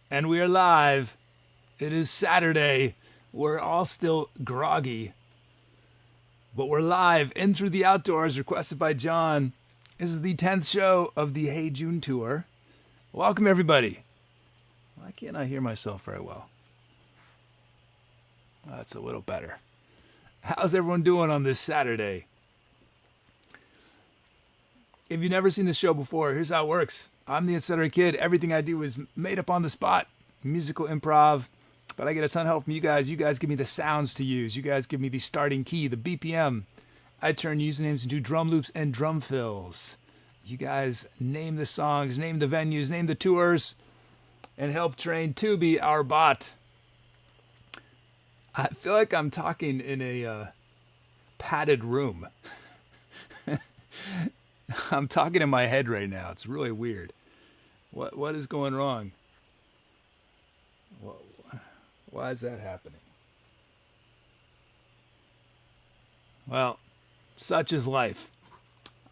And we are live. It is Saturday. We're all still groggy, but we're live in through the outdoors, requested by John. This is the 10th show of the Hey June tour. Welcome, everybody. Why can't I hear myself very well? That's a little better. How's everyone doing on this Saturday? If you've never seen this show before, here's how it works. I'm the Etcetera kid. Everything I do is made up on the spot. Musical improv. But I get a ton of help from you guys. You guys give me the sounds to use. You guys give me the starting key, the BPM. I turn usernames into drum loops and drum fills. You guys name the songs, name the venues, name the tours, and help train Tubi, our bot. I feel like I'm talking in a padded room. I'm talking in my head right now. It's really weird. What is going wrong? Why is that happening? Well, such is life.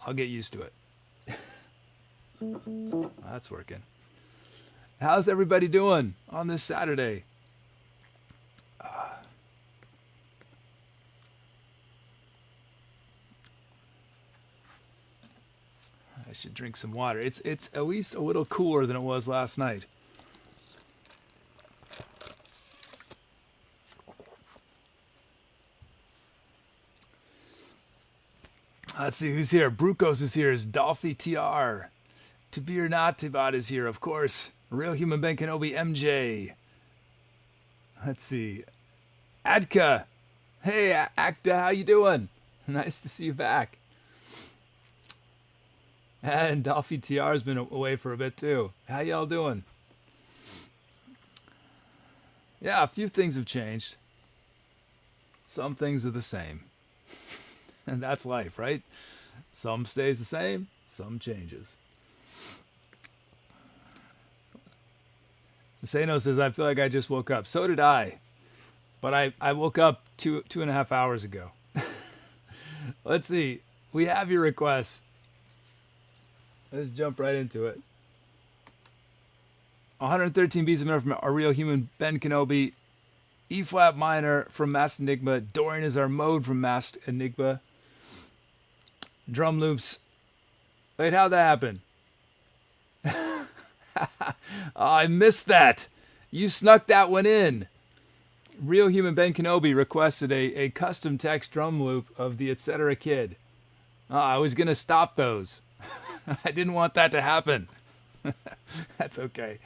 I'll get used to it. That's working. How's everybody doing on this Saturday? I should drink some water. It's at least a little cooler than it was last night. Let's see who's here. Brukos is here. Is Dolphy TR. To be or not to bot is here, of course. Real Human Ben Kenobi MJ. Let's see. Adka. Hey, Acta, how you doing? Nice to see you back. And Dolphy TR has been away for a bit too. How y'all doing? Yeah, a few things have changed. Some things are the same. And that's life, right? Some stays the same, some changes. Sano says, I feel like I just woke up. So did I. But I woke up two and a half hours ago. Let's see. We have your requests. Let's jump right into it. 113 beats of minute from A Real Human Ben Kenobi. E flat minor from Masked Enigma. Dorian is our mode from Masked Enigma. Drum loops. Wait, how'd that happen? I missed that. You snuck that one in. Real Human Ben Kenobi requested a custom text drum loop of the Etcetera kid. I was going to stop those. I didn't want that to happen. That's okay.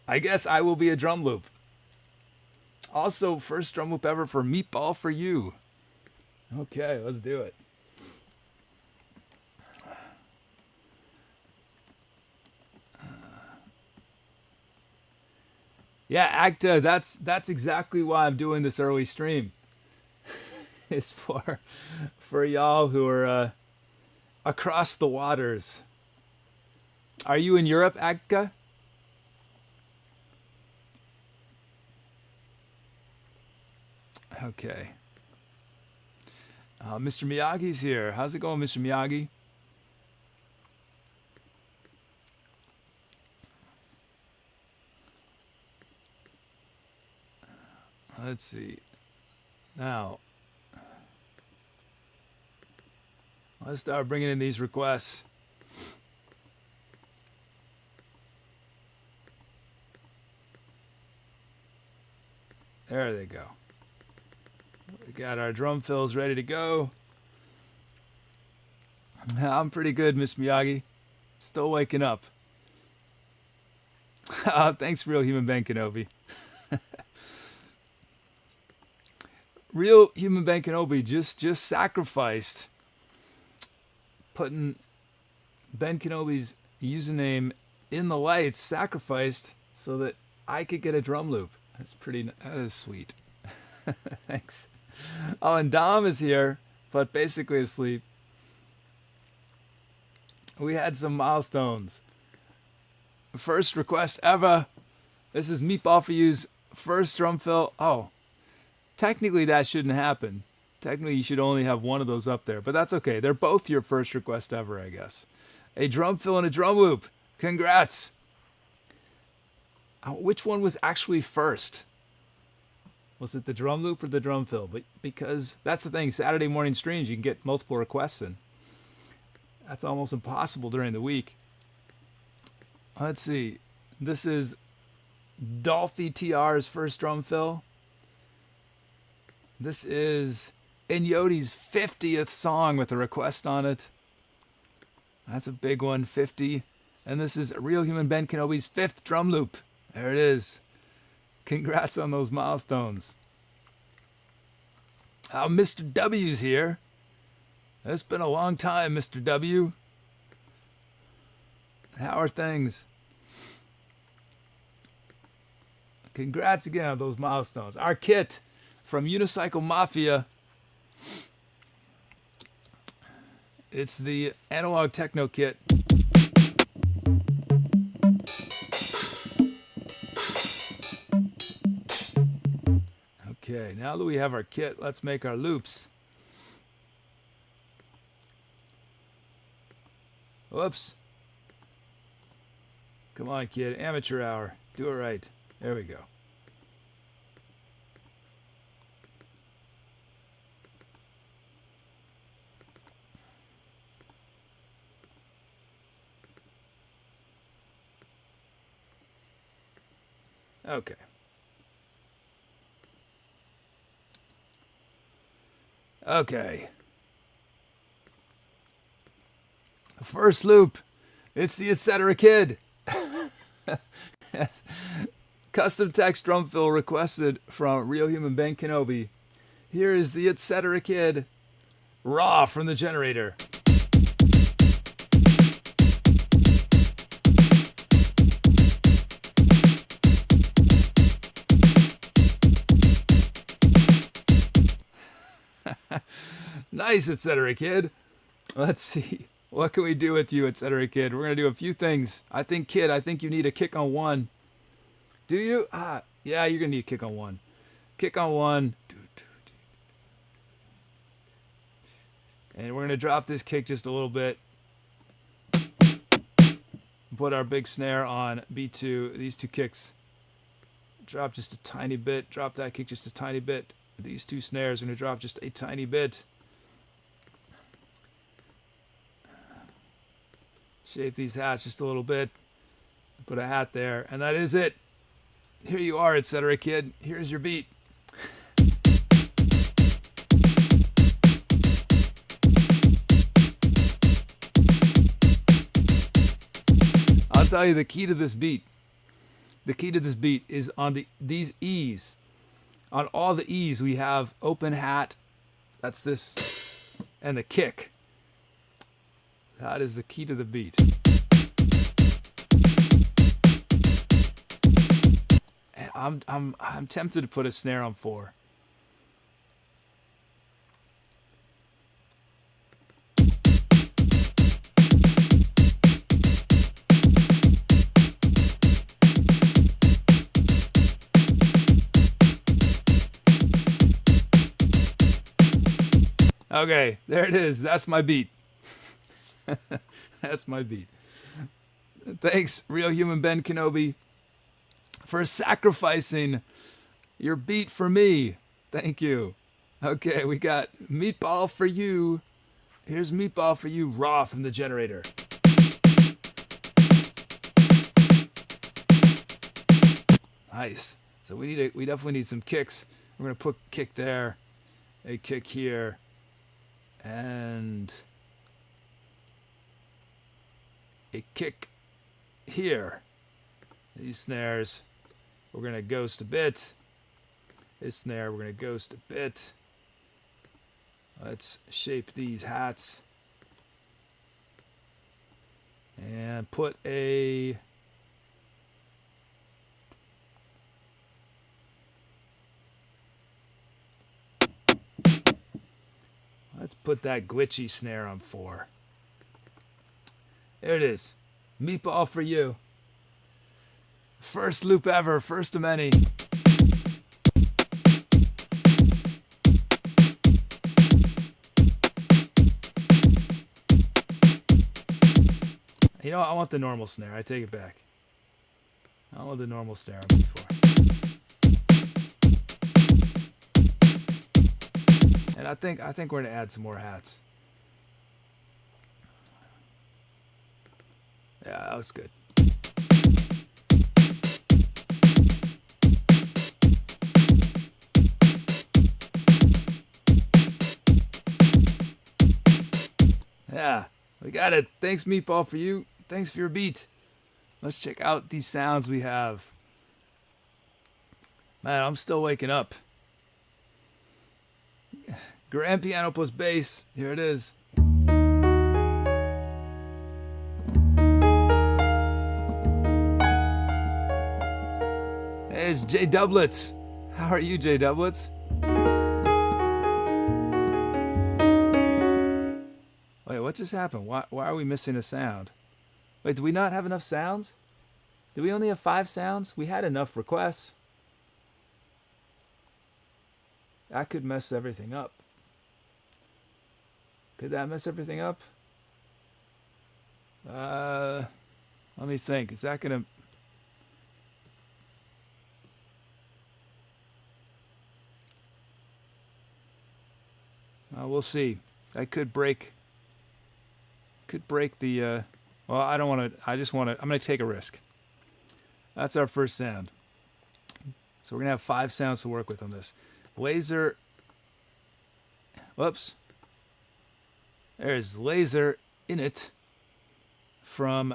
I guess I will be a drum loop. Also, first drum loop ever for Meatball for You. Okay, let's do it. Yeah, Acta, that's exactly why I'm doing this early stream. It's for y'all who are across the waters. Are you in Europe, Acta? Okay. Mr. Miyagi's here. How's it going, Mr. Miyagi? Let's see. Now, let's start bringing in these requests. There they go. We got our drum fills ready to go. I'm pretty good, Miss Miyagi. Still waking up. Thanks, Real Human Ben Kenobi. Real Human Ben Kenobi just sacrificed putting Ben Kenobi's username in the lights, sacrificed so that I could get a drum loop. That is sweet. Thanks. Oh, and Dom is here, but basically asleep. We had some milestones. First request ever. This is Meatball for You's first drum fill. Oh, technically that shouldn't happen. Technically you should only have one of those up there, but that's okay. They're both your first request ever, I guess. A drum fill and a drum loop. Congrats. Which one was actually first? Was it the drum loop or the drum fill? But because that's the thing, Saturday morning streams, you can get multiple requests in. That's almost impossible during the week. Let's see. This is Dolphy TR's first drum fill. This is Inyoti's 50th song with a request on it. That's a big one, 50. And this is Real Human Ben Kenobi's 5th drum loop. There it is. Congrats on those milestones. Mr. W's here. It's been a long time, Mr. W. How are things? Congrats again on those milestones. Our kit from Unicycle Mafia. It's the Analog Techno kit. Okay, now that we have our kit, let's make our loops. Whoops. Come on, kid. Amateur hour. Do it right. There we go. Okay. Okay. First loop. It's the Etcetera kid. Yes. Custom text drum fill requested from Real Human Ben Kenobi. Here is the Etcetera kid. Raw from the generator. Nice, Etcetera kid. Let's see. What can we do with you, Etcetera kid? We're going to do a few things. I think you need a kick on one. Do you? Yeah, you're going to need a kick on one. Kick on one. And we're going to drop this kick just a little bit. Put our big snare on B2. These two kicks. Drop just a tiny bit. Drop that kick just a tiny bit. These two snares are going to drop just a tiny bit. Shape these hats just a little bit. Put a hat there. And that is it. Here you are, Etcetera kid. Here's your beat. I'll tell you the key to this beat. The key to this beat is on these E's. On all the E's, we have open hat. That's this. And the kick. That is the key to the beat. And I'm tempted to put a snare on 4. Okay, there it is. That's my beat. That's my beat. Thanks, Real Human Ben Kenobi, for sacrificing your beat for me. Thank you. Okay, we got Meatball for you. Here's Meatball for you, raw from the generator. Nice. So we definitely need some kicks. We're gonna put kick there, a kick here, and a kick here. These snares, we're going to ghost a bit. This snare, we're going to ghost a bit. Let's shape these hats. And put a... Let's put that glitchy snare on 4. There it is. Meatball for you. First loop ever, first of many. You know, I want the normal snare. I take it back. I don't know the normal snare I'm for. And I think we're gonna add some more hats. Yeah, that was good. Yeah, we got it. Thanks, Meatball, for you. Thanks for your beat. Let's check out these sounds we have. Man, I'm still waking up. Grand piano plus bass. Here it is. Hey, it's J Doublets. How are you, J Doublets? Wait, what just happened? Why are we missing a sound? Wait, do we not have enough sounds? Did we only have 5 sounds? We had enough requests. That could mess everything up. Could that mess everything up? Let me think. Is that gonna... we'll see. That could break the... well, I don't want to... I'm going to take a risk. That's our first sound. So we're going to have 5 sounds to work with on this. Laser... Whoops. There's Laser in it from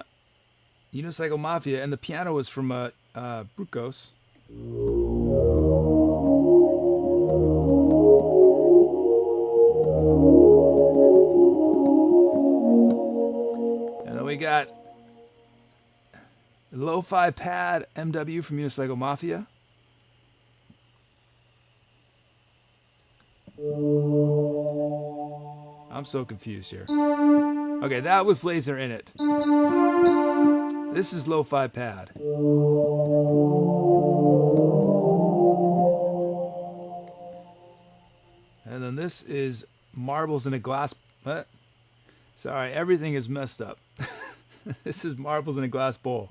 Unicycle Mafia, and the piano was from Brukos. And then we got Lo-Fi Pad MW from Unicycle Mafia. I'm so confused here. Okay, that was Laser in it. This is Lo-Fi Pad. And then this is Marbles in a Glass... What? Sorry, everything is messed up. This is Marbles in a Glass Bowl.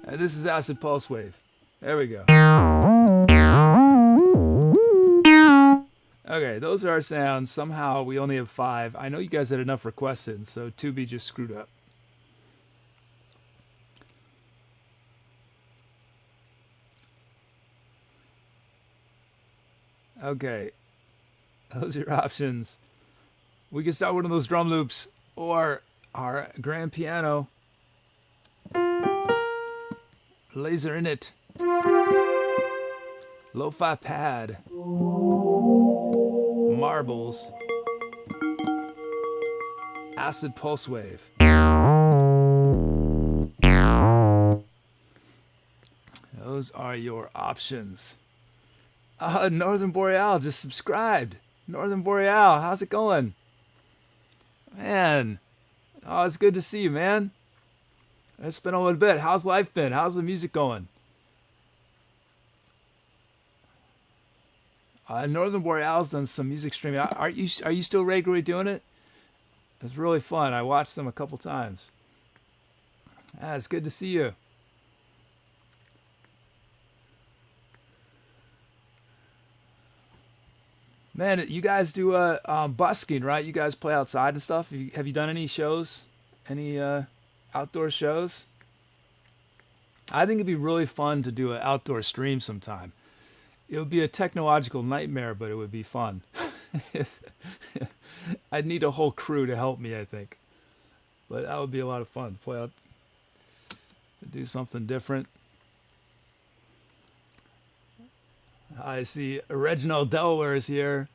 And this is Acid Pulse Wave. There we go. Okay, those are our sounds. Somehow we only have 5. I know you guys had enough requested, so Tubi just screwed up. Okay, those are your options. We can start one of those drum loops or our grand piano. Laser in it. Lo-Fi Pad. Marbles. Acid Pulse Wave. Those are your options. Northern Boreal just subscribed. Northern Boreal, how's it going? Man. Oh, it's good to see you, man. It's been a little bit. How's life been? How's the music going? Northern Boreal's done some music streaming. Are you still regularly doing it? It's really fun. I watched them a couple times. It's good to see you. Man, you guys do busking, right? You guys play outside and stuff. Have you done any shows? Any outdoor shows? I think it'd be really fun to do an outdoor stream sometime. It would be a technological nightmare, but it would be fun. I'd need a whole crew to help me, I think. But that would be a lot of fun. Play out, do something different. I see Reginald Delaware is here.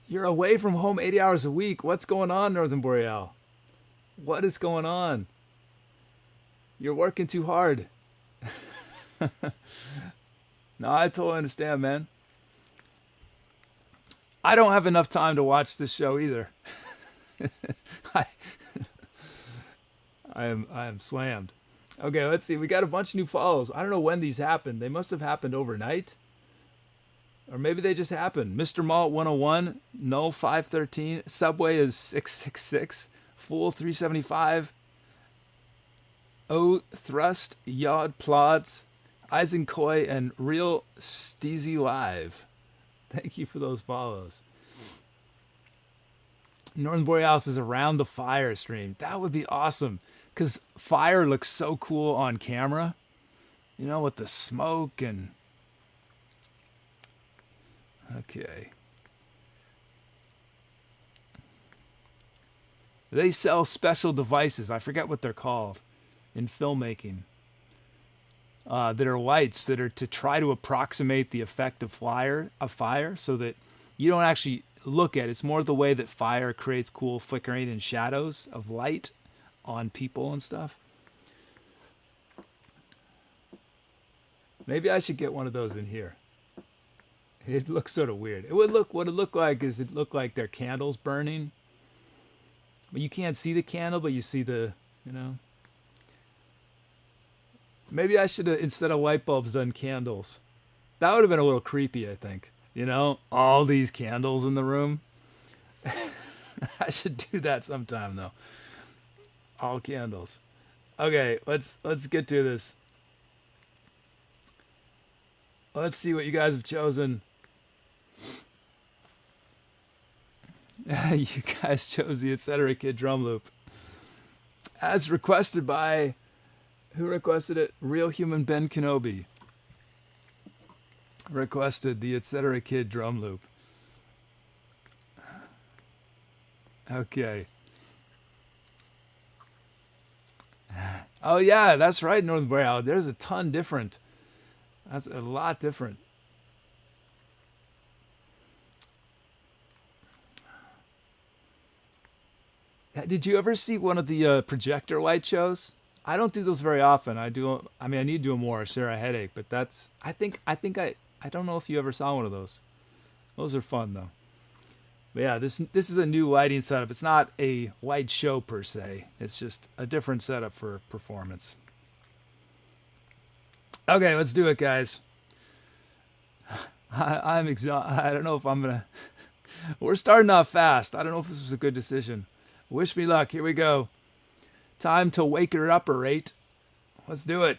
You're away from home 80 hours a week. What's going on, Northern Boreal? What is going on? You're working too hard. No, I totally understand, man. I don't have enough time to watch this show either. I am slammed. Okay, let's see. We got a bunch of new follows. I don't know when these happened. They must have happened overnight. Or maybe they just happened. Mr. Malt 101, No 513, Subway is 666, Fool 375, O Thrust, Yod Plods, Eisenkoi, and Real Steezy Live. Thank you for those follows. Northern Borealis is around the fire stream. That would be awesome. Because fire looks so cool on camera. You know, with the smoke and... Okay. They sell special devices. I forget what they're called in filmmaking. That are lights that are to try to approximate the effect of fire so that you don't actually look at it. It's more the way that fire creates cool flickering and shadows of light on people and stuff. Maybe I should get one of those in here. It looks sort of weird. What it look like is it look like they're candles burning. But you can't see the candle, but you see the, you know. Maybe I should have, instead of light bulbs, done candles. That would have been a little creepy, I think. You know, all these candles in the room. I should do that sometime, though. All candles. Okay, let's get to this. Let's see what you guys have chosen. You guys chose the Etcetera Kid drum loop. As requested by... Who requested it? Real Human Ben Kenobi. Requested the Etcetera Kid drum loop. Okay. Oh yeah, that's right, Northern Boreal. There's a ton different. That's a lot different. Did you ever see one of the projector light shows? I don't do those very often. I need to do them more. Share a headache, but that's. I don't know if you ever saw one of those. Those are fun though. But yeah, this is a new lighting setup. It's not a light show per se. It's just a different setup for performance. Okay, let's do it, guys. I'm exhausted. I don't know if I'm gonna. We're starting off fast. I don't know if this was a good decision. Wish me luck. Here we go. Time to wake her up, rate. Let's do it.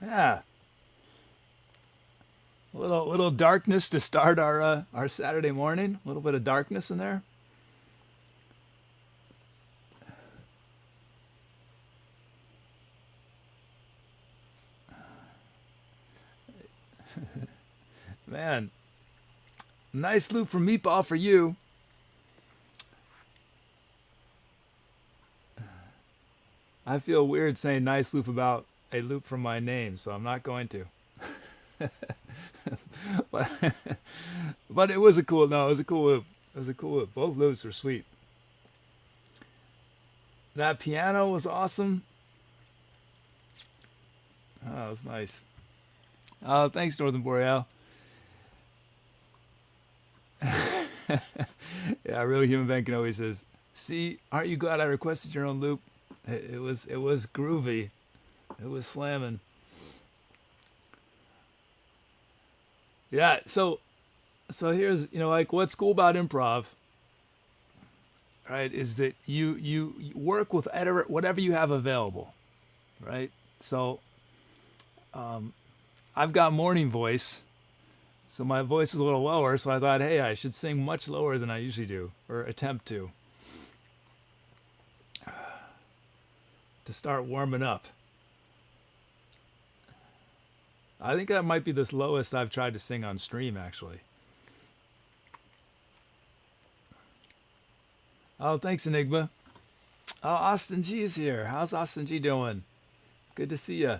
Yeah. A little darkness to start our Saturday morning. A little bit of darkness in there. Man, nice loop from Meatball for you. I feel weird saying nice loop about a loop from my name, so I'm not going to. but, but it was a cool. No, it was a cool loop. It was a cool loop. Both loops were sweet. That piano was awesome. Oh, that was nice. Oh, thanks, Northern Boreal. Yeah, Real Human Bank always says, "See, aren't you glad I requested your own loop? It was groovy. It was slamming." Yeah, so here's, like what's cool about improv, right, is that you work with whatever you have available, right? So I've got morning voice, so my voice is a little lower, so I thought, hey, I should sing much lower than I usually do, or attempt to start warming up. I think that might be the lowest I've tried to sing on stream, actually. Oh, thanks, Enigma. Oh, Austin G is here. How's Austin G doing? Good to see you.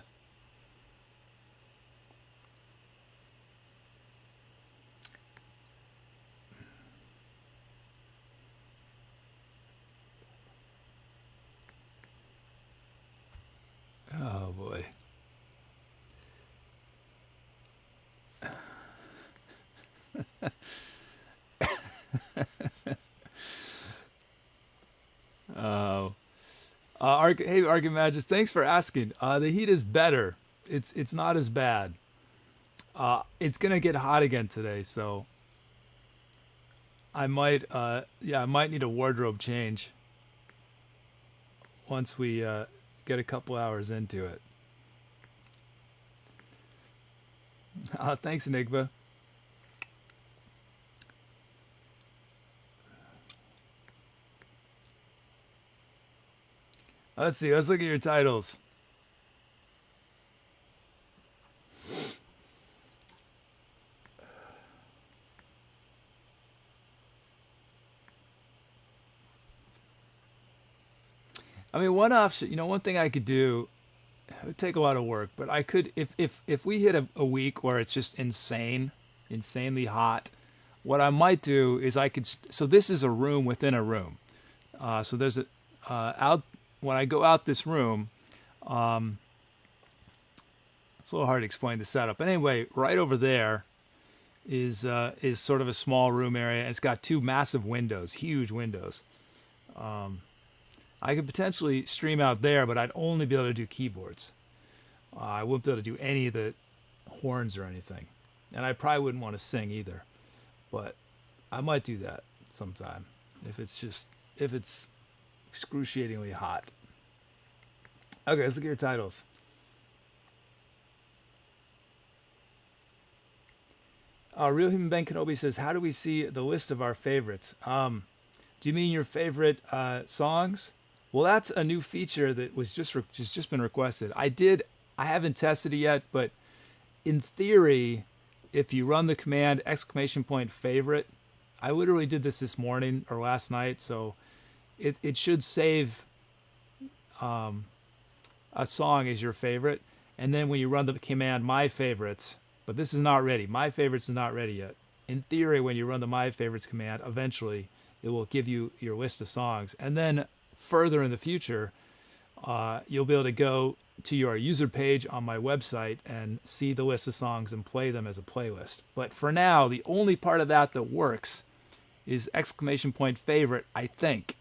Oh, boy. Oh. Hey, Archimagist, thanks for asking. The heat is better. It's not as bad. It's gonna get hot again today, so I might need a wardrobe change once we get a couple hours into it. Thanks, Enigma. Let's see. Let's look at your titles. I mean, one option, one thing I could do, it would take a lot of work, but I could, if we hit a week where it's just insanely hot, what I might do is so this is a room within a room. So there's when I go out this room, it's a little hard to explain the setup. But anyway, right over there is sort of a small room area, and it's got two massive windows, huge windows. I could potentially stream out there, but I'd only be able to do keyboards. I wouldn't be able to do any of the horns or anything. And I probably wouldn't want to sing either. But I might do that sometime if it's excruciatingly hot. Okay, let's look at your titles. Real Human Ben Kenobi says, how do we see the list of our favorites? Do you mean your favorite songs? Well, that's a new feature that was just been requested. I haven't tested it yet, but in theory, if you run the command !favorite, I literally did this morning or last night, so it should save a song as your favorite, and then when you run the command my favorites, but this is not ready. My favorites is not ready yet. In theory, when you run the my favorites command, eventually it will give you your list of songs, and then further in the future, you'll be able to go to your user page on my website and see the list of songs and play them as a playlist. But for now, the only part of that works is !favorite, I think.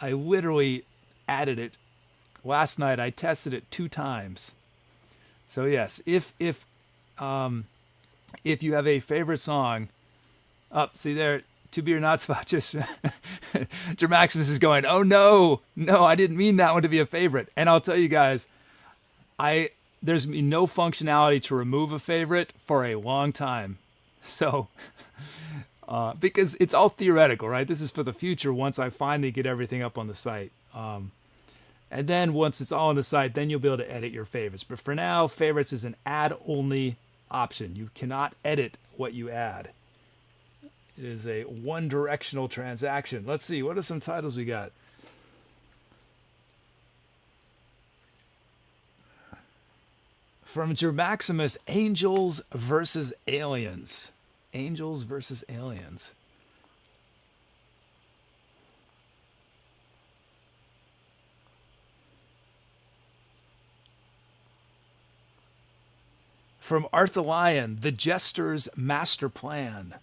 I literally added it last night. I tested it 2 times. So yes, if you have a favorite song, see there, To Be or Not Spot, just Maximus is going, oh no, I didn't mean that one to be a favorite. And I'll tell you guys, there's no functionality to remove a favorite for a long time. So, because it's all theoretical, right? This is for the future once I finally get everything up on the site. And then once it's all on the site, then you'll be able to edit your favorites. But for now, favorites is an add-only option. You cannot edit what you add. It is a one-directional transaction. Let's see, what are some titles we got? From Maximus, Angels versus Aliens. Angels versus Aliens. From Arthur Lyon, The Jester's Master Plan.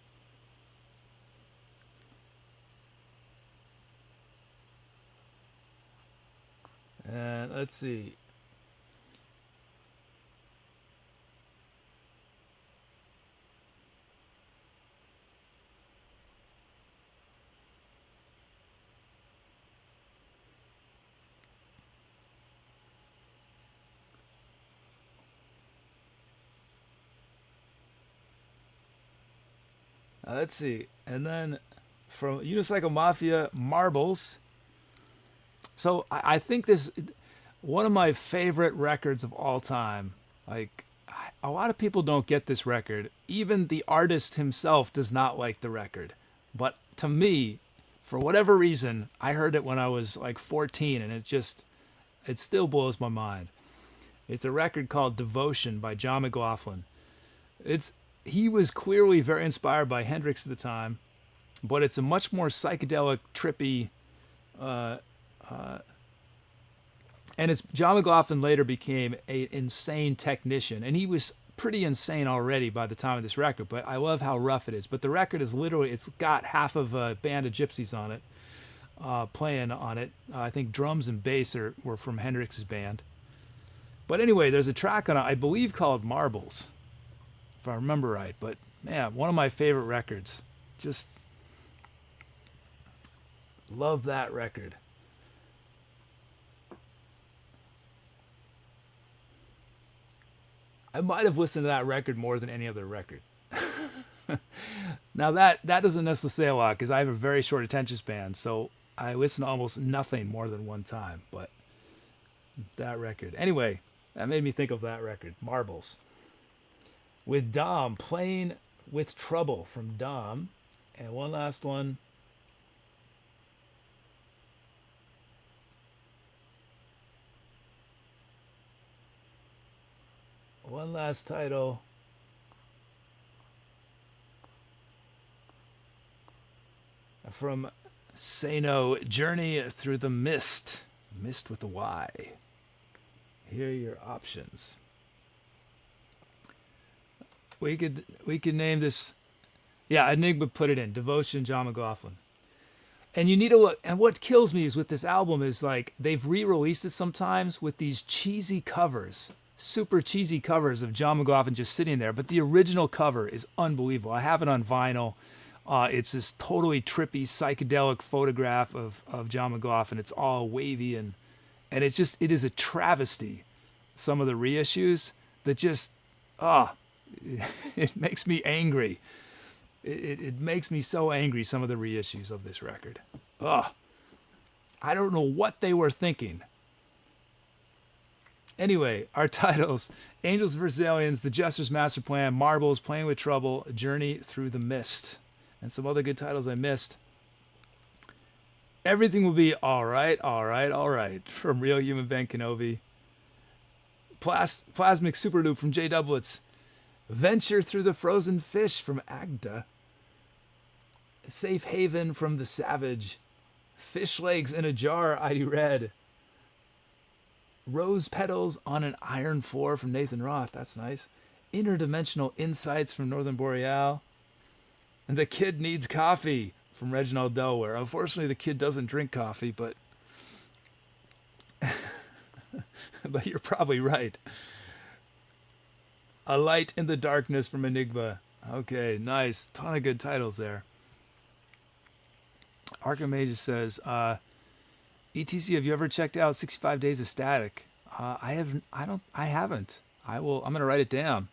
And let's see. Let's see. And then from Unicycle Mafia, Marbles. So I think this, one of my favorite records of all time. Like, a lot of people don't get this record. Even the artist himself does not like the record. But to me, for whatever reason, I heard it when I was like 14, and it still blows my mind. It's a record called Devotion by John McLaughlin. He was clearly very inspired by Hendrix at the time, but it's a much more psychedelic, trippy, and it's John McLaughlin later became an insane technician, and he was pretty insane already by the time of this record, but I love how rough it is. But the record is literally, it's got half of a band of gypsies on it, playing on it. I think drums and bass were from Hendrix's band. But anyway, there's a track on it, I believe, called Marbles, if I remember right. But man, one of my favorite records. Just love that record. I might have listened to that record more than any other record. Now that doesn't necessarily say a lot because I have a very short attention span, so I listen to almost nothing more than one time. But that record, anyway, that made me think of that record, Marbles. With Dom, Playing with Trouble from Dom, and one last one. One last title. From Sano, Journey Through the Mist. Mist with a Y. Here are your options. We could name this. Yeah, Enigma put it in. Devotion, John McLaughlin. And you need to look. And what kills me is with this album is like they've re-released it sometimes with these cheesy covers. Super cheesy covers of John McLaughlin just sitting there, but the original cover is unbelievable. I have it on vinyl. It's this totally trippy psychedelic photograph of John McLaughlin. It's all wavy and it is a travesty. Some of the reissues that just it makes me angry. It makes me so angry. Some of the reissues of this record. I don't know what they were thinking. Anyway, our titles: Angels vs. Aliens, The Jester's Master Plan, Marbles, Playing with Trouble, Journey Through the Mist, and some other good titles I missed. Everything Will Be All Right, All Right, All Right from Real Human Ben Kenobi. Plasmic Superloop from J Doublets. Venture Through the Frozen Fish from Agda. Safe Haven from The Savage. Fish Legs in a Jar, ID Red. Rose Petals on an Iron Floor from Nathan Roth. That's nice. Interdimensional Insights from Northern Boreal. And The Kid Needs Coffee from Reginald Delaware. Unfortunately, the kid doesn't drink coffee, but but you're probably right. A Light in the Darkness from Enigma. Okay, nice. Ton of good titles there. Archimedes says, ETC, have you ever checked out 65 Days of Static? I haven't. I'm going to write it down.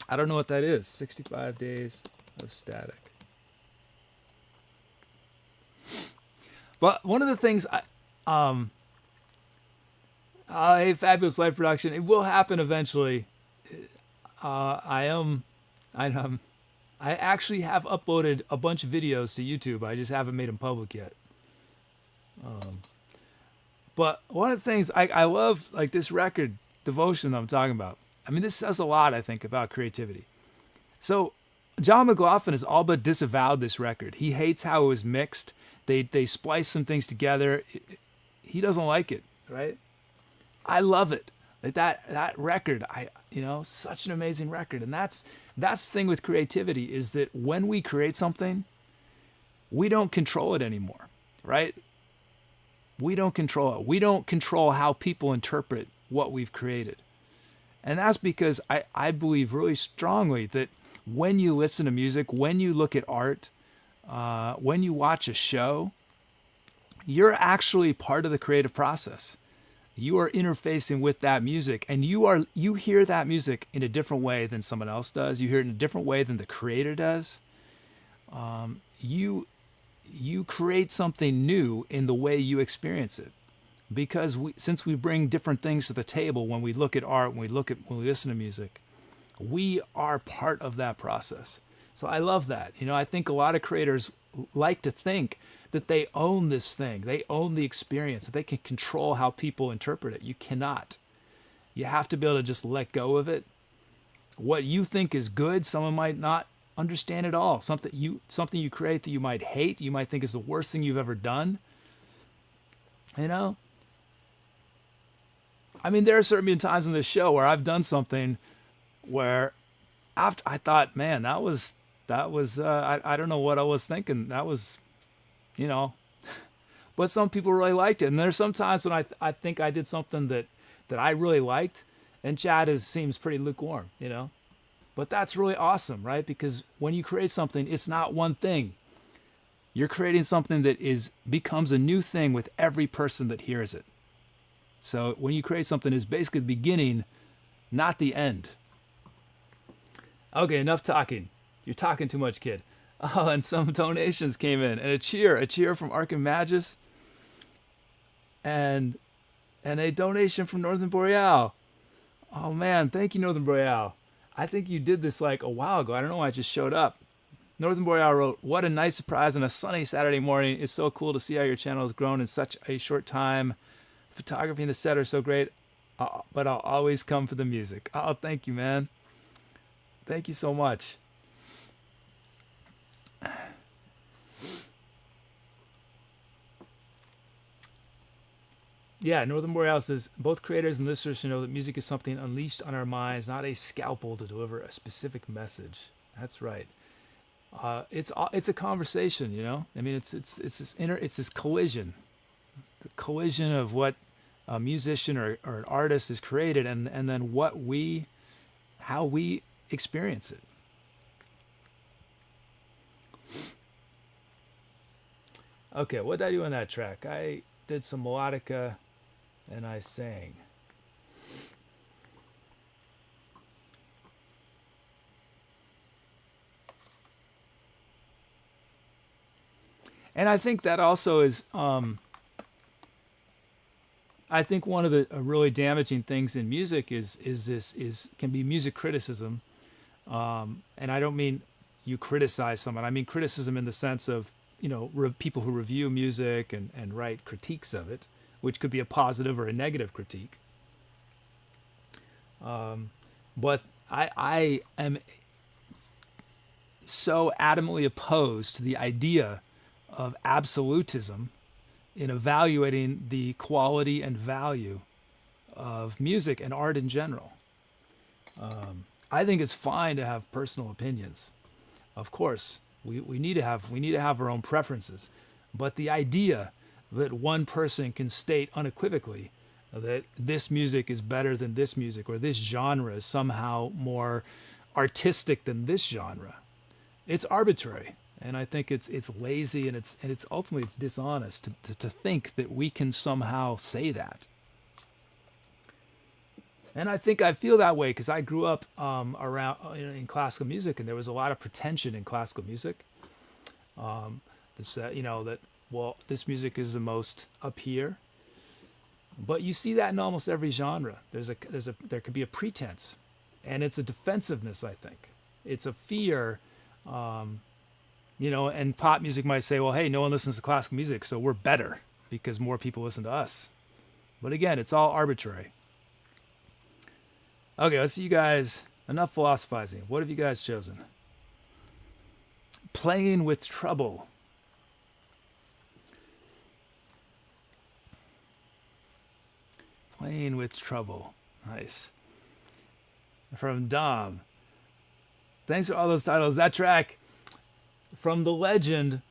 I don't know what that is. 65 Days of Static. But one of the things, hey, Fabulous Life Production, it will happen eventually. I actually have uploaded a bunch of videos to YouTube. I just haven't made them public yet. But one of the things I love, like this record, Devotion, that I'm talking about. I mean, this says a lot, I think, about creativity. So John McLaughlin has all but disavowed this record. He hates how it was mixed. They spliced some things together. He doesn't like it, right? I love it. Like that record, such an amazing record. And that's the thing with creativity, is that when we create something, we don't control it anymore, right? We don't control it. We don't control how people interpret what we've created. And that's because I believe really strongly that when you listen to music, when you look at art, when you watch a show, you're actually part of the creative process. You are interfacing with that music, and you hear that music in a different way than someone else does. You hear it in a different way than the creator does. You create something new in the way you experience it, because since we bring different things to the table when we look at art, when we listen to music, we are part of that process. So I love that. I think a lot of creators like to think that they own this thing. They own the experience, that they can control how people interpret it. You cannot. You have to be able to just let go of it. What you think is good, someone might not understand at all. Something you create that you might hate, you might think is the worst thing you've ever done. I mean, there are certainly times in this show where I've done something where after I thought, man, that was I don't know what I was thinking. That was, but some people really liked it. And there's some times when I think I did something that I really liked, and Chad seems pretty lukewarm, But that's really awesome, right? Because when you create something, it's not one thing. You're creating something that becomes a new thing with every person that hears it. So when you create something, it's basically the beginning, not the end. Okay, enough talking. You're talking too much, kid. Oh, and some donations came in, and a cheer from Archimagus, and a donation from Northern Boreal. Oh man, thank you, Northern Boreal. I think you did this like a while ago. I don't know why it just showed up. Northern Boreal wrote, "What a nice surprise on a sunny Saturday morning. It's so cool to see how your channel has grown in such a short time. Photography and the set are so great, but I'll always come for the music." Oh, thank you, man. Thank you so much. Yeah, Northern Boreal says, both creators and listeners should know that music is something unleashed on our minds, not a scalpel to deliver a specific message. That's right. It's a conversation, I mean, it's this collision, the collision of what a musician or an artist has created, and then how we experience it. Okay, what did I do on that track? I did some melodica and I sang. And I think that also is, I think one of the really damaging things in music can be music criticism. And I don't mean you criticize someone. I mean criticism in the sense of, people who review music and write critiques of it, which could be a positive or a negative critique. But I am so adamantly opposed to the idea of absolutism in evaluating the quality and value of music and art in general. I think it's fine to have personal opinions. Of course, we need to have our own preferences, but the idea that one person can state unequivocally that this music is better than this music, or this genre is somehow more artistic than this genre, it's arbitrary. And I think it's lazy, and it's ultimately it's dishonest to think that we can somehow say that. And I think I feel that way because I grew up around in classical music, and there was a lot of pretension in classical music. That well, this music is the most up here, but you see that in almost every genre. There could be a pretense, and it's a defensiveness. I think it's a fear. And pop music might say, well, hey, no one listens to classical music, so we're better because more people listen to us. But again, it's all arbitrary. Okay, let's see you guys. Enough philosophizing. What have you guys chosen? Playing with trouble. Playing with trouble. Nice. From Dom. Thanks for all those titles. That track from the legend,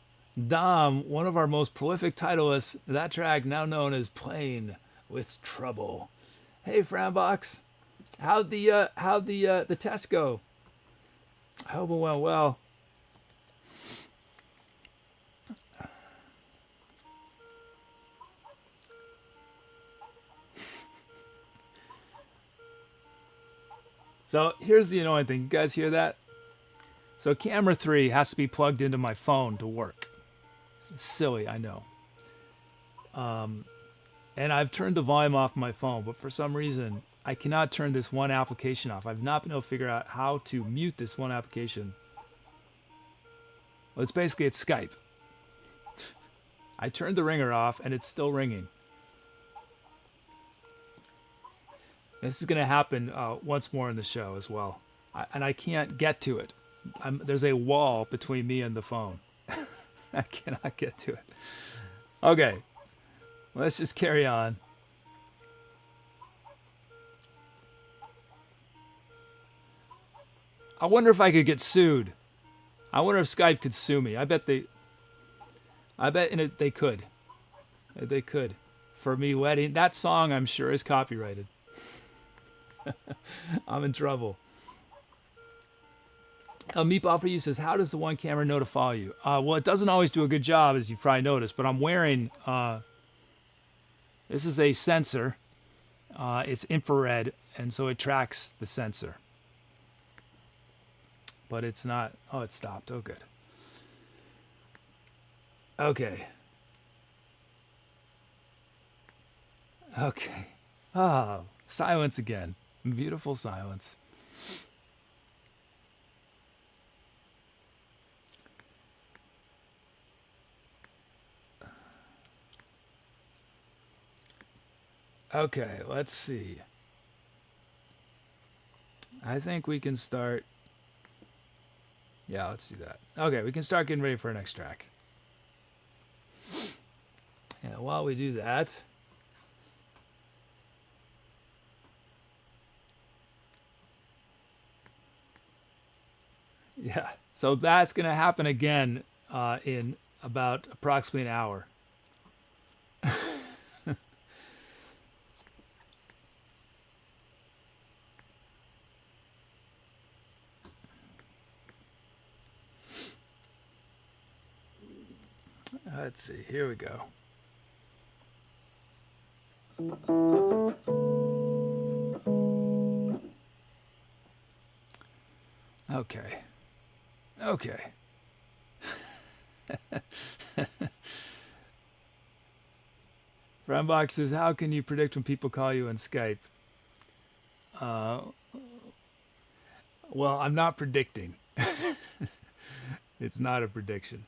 Dom, one of our most prolific titleists, that track now known as Playing with Trouble. Hey, Frambox. How'd the test go? I hope it went well. So here's the annoying thing. You guys hear that? So camera 3 has to be plugged into my phone to work. Silly, I know. And I've turned the volume off my phone, but for some reason, I cannot turn this one application off. I've not been able to figure out how to mute this one application. Well, it's Skype. I turned the ringer off, and it's still ringing. This is going to happen once more in the show as well. And I can't get to it. There's a wall between me and the phone. I cannot get to it. Okay. Let's just carry on. I wonder if I could get sued. I wonder if Skype could sue me. I bet they could. They could. For me letting... That song, I'm sure, is copyrighted. I'm in trouble. Meatball for You says, how does the one camera know to follow you? Well, it doesn't always do a good job, as you probably noticed, but I'm wearing... this is a sensor. It's infrared, and so it tracks the sensor. But it's not... Oh, it stopped. Oh, good. Okay. Okay. Ah, silence again. Beautiful silence. Okay, let's see. I think we can start... Yeah, let's do that. Okay, we can start getting ready for our next track. And while we do that... Yeah, so that's going to happen again in about approximately an hour. Let's see, here we go. Okay. Okay. Frambox says, how can you predict when people call you on Skype? Well, I'm not predicting. It's not a prediction.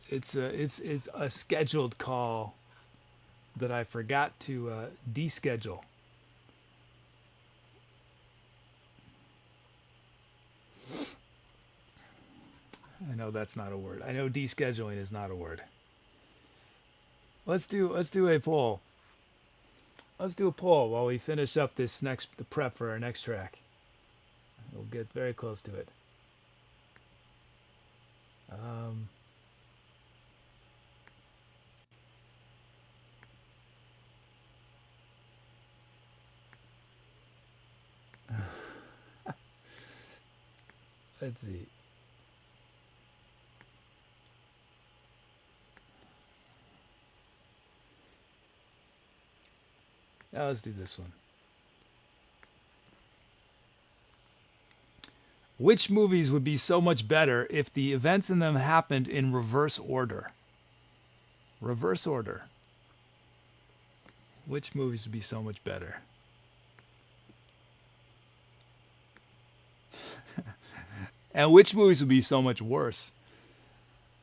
It's a scheduled call that I forgot to deschedule. I know that's not a word. I know descheduling is not a word. Let's do a poll. Let's do a poll while we finish up the prep for our next track. We'll get very close to it. Let's see. Now let's do this one. Which movies would be so much better if the events in them happened in reverse order? Reverse order. Which movies would be so much better? And which movies would be so much worse?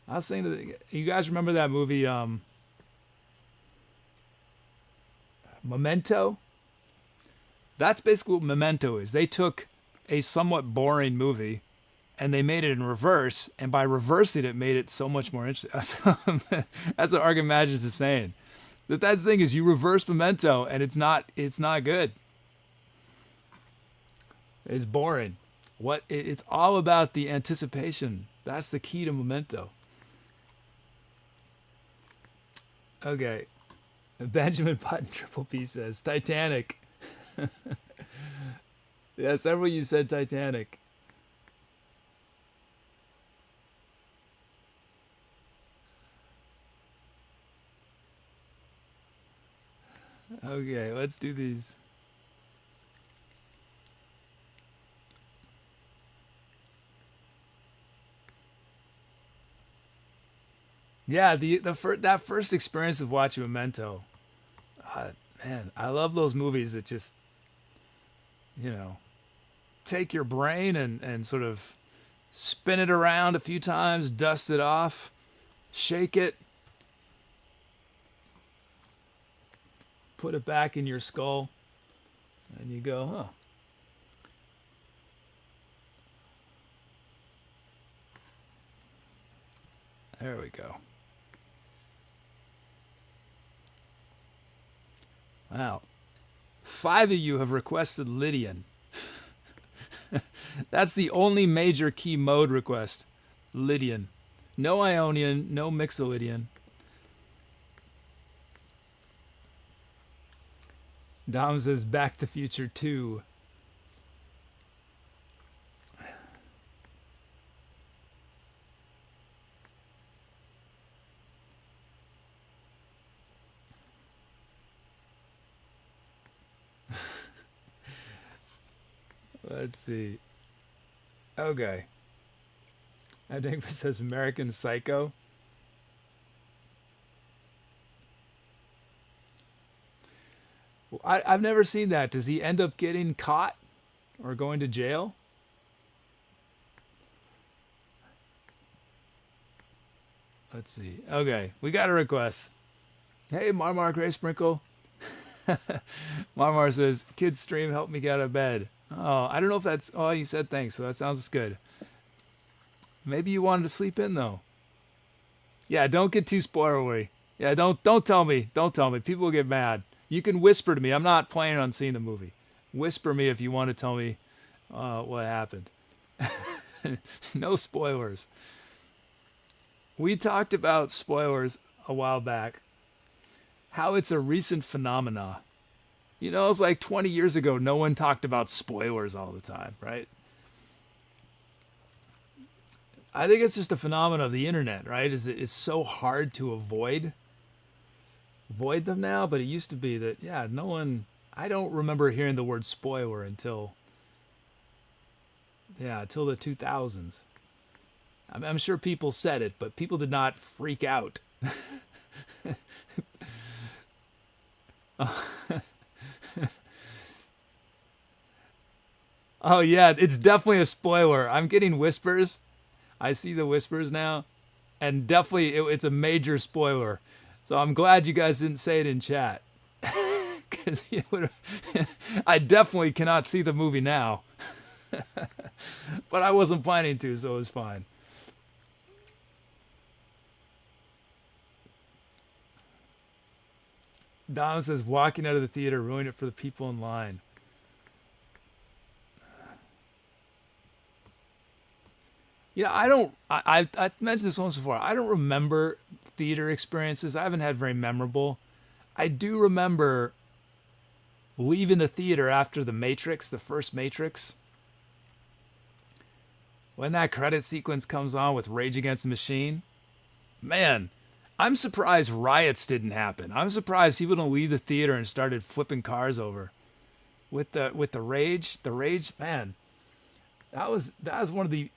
I was saying, you guys remember that movie, Memento? That's basically what Memento is. They took a somewhat boring movie and they made it in reverse, and by reversing it, made it so much more interesting. That's what Arg Imagines is saying. That's the thing, is you reverse Memento and it's not good. It's boring. It's all about the anticipation. That's the key to Memento. Okay. Benjamin Button Triple P says Titanic. Yeah, several of you said Titanic. Okay, let's do these. Yeah, that first experience of watching Memento, man, I love those movies that just, take your brain and sort of spin it around a few times, dust it off, shake it, put it back in your skull, and you go, huh. There we go. Wow. 5 of you have requested Lydian. That's the only major key mode request. Lydian. No Ionian, no Mixolydian. Dom says Back to the Future 2. Let's see. Okay. I think this says American Psycho. Well, I've never seen that. Does he end up getting caught or going to jail? Let's see. Okay, we got a request. Hey, Marmar Gray Sprinkle. Marmar says, kids stream help me get out of bed. Oh, I don't know if that's... Oh, you said thanks, so that sounds good. Maybe you wanted to sleep in, though. Yeah, don't get too spoilery. Yeah, don't tell me. Don't tell me. People will get mad. You can whisper to me. I'm not planning on seeing the movie. Whisper me if you want to tell me what happened. No spoilers. We talked about spoilers a while back. How it's a recent phenomena. It's like 20 years ago, no one talked about spoilers all the time, right? I think it's just a phenomenon of the internet, right? It's so hard to avoid them now, but it used to be that, yeah, no one... I don't remember hearing the word spoiler until the 2000s. I'm sure people said it, but people did not freak out. Oh yeah, it's definitely a spoiler. I'm getting whispers. I see the whispers now, and definitely it's a major spoiler. So I'm glad you guys didn't say it in chat, because I definitely cannot see the movie now. But I wasn't planning to, so it was fine. Dom says walking out of the theater ruined it for the people in line. I've mentioned this once before. I don't remember theater experiences. I haven't had very memorable. I do remember leaving the theater after the first Matrix. when that credit sequence comes on with Rage Against the Machine, man, I'm surprised riots didn't happen. I'm surprised people don't leave the theater and started flipping cars over with the rage. The rage, man, that was one of the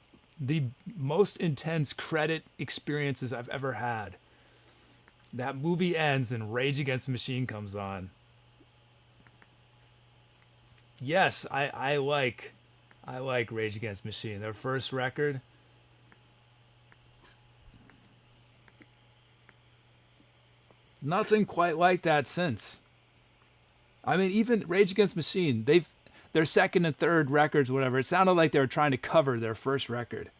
most intense credit experiences I've ever had. That movie ends and Rage Against the Machine comes on. Yes, I like Rage Against the Machine. Their first record. Nothing quite like that since. I mean, even Rage Against the Machine, their second and third records, whatever, it sounded like they were trying to cover their first record.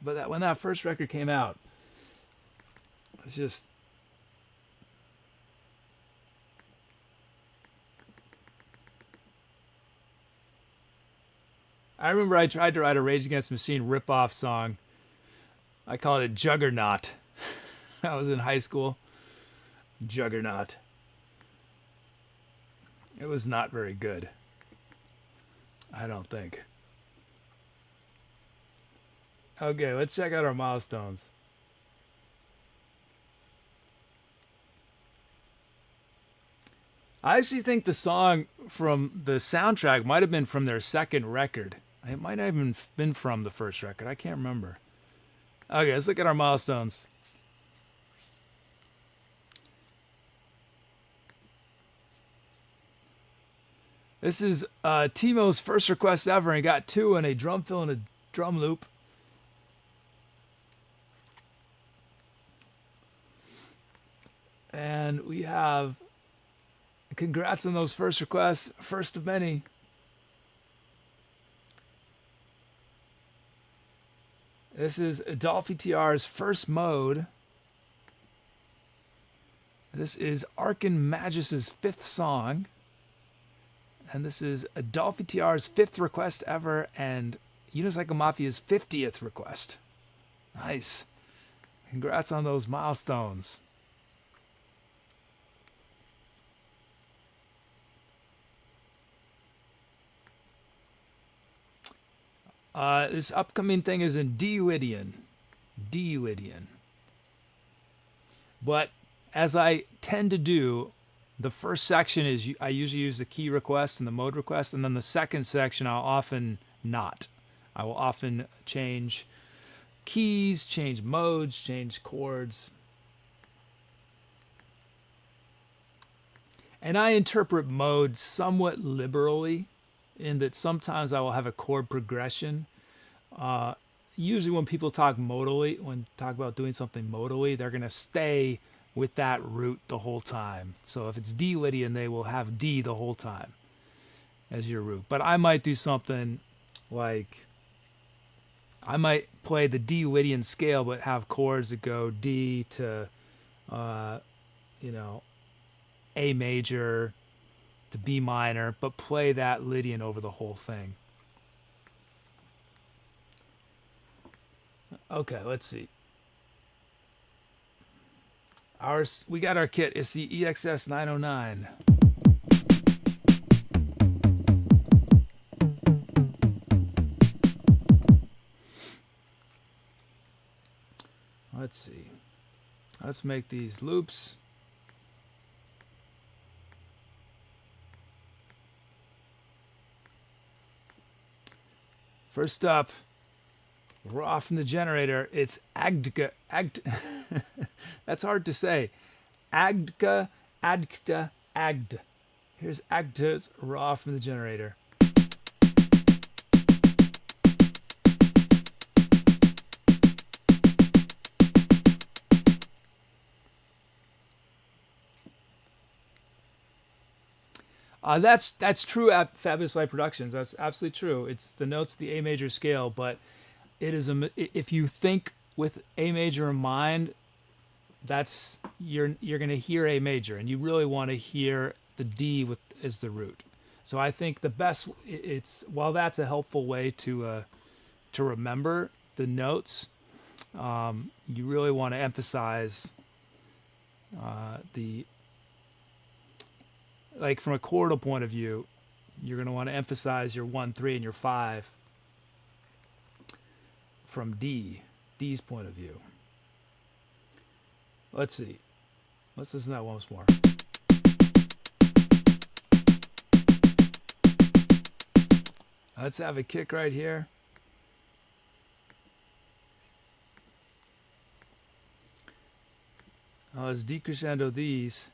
But when that first record came out, it's just, I remember I tried to write a Rage Against the Machine rip-off song. I called it Juggernaut. I was in high school. Juggernaut. It was not very good. I don't think. Okay, let's check out our milestones. I actually think the song from the soundtrack might have been from their second record. It might not even been from the first record. I can't remember. Okay, let's look at our milestones. This is Timo's first request ever, and he got 2 in a drum fill and a drum loop. And we have congrats on those first requests, first of many. This is Adolphe TR's first mode. This is Arkin Magus' 5th song. And this is Adolphe TR's 5th request ever and Unicycle Mafia's 50th request. Nice. Congrats on those milestones. This upcoming thing is in D-Lydian. D-Lydian. But as I tend to do, the first section is I usually use the key request and the mode request, and then the second section I'll often not. I will often change keys, change modes, change chords. And I interpret mode somewhat liberally in that sometimes I will have a chord progression. Usually when people talk modally, when talk about doing something modally, they're going to stay with that root the whole time. So if it's D-Lydian, they will have D the whole time as your root. But I might do something like, I might play the D-Lydian scale, but have chords that go D to, A major to B minor, but play that Lydian over the whole thing. Okay, let's see. We got our kit. It's the EXS 909. Let's see. Let's make these loops. First up, raw from the generator, it's Agdka. That's hard to say. Agdka, Agda, Agd. Here's Agda's raw from the generator. That's true at Fabulous Light Productions. That's absolutely true. It's the notes, the A major scale, but it is if you think with A major in mind, that's you're going to hear A major, and you really want to hear the D as the root. So I think the best while that's a helpful way to remember the notes, you really want to emphasize like from a chordal point of view, you're going to want to emphasize your 1, 3, and your 5 from D's point of view. Let's see. Let's listen to that once more. Let's have a kick right here. Let's decrescendo these.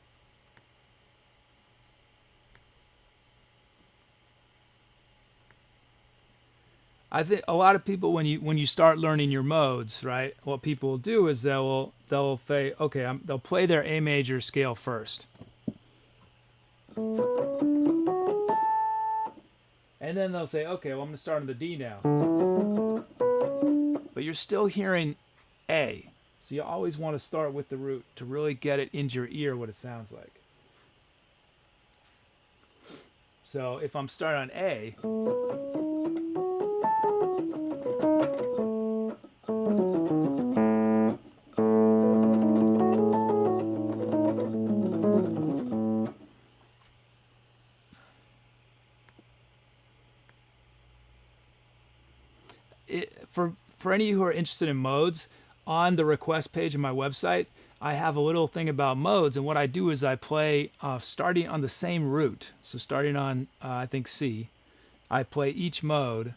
I think a lot of people, when you start learning your modes, right? What people will do is they'll say, okay, they'll play their A major scale first, and then they'll say, okay, well, I'm going to start on the D now. But you're still hearing A, so you always want to start with the root to really get it into your ear what it sounds like. So if I'm starting on A. For any of you who are interested in modes, on the request page of my website, I have a little thing about modes, and what I do is I play starting on the same root. So starting on, I think, C, I play each mode,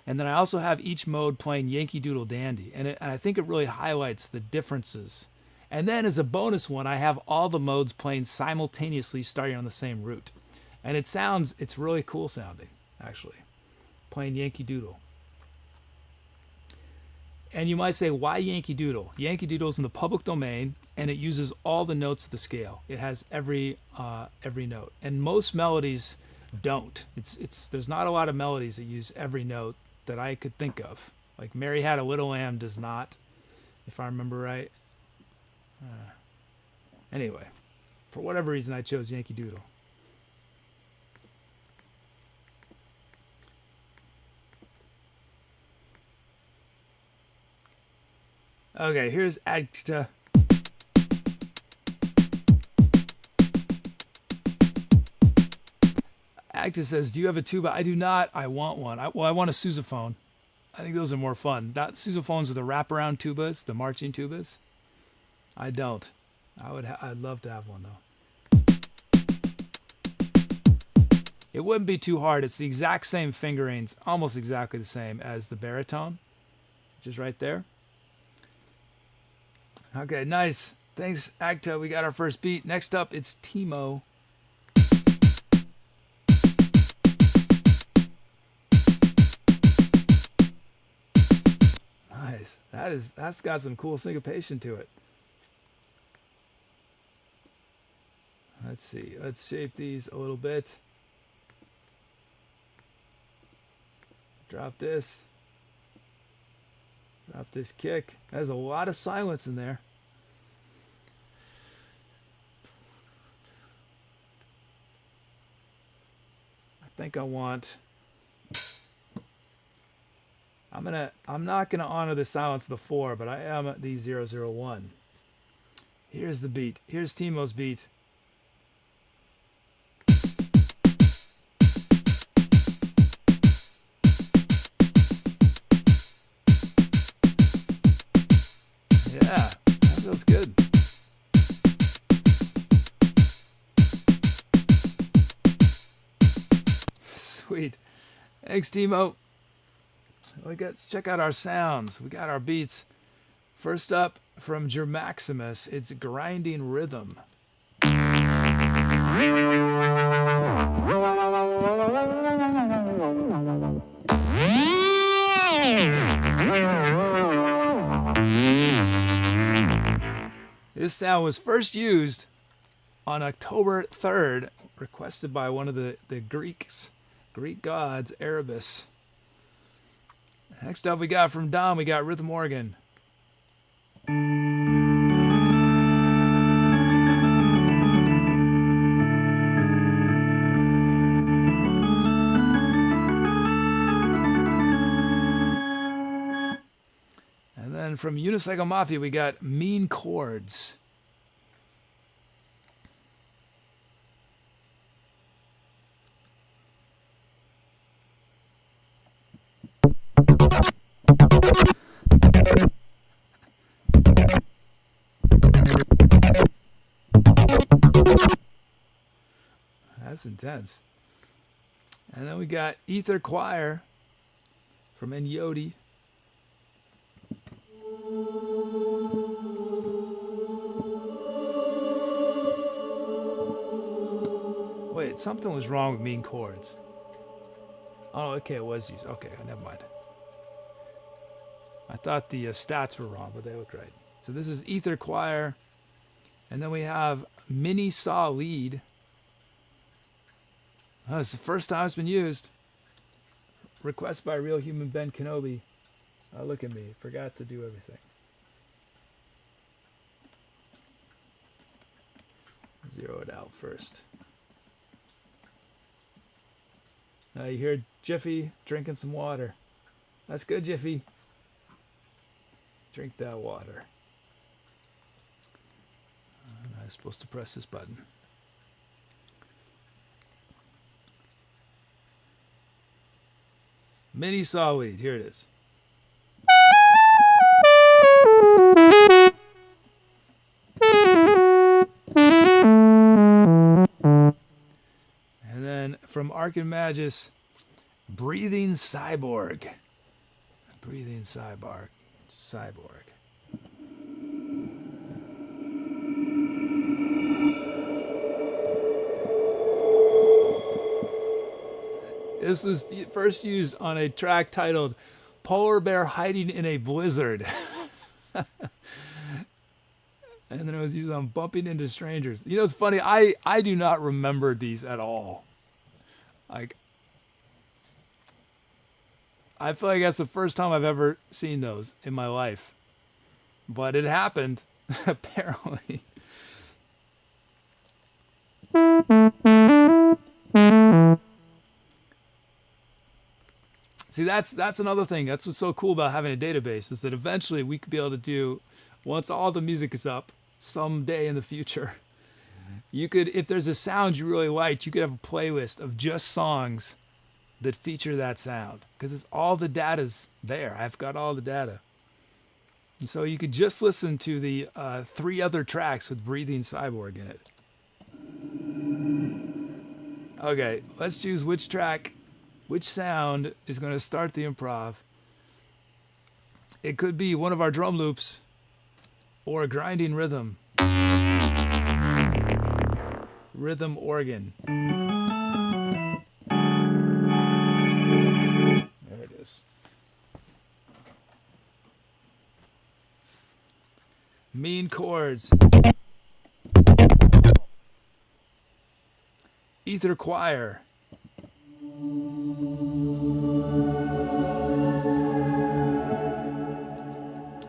and then I also have each mode playing Yankee Doodle Dandy, and I think it really highlights the differences. And then as a bonus one, I have all the modes playing simultaneously starting on the same root. And it's really cool sounding, actually, playing Yankee Doodle. And you might say, why Yankee Doodle? Yankee Doodle is in the public domain, and it uses all the notes of the scale. It has every note, and most melodies don't. There's not a lot of melodies that use every note that I could think of. Like Mary Had a Little Lamb does not, if I remember right. Anyway, for whatever reason, I chose Yankee Doodle. Okay, here's Etcetera. Acta says, do you have a tuba? I do not. I want one. I want a sousaphone. I think those are more fun. Sousaphones are the wraparound tubas, the marching tubas. I don't. I'd love to have one, though. It wouldn't be too hard. It's the exact same fingerings, almost exactly the same as the baritone, which is right there. Okay, nice. Thanks, Acta. We got our first beat. Next up, it's Timo. Nice. That's got some cool syncopation to it. Let's see. Let's shape these a little bit. Drop this. Drop this kick. There's a lot of silence in there. I think I want. I'm not gonna honor the silence of the 4, but I am at the 001. Here's the beat. Here's Timo's beat. Yeah, that feels good. Sweet. Thanks, Timo. Let's check out our sounds. We got our beats. First up, from Germaximus, it's Grinding Rhythm. This sound was first used on October 3rd, requested by one of the Greek gods, Erebus. Next up we got from Dom, we got Rhythm Organ. And then from Unicycle Mafia we got Mean Chords. That's intense. And then we got Ether Choir from Yodi. Wait, something was wrong with mean chords. Oh, okay, it was used. Okay, never mind. I thought the stats were wrong, but they look right. So this is Ether Choir. And then we have Mini Saw Lead. Oh, it's the first time it's been used. Request by Real Human Ben Kenobi. Oh, look at me. Forgot to do everything. Zero it out first. You hear Jiffy drinking some water. That's good, Jiffy. Drink that water. I'm supposed to press this button. Mini saw lead. Here it is. And then from Archimagus, Breathing Cyborg. Breathing Cyborg. This was first used on a track titled Polar Bear Hiding in a Blizzard. And then it was used on Bumping Into Strangers. You know, it's funny. I do not remember these at all. Like, I feel like that's the first time I've ever seen those in my life. But it happened, apparently. See, that's another thing. That's what's so cool about having a database, is that eventually we could be able to do, once all the music is up, someday in the future, you could, if there's a sound you really liked, you could have a playlist of just songs that feature that sound, because it's all the data's there. I've got all the data. And so you could just listen to the 3 other tracks with Breathing Cyborg in it. Okay, let's choose which track, which sound is going to start the improv. It could be one of our drum loops or a grinding rhythm. Rhythm organ. There it is. Mean chords. Ether Choir.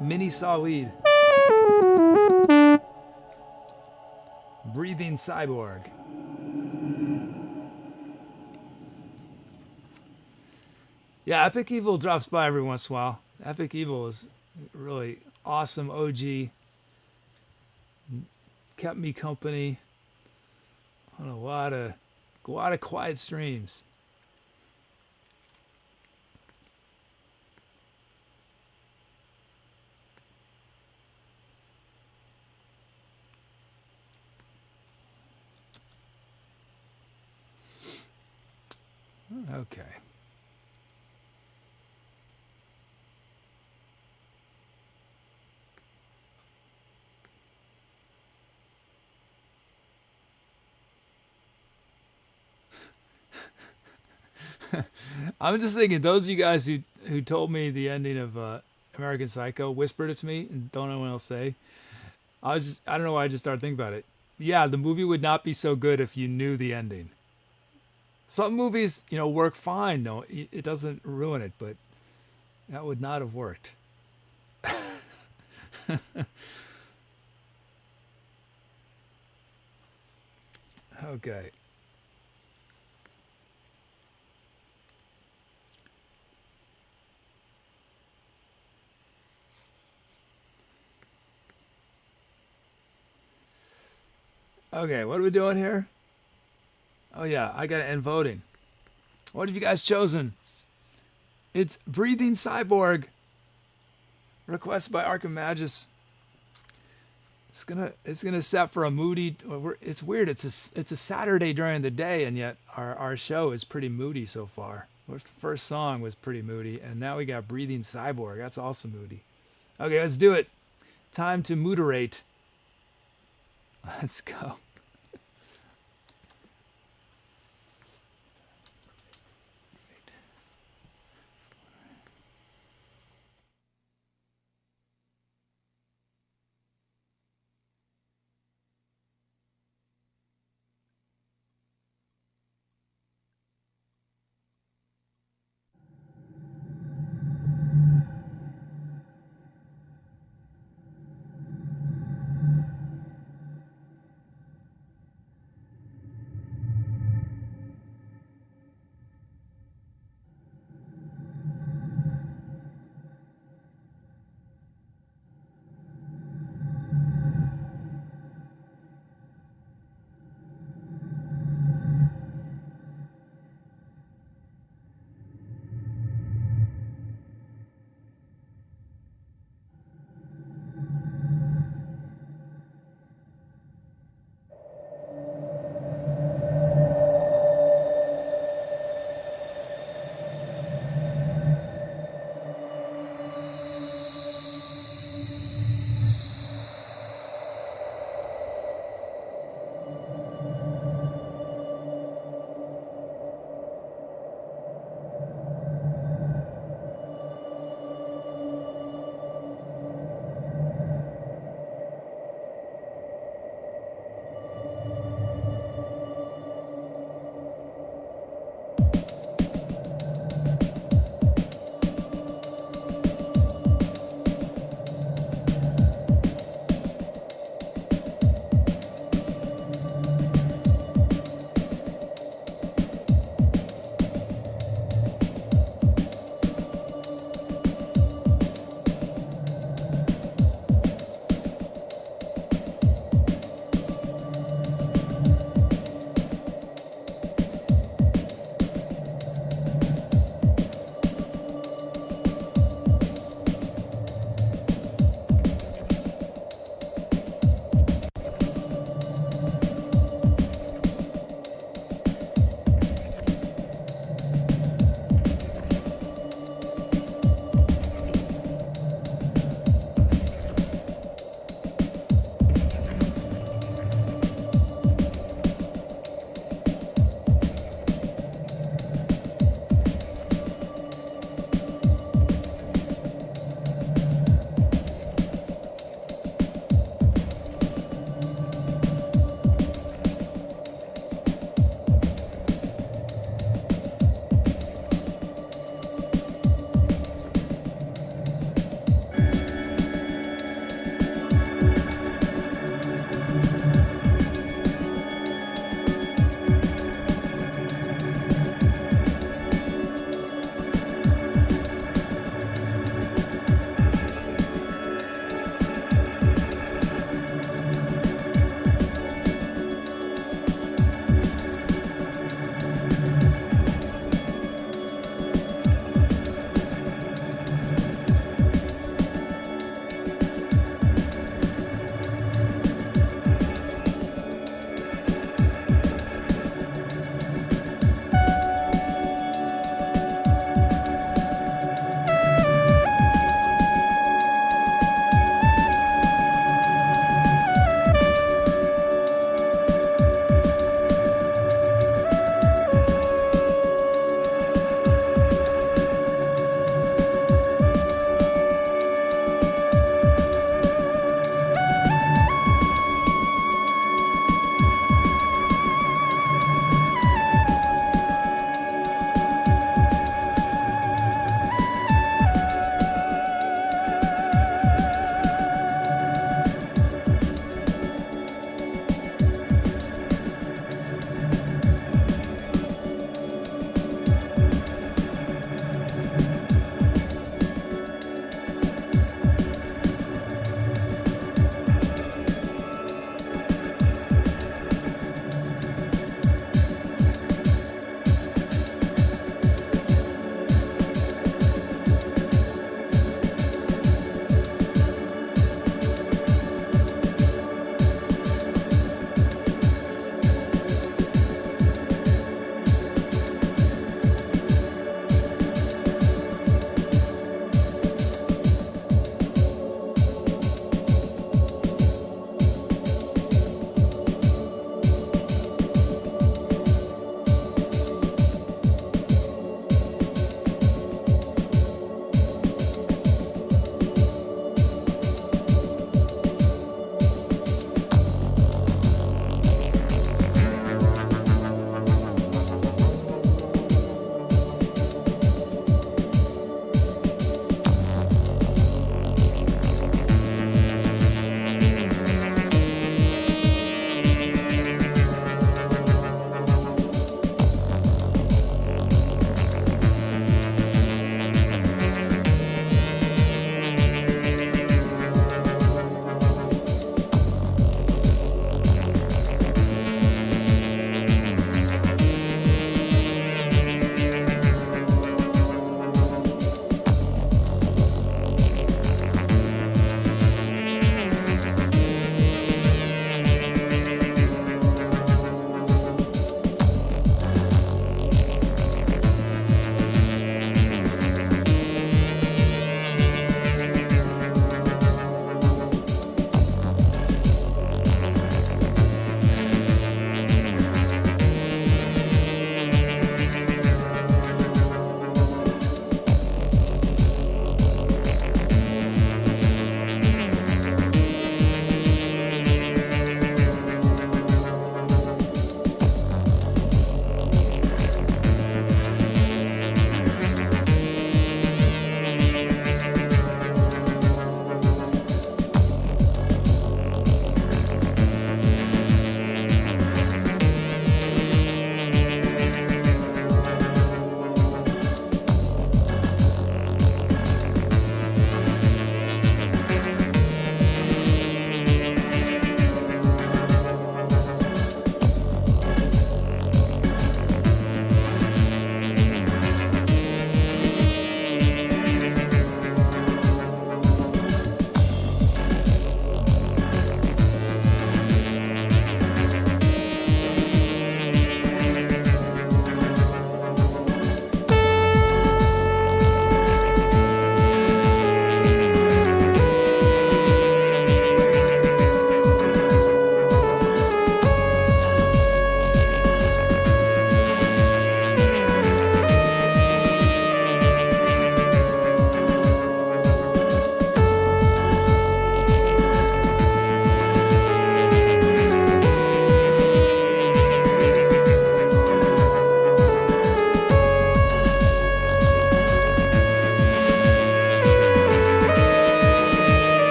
Mini saw lead. Breathing Cyborg. Yeah, Epic Evil drops by every once in a while. Epic Evil is really awesome OG. Kept me company on a lot of quiet streams. Okay. I'm just thinking, those of you guys who told me the ending of American Psycho, whispered it to me and don't know anyone else say. I don't know why I just started thinking about it. Yeah, the movie would not be so good if you knew the ending. Some movies, work fine. No, it doesn't ruin it, but that would not have worked. Okay. Okay, what are we doing here? Oh yeah, I gotta end voting. What have you guys chosen? It's Breathing Cyborg. Requested by Archimagus. It's gonna set for a moody. It's weird. It's a Saturday during the day, and yet our show is pretty moody so far. The first song was pretty moody, and now we got Breathing Cyborg. That's also moody. Okay, let's do it. Time to moderate. Let's go.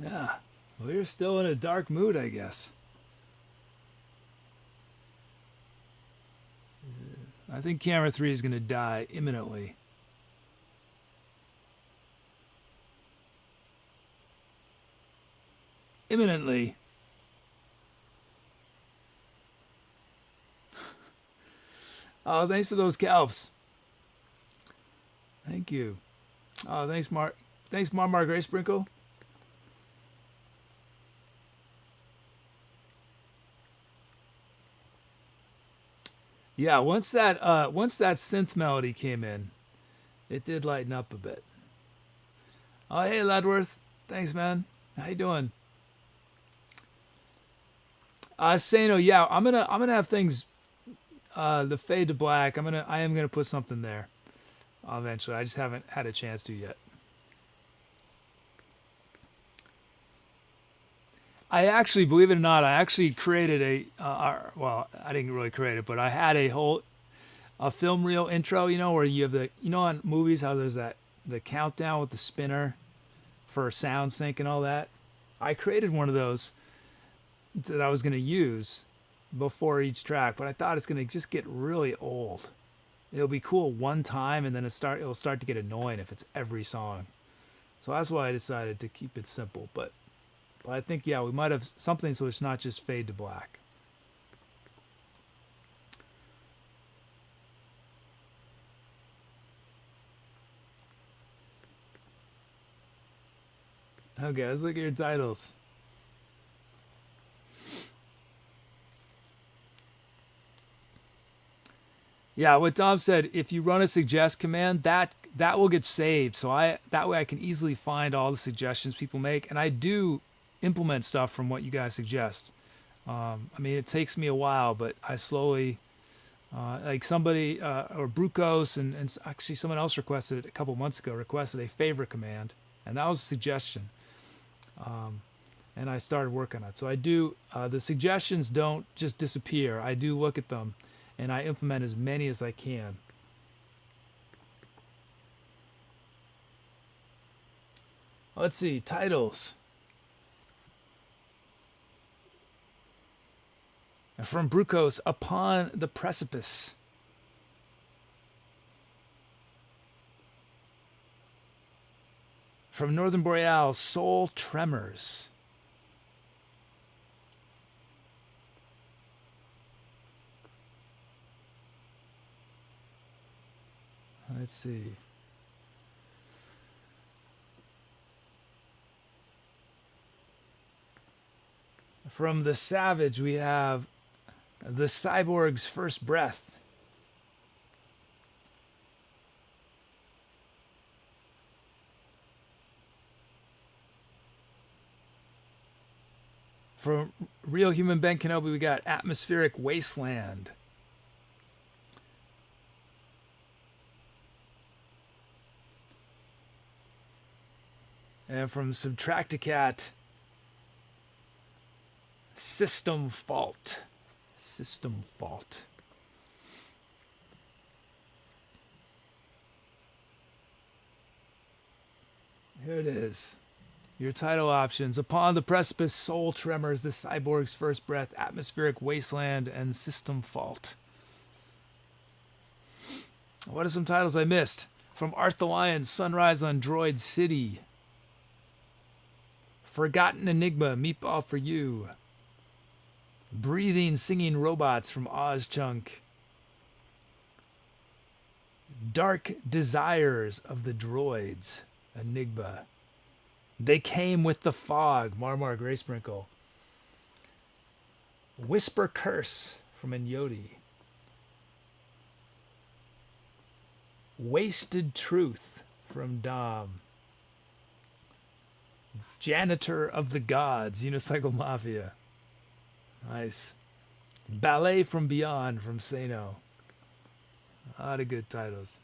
Yeah. We're still in a dark mood, I guess. I think camera 3 is going to die imminently. Imminently. Oh, thanks for those calves. Thank you. Oh, thanks, Mark. Thanks, Marmar Grace Sprinkle. Yeah, once that synth melody came in, it did lighten up a bit. Oh, hey, Ledworth. Thanks, man. How you doing? Sano, yeah, I'm gonna have things the fade to black. I am gonna put something there eventually. I just haven't had a chance to yet. I actually, believe it or not, I actually created well, I didn't really create it, but I had a film reel intro, where you have on movies how there's the countdown with the spinner for sound sync and all that. I created one of those that I was going to use before each track, but I thought it's going to just get really old. It'll be cool one time, and then it'll start to get annoying if it's every song. So that's why I decided to keep it simple. But I think, yeah, we might have something so it's not just fade to black. Okay, let's look at your titles. Yeah, what Dom said, if you run a suggest command, that will get saved. So that way I can easily find all the suggestions people make, and I do implement stuff from what you guys suggest. I mean, it takes me a while, but I slowly, like somebody or Brukos and actually someone else requested it a couple months ago. Requested a favorite command, and that was a suggestion. And I started working on it. So I do. The suggestions don't just disappear. I do look at them, and I implement as many as I can. Let's see, titles. From Brukos, Upon the Precipice. From Northern Boreal, Soul Tremors. Let's see. From The Savage, we have The Cyborg's First Breath. From Real Human Ben Kenobi, we got Atmospheric Wasteland. And from Subtracticat, System Fault. System Fault. Here it is. Your title options: Upon the Precipice, Soul Tremors, The Cyborg's First Breath, Atmospheric Wasteland, and System Fault. What are some titles I missed? From Art the Lion, Sunrise on Droid City. Forgotten Enigma, Meatball for You. Breathing, Singing Robots from Oz Chunk. Dark Desires of the Droids, Enigma. They Came with the Fog, Marmar Grey Sprinkle. Whisper Curse from Inyoti. Wasted Truth from Dom. Janitor of the Gods, Unicycle Mafia. Nice. Ballet from Beyond from Sano. A lot of good titles.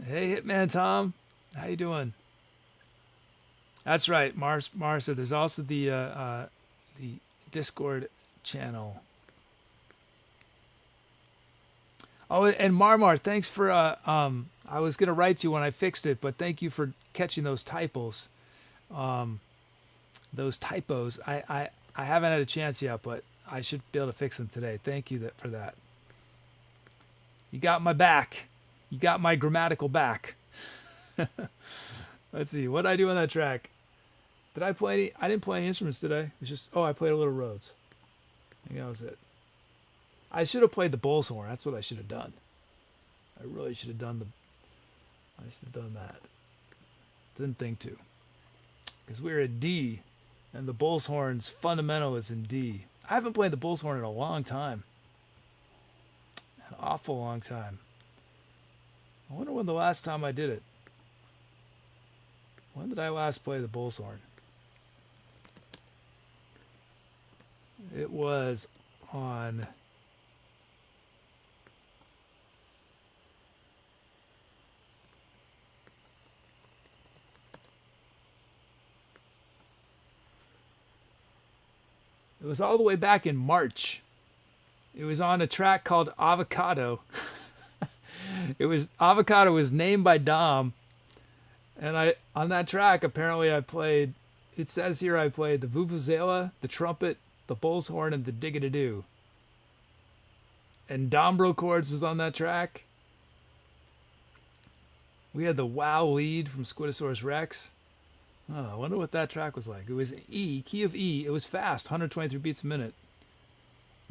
Hey, Hitman Tom. How you doing? That's right. Mars said there's also the Discord channel. Oh, and Marmar, thanks for I was gonna write to you when I fixed it, but thank you for catching those typos. those typos. I haven't had a chance yet, but I should be able to fix them today. Thank you for that. You got my back. You got my grammatical back. Let's see. What did I do on that track? Did I play any? I didn't play any instruments, did I? It was just, I played a Little Rhodes. I think that was it. I should have played the bull's horn. That's what I should have done. I really should have done that. Didn't think to. Because we're at D, and the bull's horn's fundamental is in D. I haven't played the bull's horn in a long time. An awful long time. I wonder when the last time I did it. When did I last play the bull's horn? It was on... It was all the way back in March. It was on a track called Avocado. Avocado was named by Dom. And on that track, apparently I played, it says here I played the vuvuzela, the trumpet, the bull's horn, and the dig-a-doo. And Dombro chords was on that track. We had the wow lead from Squidosaurus Rex. Oh, I wonder what that track was like. It was E, key of E. It was fast, 123 beats a minute.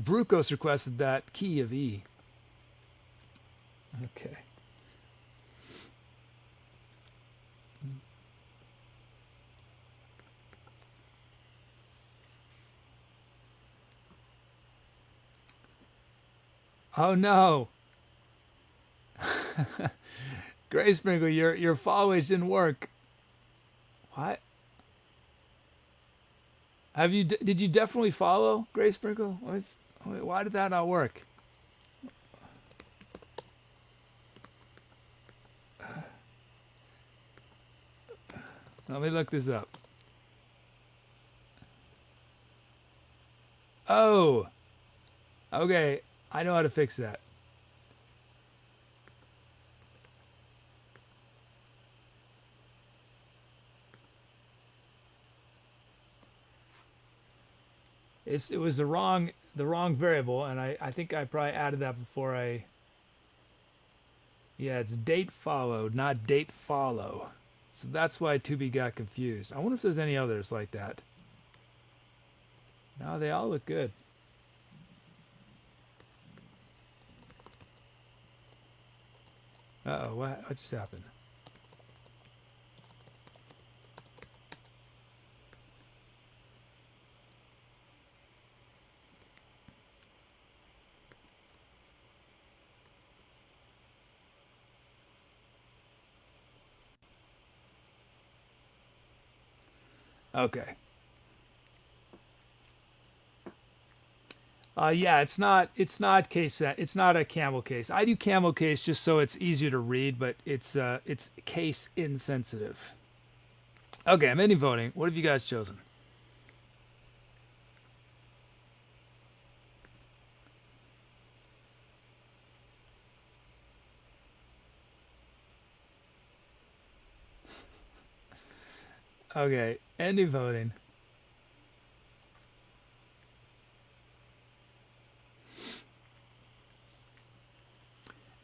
Brukos requested that key of E. Okay. Oh no. Gray Sprinkle, your followays didn't work. What? Did you definitely follow Gray Sprinkle? Why did that not work? Let me look this up. Oh. Okay, I know how to fix that. It was the wrong variable, and I think I probably added that before I... Yeah, it's date followed, not date follow. So that's why Tubi got confused. I wonder if there's any others like that. No, they all look good. Uh-oh, what just happened? Okay. Yeah, it's not case. It's not a camel case. I do camel case just so it's easier to read, but it's case insensitive. Okay, I'm ending voting. What have you guys chosen? Okay, ending voting.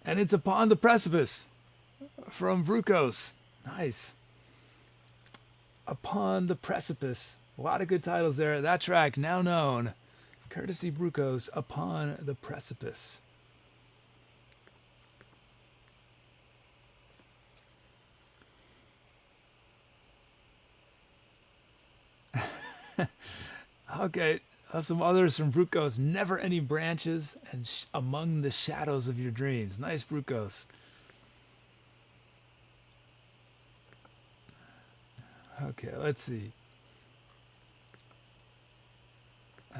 And it's Upon the Precipice from Brukos. Nice. Upon the Precipice. A lot of good titles there. That track now known. Courtesy Brukos, Upon the Precipice. Okay, some others from Brukos. Never Any Branches and Among the Shadows of Your Dreams. Nice, Brukos. Okay, let's see.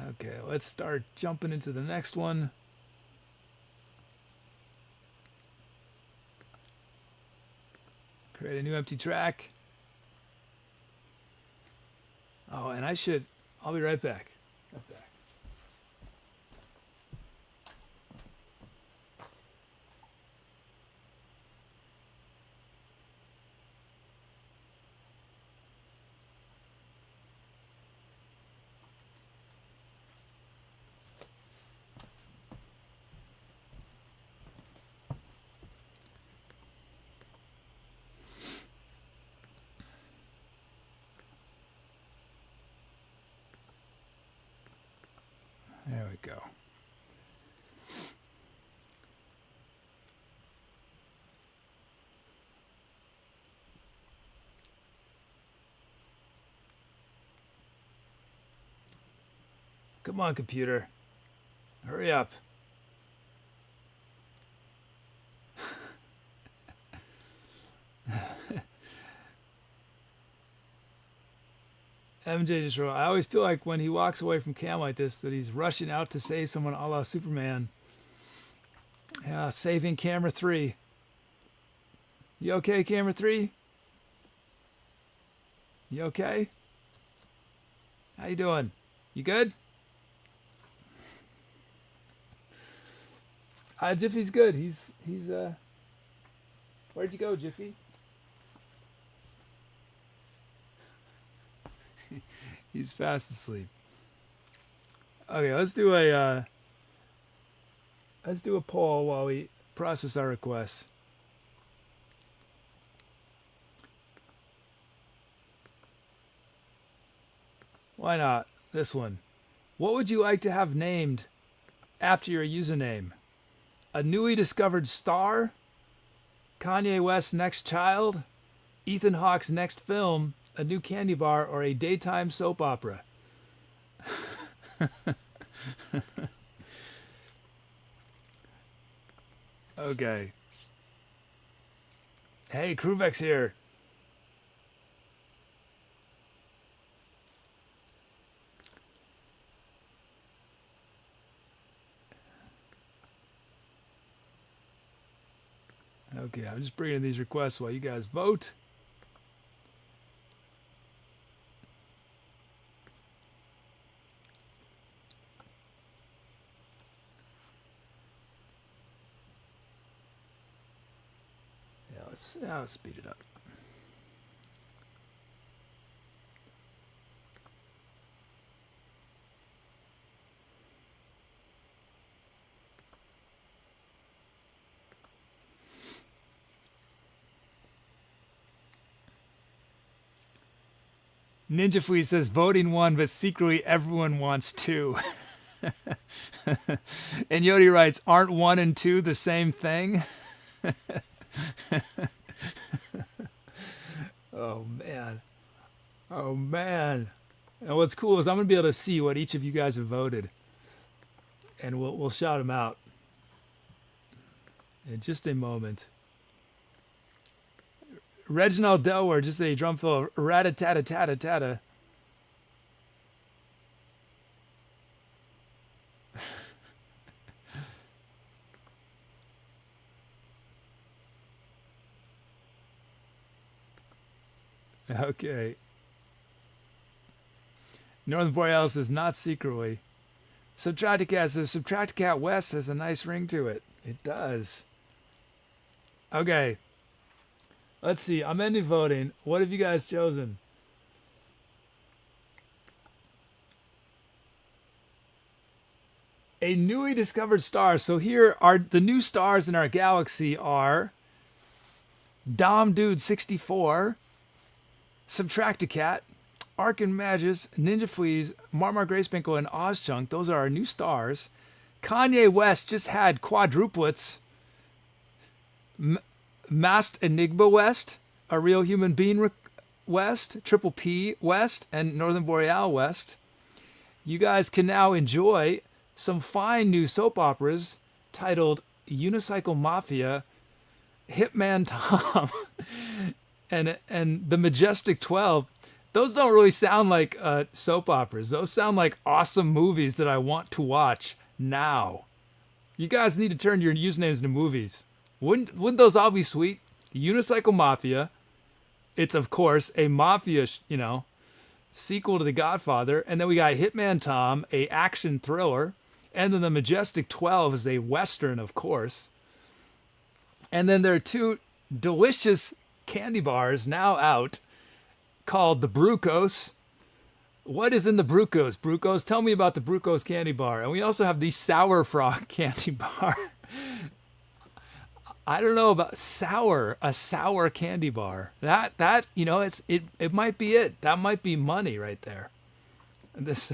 Okay, let's start jumping into the next one. Create a new empty track. Oh, and I'll be right back. Right back. it go? Come on, computer. Hurry up. MJ just wrote, I always feel like when he walks away from cam like this that he's rushing out to save someone a la Superman. Yeah, saving camera 3. You okay, camera 3? You okay? How you doing? You good? Jiffy's good. He's where'd you go, Jiffy? He's fast asleep. Okay, let's do a poll while we process our requests. Why not? This one. What would you like to have named after your username? A newly discovered star? Kanye West's next child? Ethan Hawke's next film? A new candy bar? Or a daytime soap opera? Okay. Hey, Kruvex here. Okay, I'm just bringing in these requests while you guys vote. Yeah, let's speed it up. Ninja Flea says voting 1, but secretly everyone wants 2. And Yodi writes, aren't 1 and 2 the same thing? Oh man. Oh man. And what's cool is I'm gonna be able to see what each of you guys have voted. And we'll shout them out in just a moment. Reginald Delaware, just a drum fill of rat-a-tat-a-tat-a-tat-a. Okay. Northern Borealis says not secretly. Subtracticat says Subtracticat West has a nice ring to it. It does. Okay. Let's see. I'm ending voting. What have you guys chosen? A newly discovered star. So here are the new stars in our galaxy are Dom Dude 64, Subtracticat, Ark and Magus, Ninja Fleas, Marmar Gracebinkle, and Ozchunk. Those are our new stars. Kanye West just had quadruplets. Masked Enigma West, A Real Human Being West, Triple P West, and Northern Boreal West. You guys can now enjoy some fine new soap operas titled Unicycle Mafia, Hitman Tom, and The Majestic 12. Those don't really sound like soap operas. Those sound like awesome movies that I want to watch now. You guys need to turn your usernames into movies. Wouldn't those all be sweet? Unicycle Mafia. It's, of course, a mafia, sequel to The Godfather. And then we got Hitman Tom, a action thriller. And then The Majestic 12 is a Western, of course. And then there are 2 delicious candy bars now out called the Brukos. What is in the Brukos? Brukos, tell me about the Brukos candy bar. And we also have the Sour Frog candy bar. I don't know about a sour candy bar. That it might be it. That might be money right there. This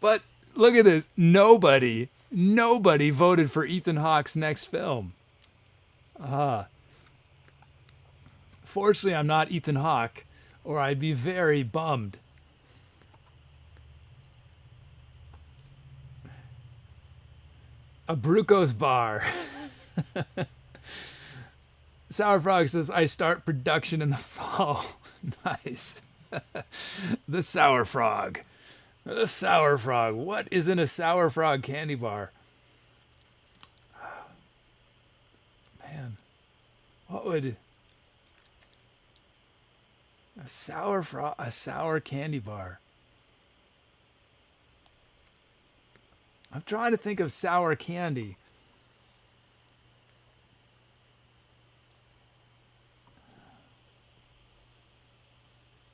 But look at this. Nobody voted for Ethan Hawke's next film. Fortunately, I'm not Ethan Hawke, or I'd be very bummed. A Brukos bar. Sour Frog says, I start production in the fall. Nice. The Sour Frog. The Sour Frog. What is in a Sour Frog candy bar? Man. What would... A sour candy bar. I'm trying to think of sour candy.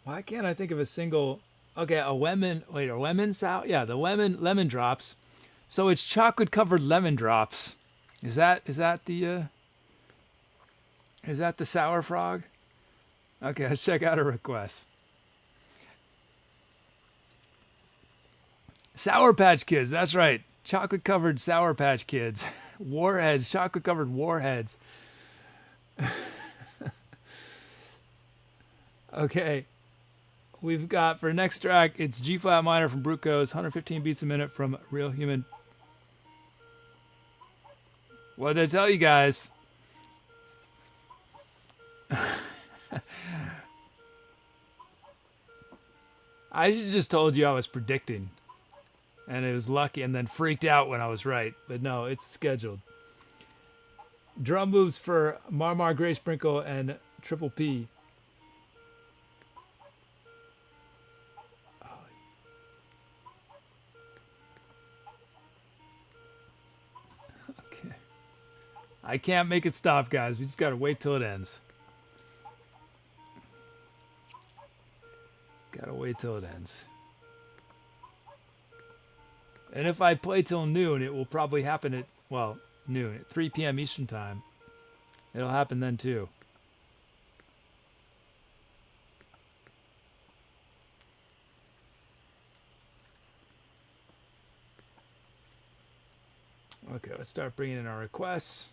Why can't I think of a single? Okay, a lemon sour. Yeah, the lemon drops. So it's chocolate covered lemon drops. Is that the Sour Frog? Okay, let's check out a request. Sour Patch Kids, that's right. Chocolate covered Sour Patch Kids. Warheads, chocolate covered warheads. Okay. We've got for next track, it's G flat minor from Brukos, 115 beats a minute from Real Human. What did I tell you guys? I should just told you I was predicting. And it was lucky and then freaked out when I was right. But no, it's scheduled. Drum moves for Marmar, Gray Sprinkle, and Triple P. Okay. I can't make it stop, guys. We just got to wait till it ends. Gotta wait till it ends. And if I play till noon, it will probably happen at, well, noon, at 3 p.m. Eastern Time. It'll happen then too. Okay, let's start bringing in our requests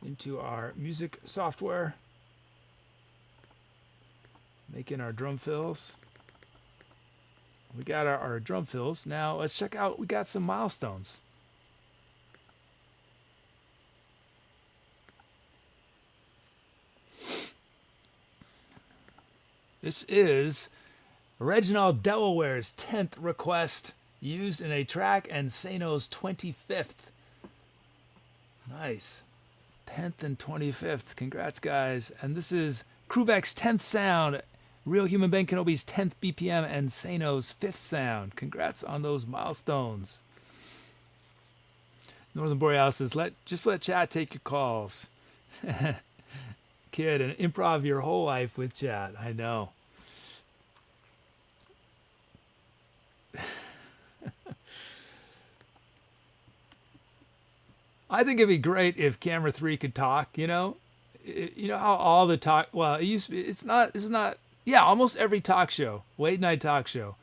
into our music software. Making our drum fills. We got our drum fills. Now let's check out, we got some milestones. This is Reginald Delaware's 10th request used in a track and Sano's 25th. Nice. 10th and 25th. Congrats, guys. And this is Kruvek's 10th sound, Real Human Ben Kenobi's 10th BPM, and Sano's 5th sound. Congrats on those milestones. Northern Borealis says, just let chat take your calls. Kid, and improv your whole life with chat. I know. I think it'd be great if Camera 3 could talk, you know? You know how all the talk, well, it used to be, it's not, yeah, almost every talk show, late night talk show,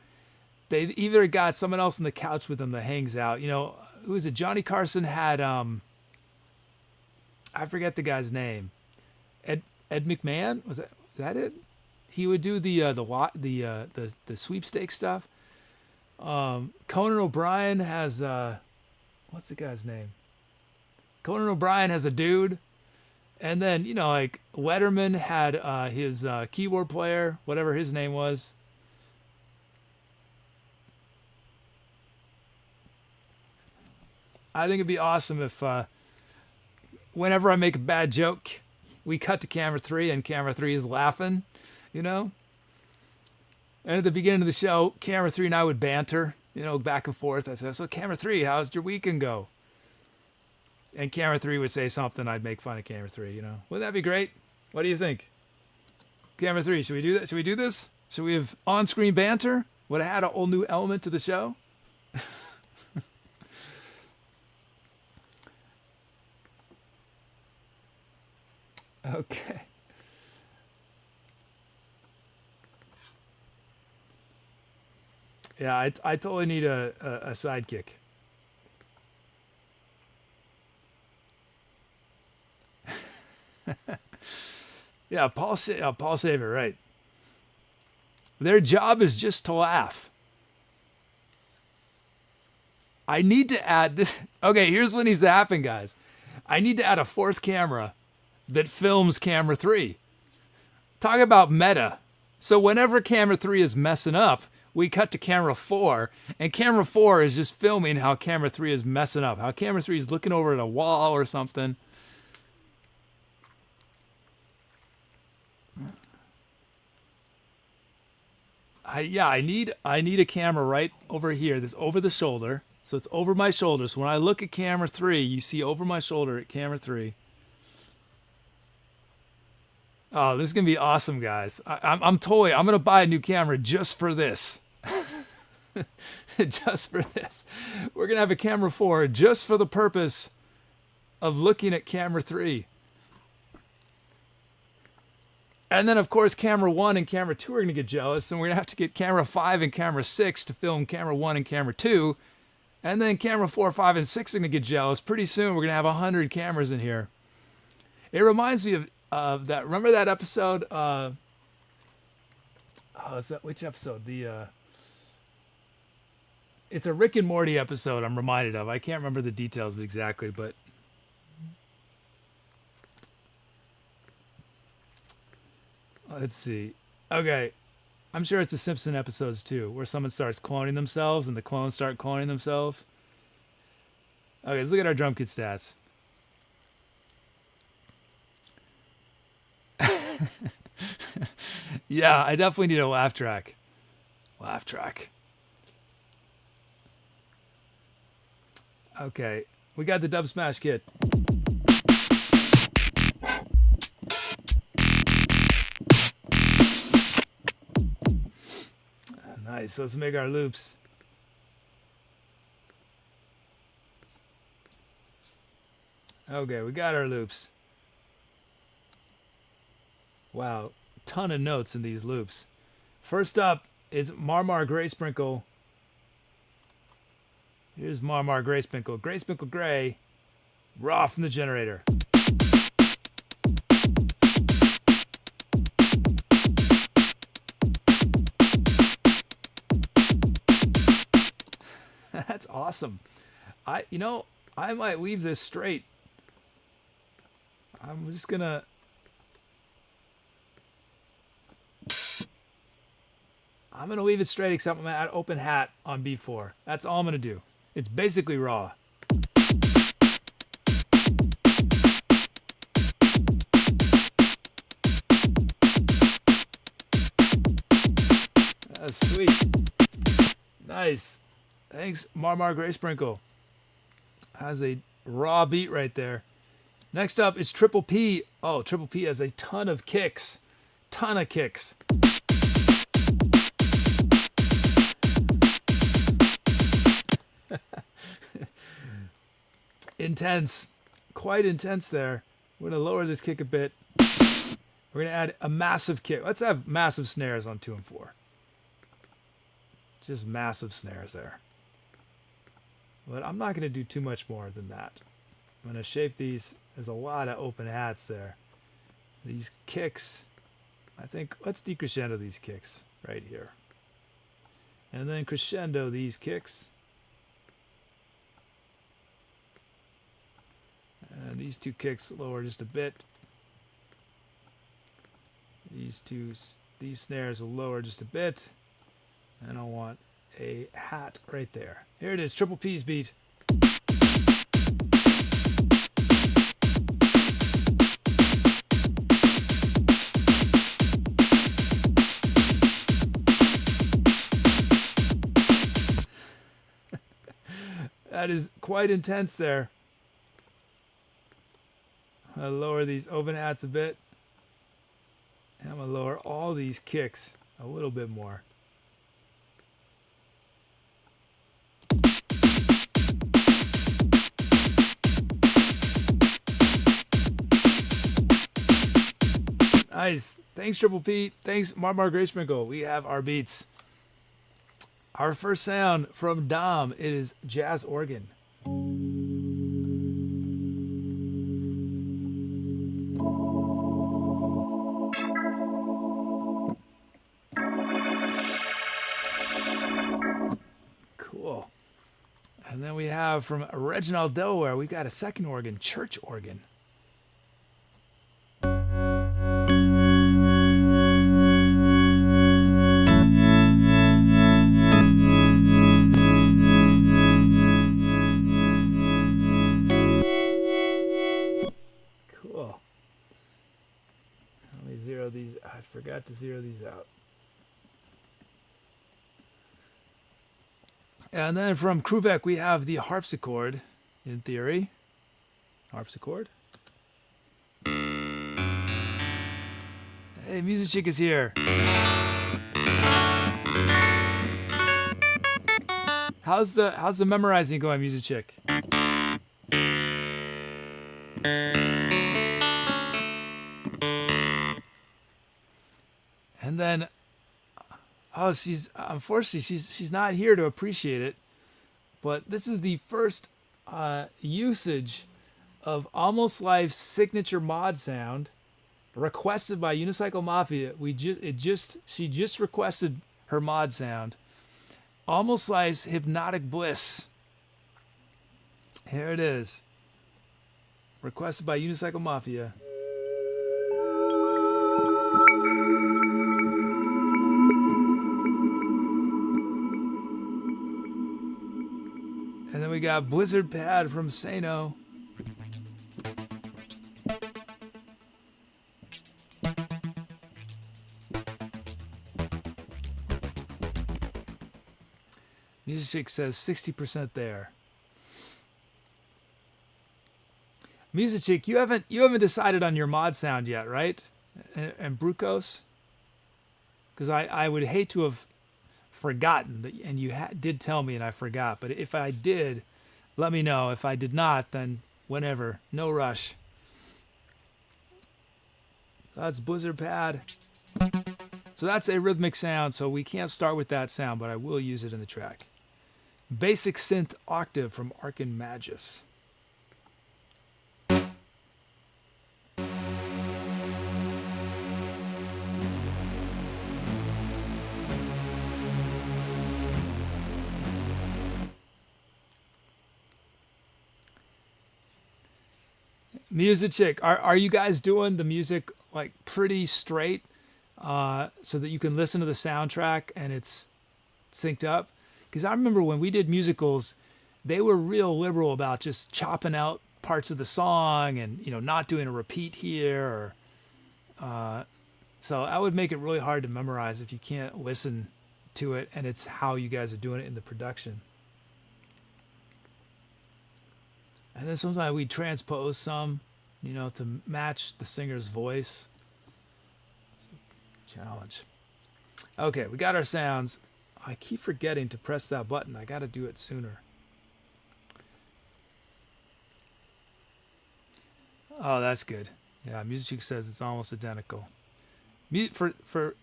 they either got someone else on the couch with them that hangs out. You know, who is it? Johnny Carson had, I forget the guy's name. Ed McMahon? Was that it? He would do the sweepstakes stuff. Conan O'Brien has, what's the guy's name? Conan O'Brien has a dude. And then, you know, like Letterman had his keyboard player, whatever his name was. I think it'd be awesome if whenever I make a bad joke, we cut to Camera 3 and Camera 3 is laughing, you know? And at the beginning of the show, Camera 3 and I would banter, you know, back and forth. I said, so Camera 3, how's your weekend go? And Camera 3 would say something, I'd make fun of Camera 3, you know? Wouldn't that be great? What do you think? Camera 3, should we do that? Should we do this? Should we have on-screen banter? Would have had a whole new element to the show? Okay. Yeah, I totally need a sidekick. Yeah, Paul Saver, right. Their job is just to laugh. I need to add this. Okay, here's what needs to happen, guys. I need to add a fourth camera that films camera 3. Talk about meta. So whenever camera 3 is messing up, we cut to camera 4, and camera 4 is just filming how camera 3 is messing up, how camera 3 is looking over at a wall or something. I need a camera right over here that's over the shoulder. So it's over my shoulder. So when I look at camera 3, you see over my shoulder at camera 3. Oh, this is gonna be awesome, guys. I'm gonna buy a new camera just for this. Just for this. We're gonna have a camera 4 just for the purpose of looking at camera 3. And then, of course, camera 1 and camera 2 are going to get jealous, and we're going to have to get camera 5 and camera 6 to film camera 1 and camera 2. And then camera 4, 5, and 6 are going to get jealous. Pretty soon, we're going to have 100 cameras in here. It reminds me of that. Remember that episode? Which episode? It's a Rick and Morty episode I'm reminded of. I can't remember the details exactly, but let's see. Okay. I'm sure it's the Simpson episodes too, where someone starts cloning themselves and the clones start cloning themselves. Okay, let's look at our drum kit stats. Yeah, I definitely need a laugh track. Laugh track. Okay, we got the Dub Smash kit. Nice, let's make our loops. Okay, we got our loops. Wow, ton of notes in these loops. First up is Marmar Gray Sprinkle. Here's Marmar Gray Sprinkle. Gray Sprinkle Gray, raw from the generator. That's awesome. I might leave this straight. I'm just gonna. I'm gonna leave it straight, except I'm gonna add open hat on B4. That's all I'm gonna do. It's basically raw. That's sweet. Nice. Thanks, Marmar Gray Sprinkle. Has a raw beat right there. Next up is Triple P. Oh, Triple P has a ton of kicks. Ton of kicks. Intense. Quite intense there. We're going to lower this kick a bit. We're going to add a massive kick. Let's have massive snares on 2 and 4. Just massive snares there. But I'm not going to do too much more than that. I'm going to shape these. There's a lot of open hats there. These kicks, I think, let's decrescendo these kicks right here. And then crescendo these kicks. And these 2 kicks lower just a bit. These snares will lower just a bit. And I want a hat right there. Here it is, Triple P's beat. That is quite intense there. I'll lower these open hats a bit. And I'm going to lower all these kicks a little bit more. Nice. Thanks, Triple P. Thanks, Marmar Gray Sprinkle. We have our beats. Our first sound from Dom, it is jazz organ. Cool. And then we have from Reginald, Delaware, we got a second organ, church organ. Cool. Let me zero these. I forgot to zero these out. And then from Kruvek, we have the harpsichord, in theory. Harpsichord. Hey, Muzicchik is here. How's the memorizing going, Muzicchik? And then, oh, unfortunately she's not here to appreciate it, but this is the first usage of Almost Life's signature mod sound, requested by Unicycle Mafia. She just requested her mod sound. Almost Life's Hypnotic Bliss. Here it is. Requested by Unicycle Mafia. And then we got Blizzard Pad from Sano. Muzicchik says 60% there. Muzicchik, you haven't decided on your mod sound yet, right? And Brukos? Because I would hate to have forgotten that, and you did tell me and I forgot. But if I did, let me know. If I did not, then whenever. No rush. So that's Blizzard Pad. So that's a rhythmic sound, so we can't start with that sound, but I will use it in the track. Basic Synth Octave from Arkin Magus. Muzicchik, are you guys doing the music like pretty straight so that you can listen to the soundtrack and it's synced up? Because I remember when we did musicals, they were real liberal about just chopping out parts of the song and, you know, not doing a repeat here. So I would make it really hard to memorize if you can't listen to it and it's how you guys are doing it in the production. And then sometimes we transpose some, you know, to match the singer's voice. Challenge. Okay, we got our sounds. I keep forgetting to press that button. I got to do it sooner. Oh, that's good. Yeah, Muzicchik says it's almost identical. For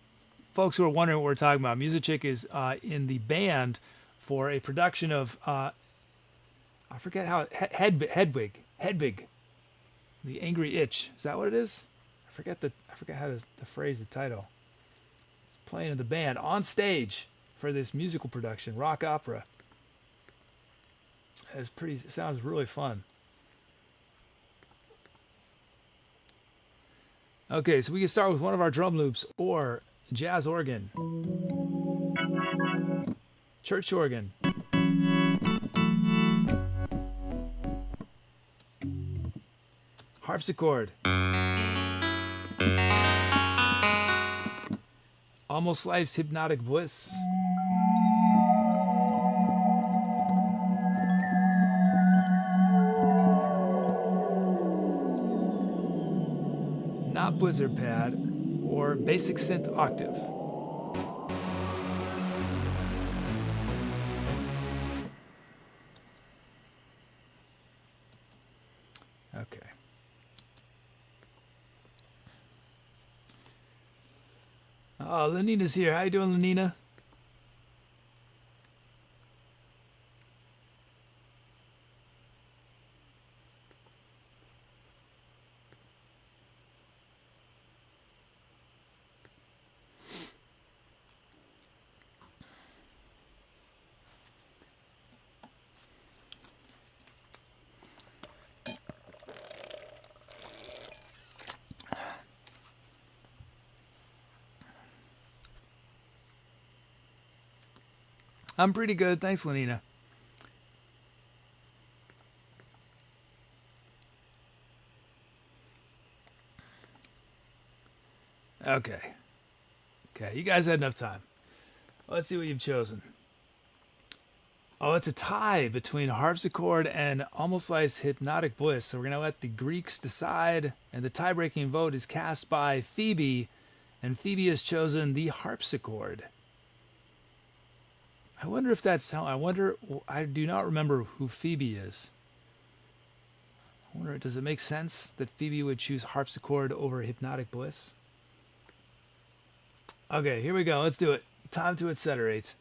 folks who are wondering what we're talking about, Muzicchik is in the band for a production of I forget how Hedwig, the Angry Itch. Is that what it is? I forget how to phrase the title. It's playing in the band on stage for this musical production, rock opera. It sounds really fun. Okay, so we can start with one of our drum loops or jazz organ, church organ, harpsichord, Almost Life's Hypnotic Bliss, not Blizzard Pad, or Basic Synth Octave. Okay. Oh, Lenina's here. How you doing, Lenina? I'm pretty good. Thanks, Lenina. Okay. Okay, you guys had enough time. Let's see what you've chosen. Oh, it's a tie between harpsichord and Almost Life's Hypnotic Bliss. So we're going to let the Greeks decide, and the tie-breaking vote is cast by Phoebe, and Phoebe has chosen the harpsichord. I wonder if that's how. I do not remember who Phoebe is. I wonder, does it make sense that Phoebe would choose harpsichord over Hypnotic Bliss? Okay, here we go. Let's do it. Time to etceterate.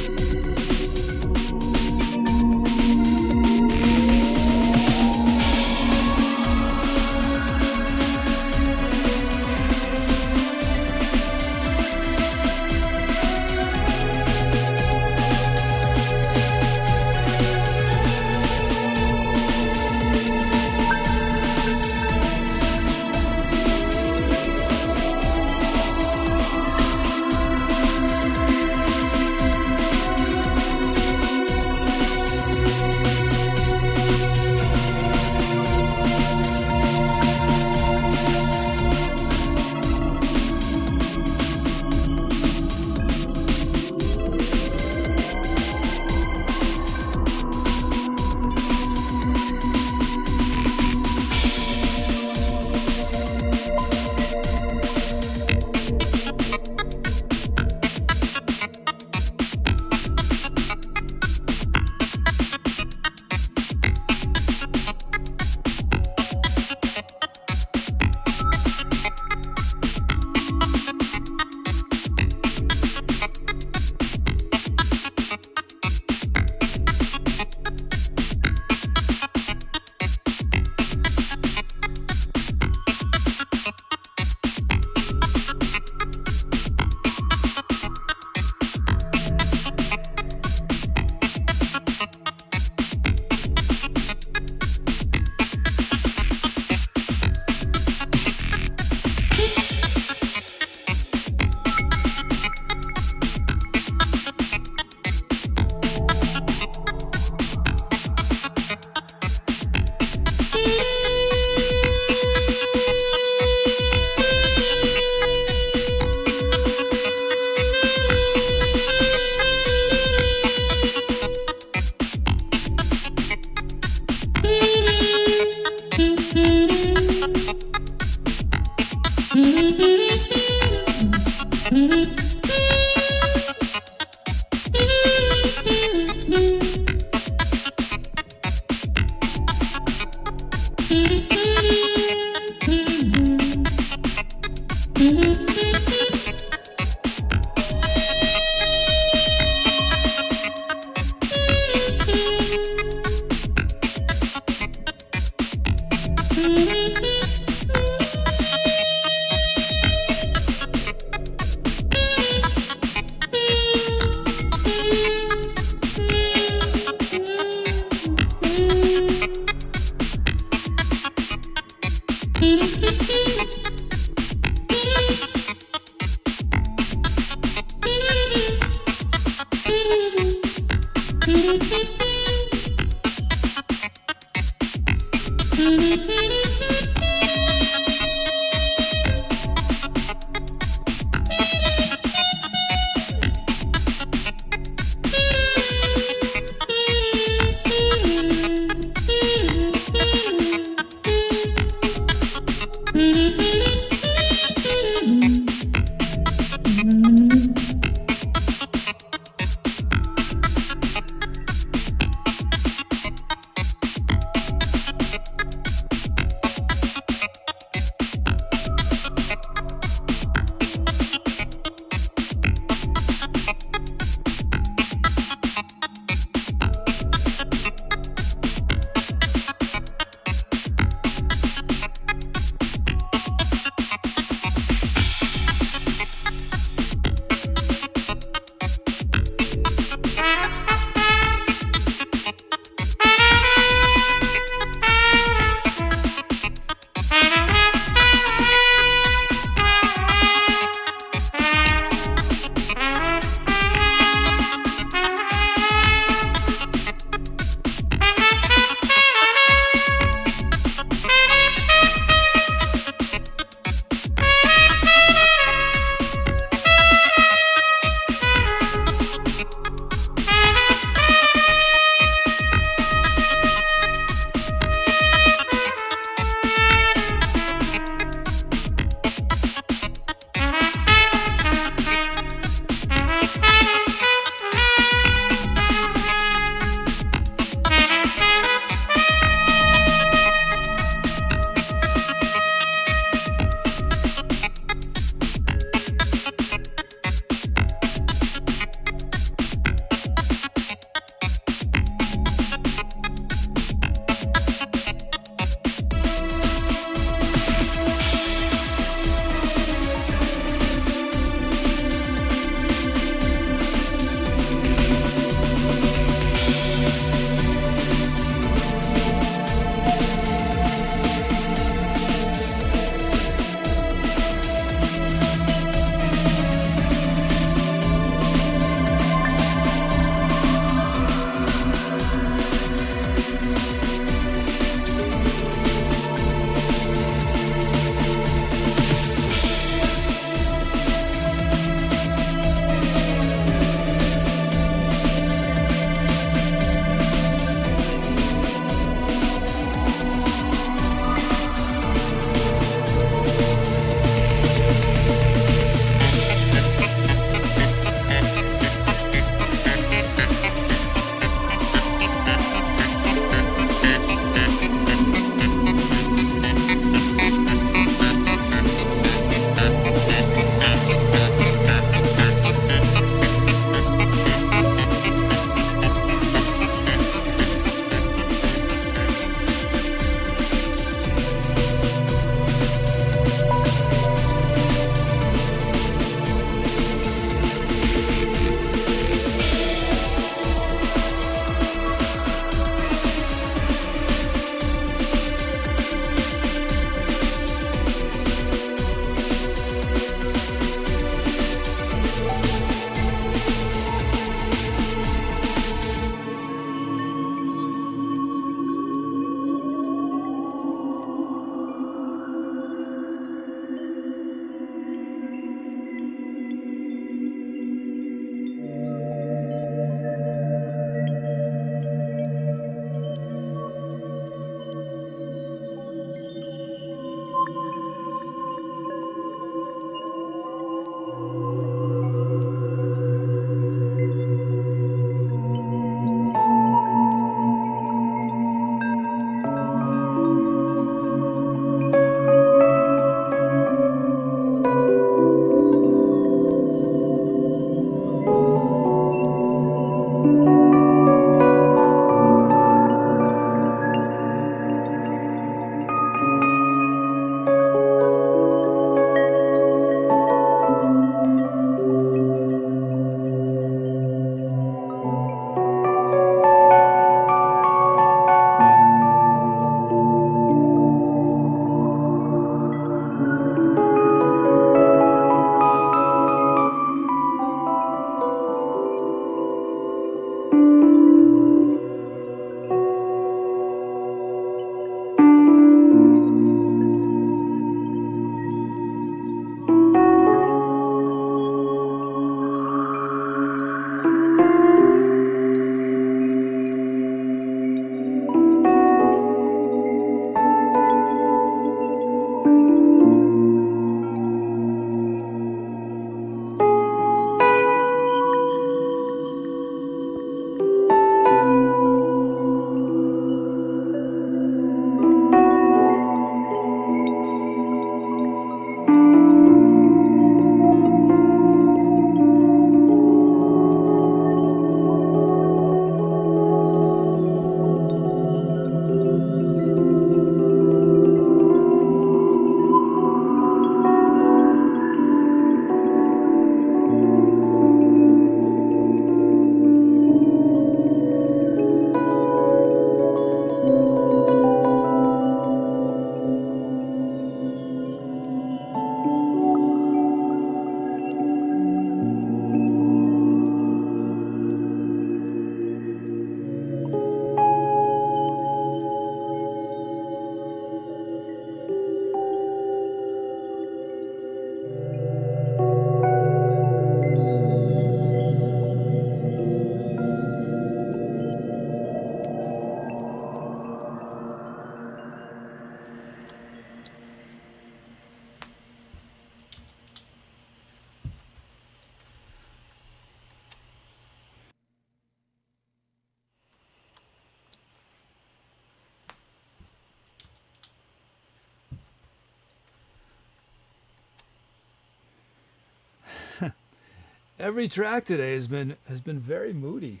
Every track today has been very moody.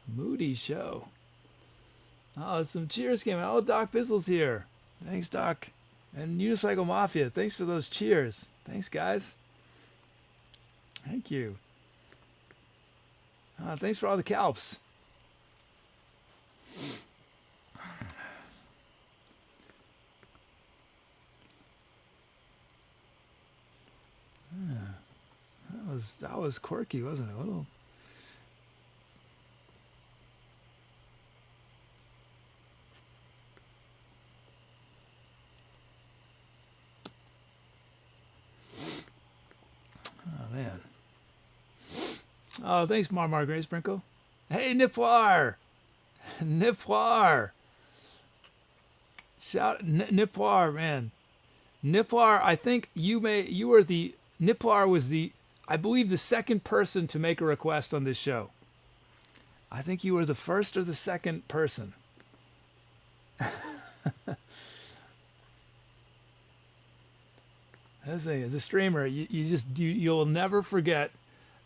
Moody show. Oh, some cheers came out. Oh, Doc Bizzle's here. Thanks, Doc. And Unicycle Mafia, thanks for those cheers. Thanks, guys. Thank you. Thanks for all the calps. That was quirky, wasn't it? A little. Oh man. Oh, thanks, Marmar Grace Sprinkle. Hey, Nipwar! Nipwar! Shout Nipwar, man. Nipwar, I think you were the Nipwar was I believe the second person to make a request on this show. I think you were the first or the second person. As a streamer, you'll never forget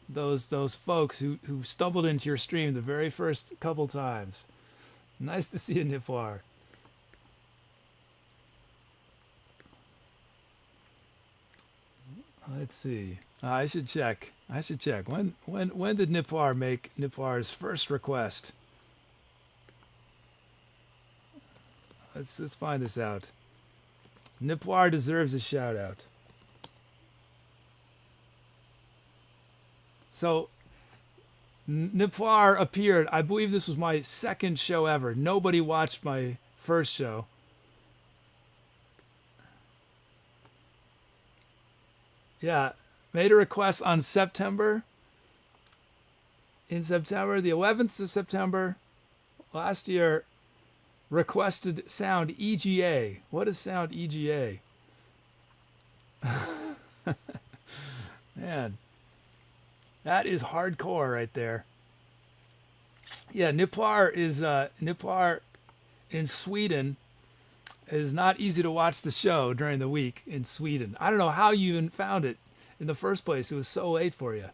those folks who stumbled into your stream the very first couple times. Nice to see you, Nipwar. Let's see. I should check. When did Nipwar make Nipwar's first request? Let's find this out. Nipwar deserves a shout out. So Nipwar appeared. I believe this was my second show ever. Nobody watched my first show. Yeah, made a request on September. In September, the 11th of September, last year, requested sound EGA. What is sound EGA? Man, that is hardcore right there. Yeah, Nipwar in Sweden. It is not easy to watch the show during the week in Sweden. I don't know how you even found it in the first place. It was so late for you.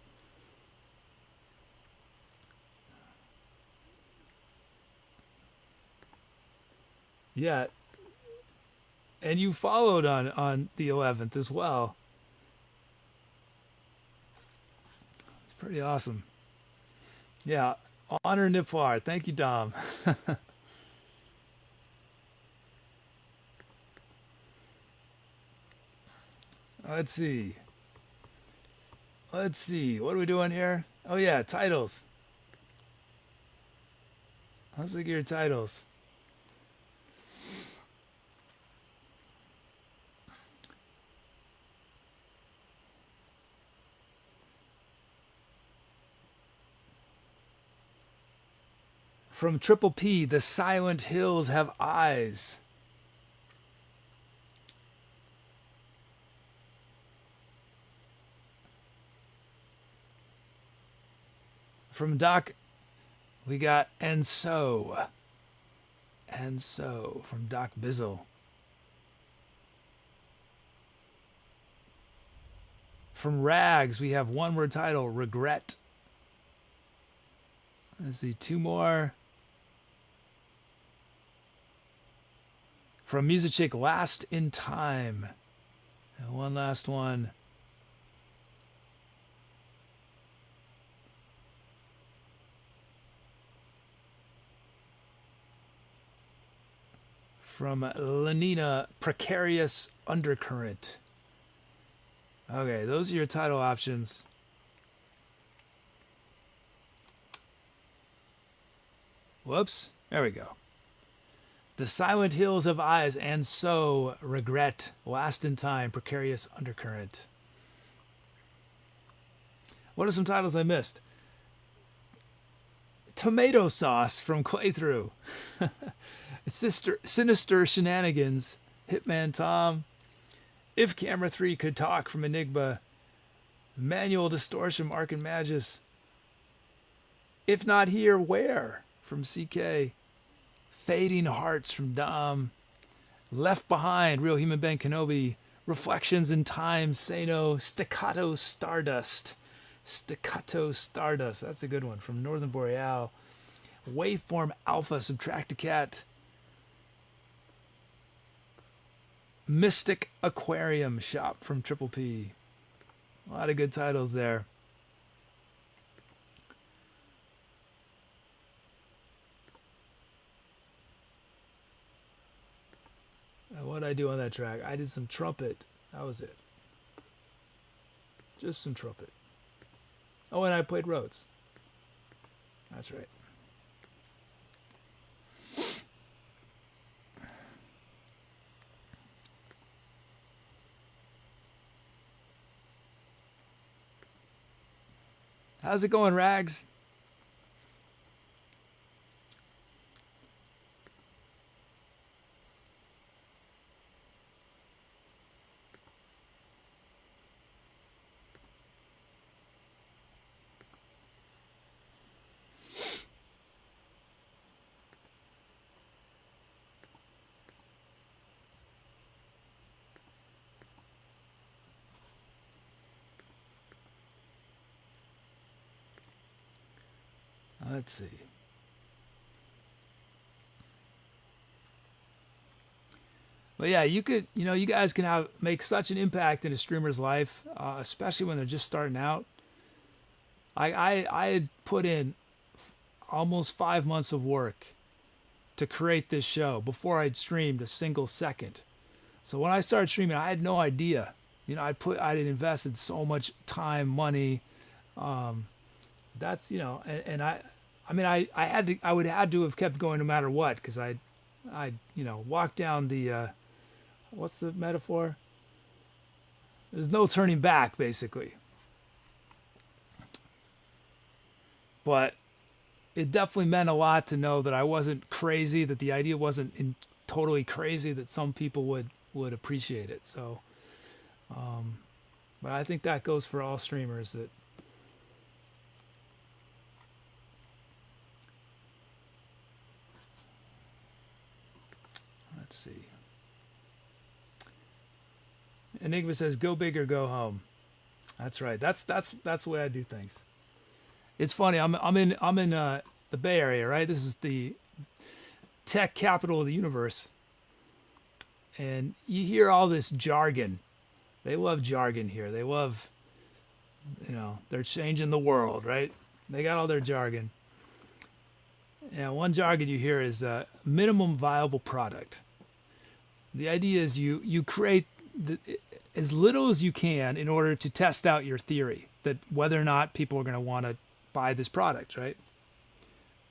Yeah. And you followed on the 11th as well. It's pretty awesome. Yeah. Honor Nipwar. Thank you, Dom. Let's see. What are we doing here? Oh, yeah, titles. Let's look at your titles. From Triple P, The Silent Hills Have Eyes. From Doc, we got And So from Doc Bizzle. From Rags, we have one word title, Regret. Let's see, two more. From Muzicchik, Last in Time. And one last one. From Lenina, Precarious Undercurrent. Okay, those are your title options. Whoops, there we go. The Silent Hills of Eyes, And So, Regret, Last in Time, Precarious Undercurrent. What are some titles I missed? Tomato Sauce from Claythrough. Sinister Shenanigans, Hitman Tom. If Camera 3 Could Talk from Enigma. Manual Distortion, Mark and Magus. If Not Here, Where? From CK. Fading Hearts from Dom. Left Behind, Real Human Ben Kenobi. Reflections in Time, Say No, Staccato Stardust. Staccato Stardust, that's a good one, from Northern Boreal. Waveform Alpha, Subtracticat. Mystic Aquarium Shop from Triple P. A lot of good titles there. What did I do on that track? I did some trumpet. That was it. Just some trumpet. Oh, and I played Rhodes. That's right. How's it going, Rags? Let's see. But yeah, you guys can make such an impact in a streamer's life, especially when they're just starting out. I had put in almost 5 months of work to create this show before I'd streamed a single second. So when I started streaming, I had no idea. I had invested so much time, money. That's I would had to have kept going no matter what, because I walked down the what's the metaphor? There's no turning back, basically. But it definitely meant a lot to know that I wasn't crazy, that the idea wasn't totally crazy, that some people would appreciate it. So, but I think that goes for all streamers. That let's see. Enigma says, "Go big or go home." That's right. That's the way I do things. It's funny. I'm in the Bay Area, right? This is the tech capital of the universe, and you hear all this jargon. They love jargon here. They love, they're changing the world, right? They got all their jargon. Yeah, one jargon you hear is minimum viable product. The idea is you create as little as you can in order to test out your theory that whether or not people are going to want to buy this product, right?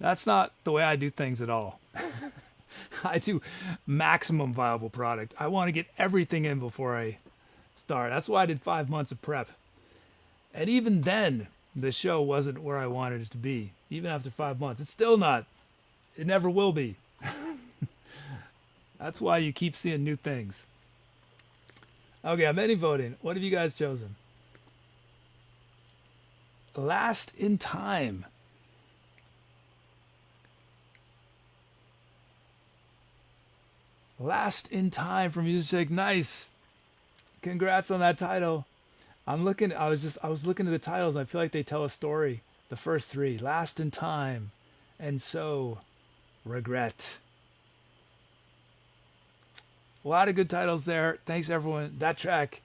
That's not the way I do things at all. I do maximum viable product. I want to get everything in before I start. That's why I did 5 months of prep. And even then, the show wasn't where I wanted it to be. Even after 5 months, it's still not. It never will be. That's why you keep seeing new things. Okay, I'm ending voting. What have you guys chosen? Last in Time. Last in Time from Muzicchik. Nice. Congrats on that title. I was looking at the titles. I feel like they tell a story. The first three. Last in Time. And So, Regret. A lot of good titles there. Thanks, everyone. That track,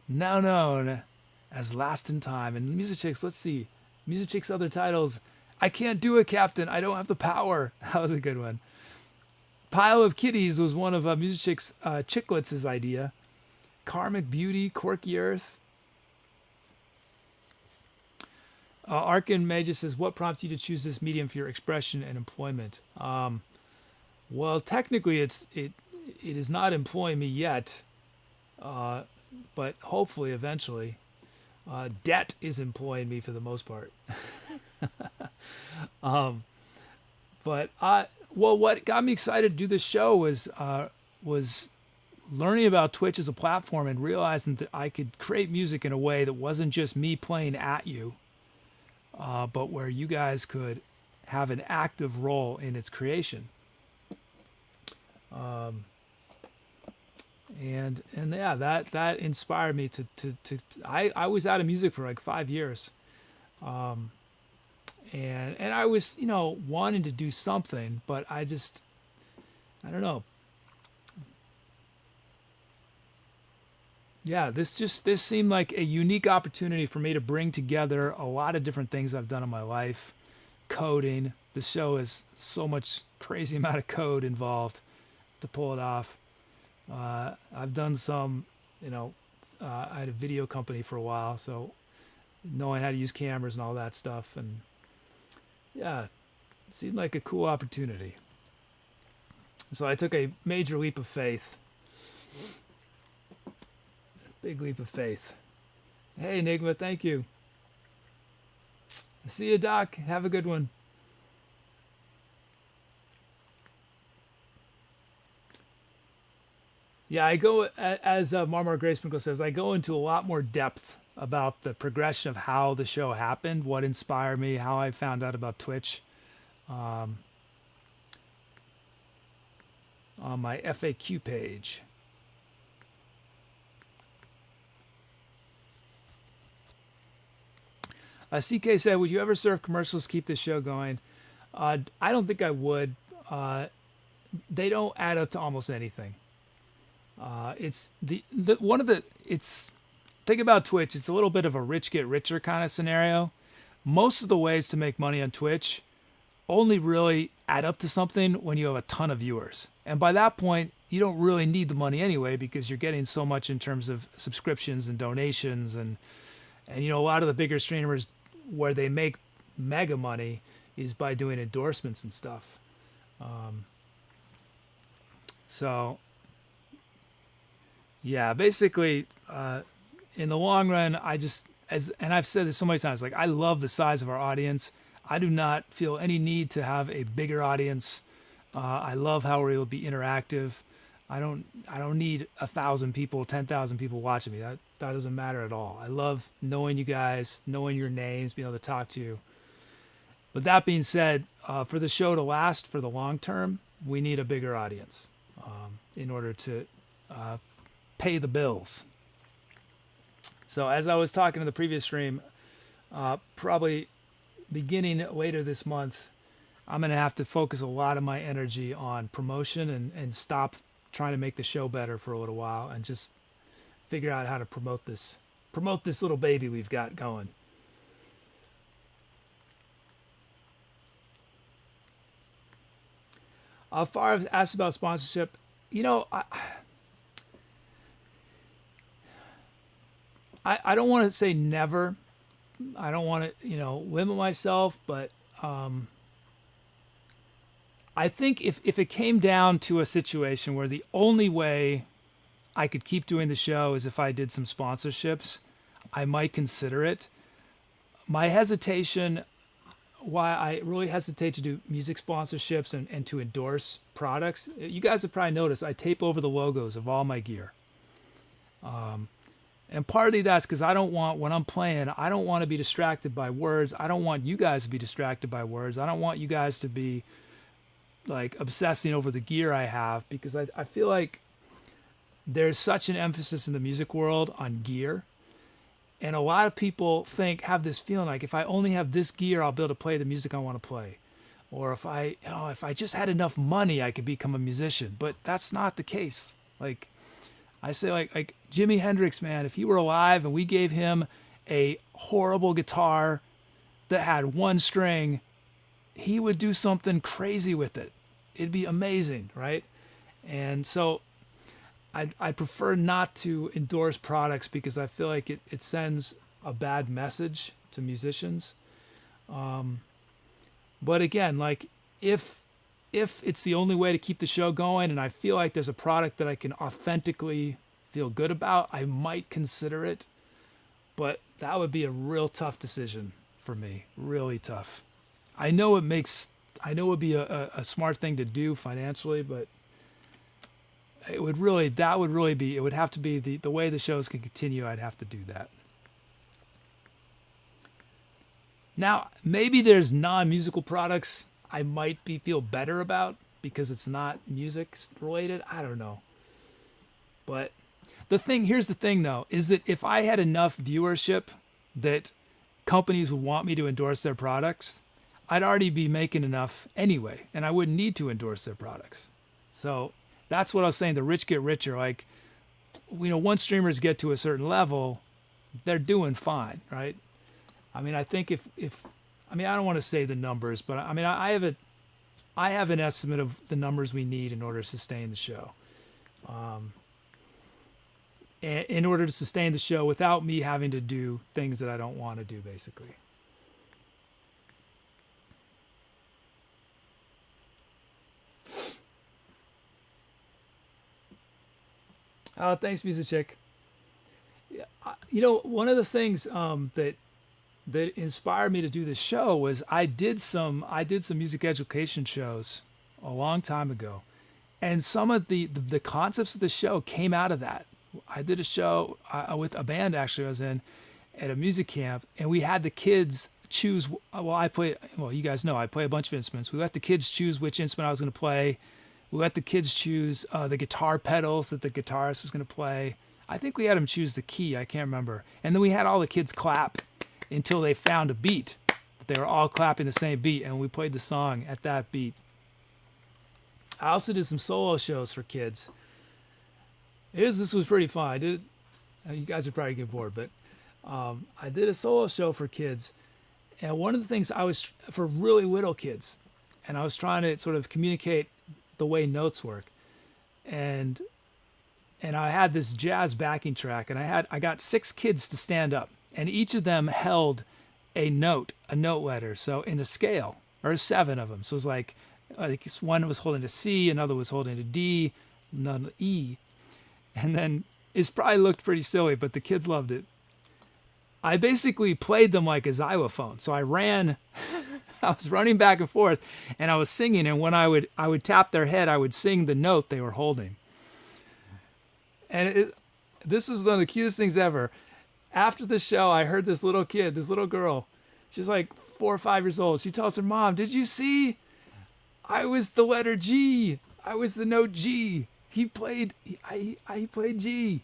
now known as Last in Time. And Muzicchik's, let's see. Muzicchik's other titles. I Can't Do It, Captain. I Don't Have the Power. That was a good one. Pile of Kitties was one of Muzicchik's Chicklets' idea. Karmic Beauty, Quirky Earth. Arkin Magus says, what prompts you to choose this medium for your expression and employment? Well, technically, it is not employing me yet, but hopefully, eventually. Debt is employing me for the most part. But what got me excited to do this show was learning about Twitch as a platform and realizing that I could create music in a way that wasn't just me playing at you, but where you guys could have an active role in its creation. And yeah, that inspired me I was out of music for like 5 years. And I was, wanting to do something, but I don't know. Yeah, this seemed like a unique opportunity for me to bring together a lot of different things I've done in my life. Coding. The show is so much crazy amount of code involved to pull it off. I've done some, I had a video company for a while, so knowing how to use cameras and all that stuff, and yeah, it seemed like a cool opportunity. So I took a major leap of faith. Big leap of faith. Hey, Enigma, thank you. See you, Doc. Have a good one. Yeah, I go, as Marmar Graysprinkle says, I go into a lot more depth about the progression of how the show happened, what inspired me, how I found out about Twitch, on my FAQ page. CK said, would you ever serve commercials to keep the show going? I don't think I would. They don't add up to almost anything. It's think about Twitch. It's a little bit of a rich get richer kind of scenario. Most of the ways to make money on Twitch only really add up to something when you have a ton of viewers. And by that point, you don't really need the money anyway, because you're getting so much in terms of subscriptions and donations. And a lot of the bigger streamers where they make mega money is by doing endorsements and stuff. So yeah, basically, in the long run, and I've said this so many times, like, I love the size of our audience. I do not feel any need to have a bigger audience. I love how we're able to be interactive. I don't need 1,000 people, 10,000 people watching me. That doesn't matter at all. I love knowing you guys, knowing your names, being able to talk to you. But that being said, for the show to last for the long term, we need a bigger audience in order to pay the bills. So as I was talking in the previous stream, probably beginning later this month, I'm going to have to focus a lot of my energy on promotion and stop trying to make the show better for a little while and just figure out how to promote this little baby we've got going. Far as asked about sponsorship, I don't want to say never. I don't want to, limit myself, but I think if it came down to a situation where the only way I could keep doing the show is if I did some sponsorships, I might consider it. My hesitation, why I really hesitate to do music sponsorships and to endorse products, you guys have probably noticed I tape over the logos of all my gear. And partly that's because I don't want, when I'm playing, I don't want to be distracted by words. I don't want you guys to be distracted by words. I don't want you guys to be like obsessing over the gear I have, because I feel like there's such an emphasis in the music world on gear. And a lot of people have this feeling like, if I only have this gear, I'll be able to play the music I want to play. Or if I just had enough money, I could become a musician. But that's not the case. Like I say, like Jimi Hendrix, man, if he were alive and we gave him a horrible guitar that had one string, he would do something crazy with it. It'd be amazing, right? And so I prefer not to endorse products because I feel like it sends a bad message to musicians. But again, like if it's the only way to keep the show going and I feel like there's a product that I can authentically feel good about, I might consider it. But that would be a real tough decision for me. Really tough. I know it would be a smart thing to do financially, but it would have to be the way the shows can continue. I'd have to do that. Now, maybe there's non-musical products I feel better about because it's not music related. I don't know. But here's the thing though, is that if I had enough viewership that companies would want me to endorse their products, I'd already be making enough anyway, and I wouldn't need to endorse their products. So that's what I was saying. The rich get richer. Like, once streamers get to a certain level, they're doing fine, right? I mean, I think if I don't want to say the numbers, but I mean, I have an estimate of the numbers we need in order to sustain the show. In order to sustain the show without me having to do things that I don't want to do, basically. Oh, thanks, Muzicchik. One of the things that inspired me to do this show was I did some music education shows a long time ago, and some of the concepts of the show came out of that. I did a show with a band actually I was in at a music camp, and we had the kids choose. You guys know I play a bunch of instruments. We let the kids choose which instrument I was going to play. We let the kids choose the guitar pedals that the guitarist was going to play. I think we had them choose the key. I can't remember. And then we had all the kids clap until they found a beat. They were all clapping the same beat, and we played the song at that beat. I also did some solo shows for kids. This was pretty fun. You guys are probably getting bored, but I did a solo show for kids. And one of the things for really little kids, and I was trying to sort of communicate the way notes work. And I had this jazz backing track, and I got 6 kids to stand up, and each of them held a note letter. So in a scale, or 7 of them. So it was like one was holding a C, another was holding a D, another E. And then it probably looked pretty silly, but the kids loved it. I basically played them like a xylophone. So I was running back and forth, and I was singing, and when I would tap their head, I would sing the note they were holding. And this was one of the cutest things ever. After the show, I heard this little girl, she's like 4 or 5 years old. She tells her mom, "Did you see? I was the letter G. I was the note G. He played G."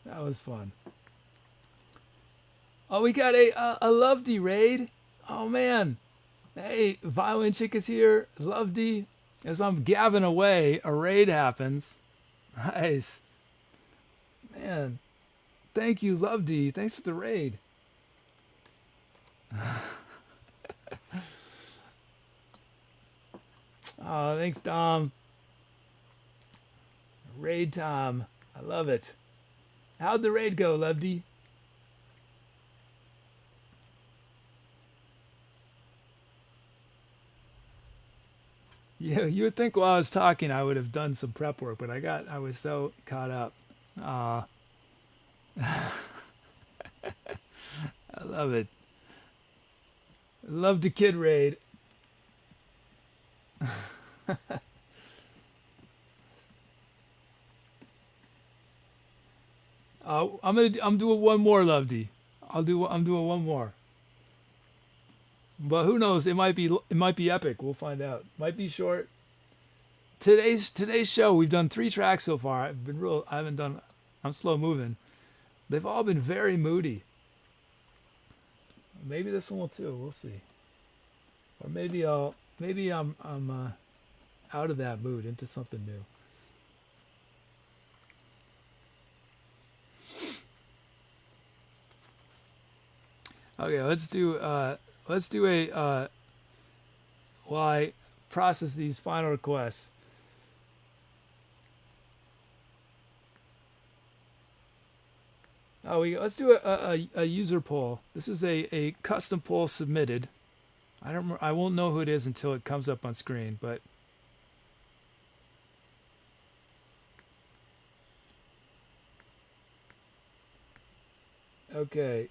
That was fun. Oh, we got a Lovedee raid. Oh man. Hey, Violin Chick is here. Lovedee. As I'm gabbing away, a raid happens. Nice. Man. Thank you, Lovedee. Thanks for the raid. Oh, thanks, Dom. Raid time. I love it. How'd the raid go, Lovedee? Yeah, you would think while I was talking I would have done some prep work, but I was so caught up. I love it. Love the kid raid. I'm doing one more, Lovedee. I'm doing one more. But who knows? It might be epic. We'll find out. Might be short. Today's show, we've done 3 tracks so far. I'm slow moving. They've all been very moody. Maybe this one will too. We'll see. Or maybe I'm out of that mood into something new. Okay, let's do a while I process these final requests. Let's do a user poll. This is a custom poll submitted. I won't know who it is until it comes up on screen, but okay.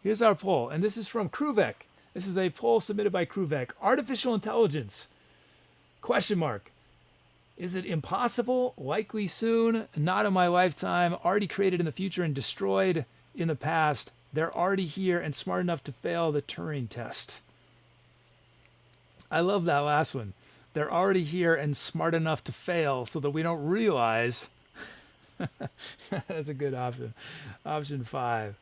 Here's our poll, and this is from Kruvek. This is a poll submitted by Kruvek. Artificial intelligence? Question mark. Is it impossible? Likely soon? Not in my lifetime? Already created in the future and destroyed in the past? They're already here and smart enough to fail the Turing test. I love that last one. They're already here and smart enough to fail so that we don't realize That's a good option. Option 5.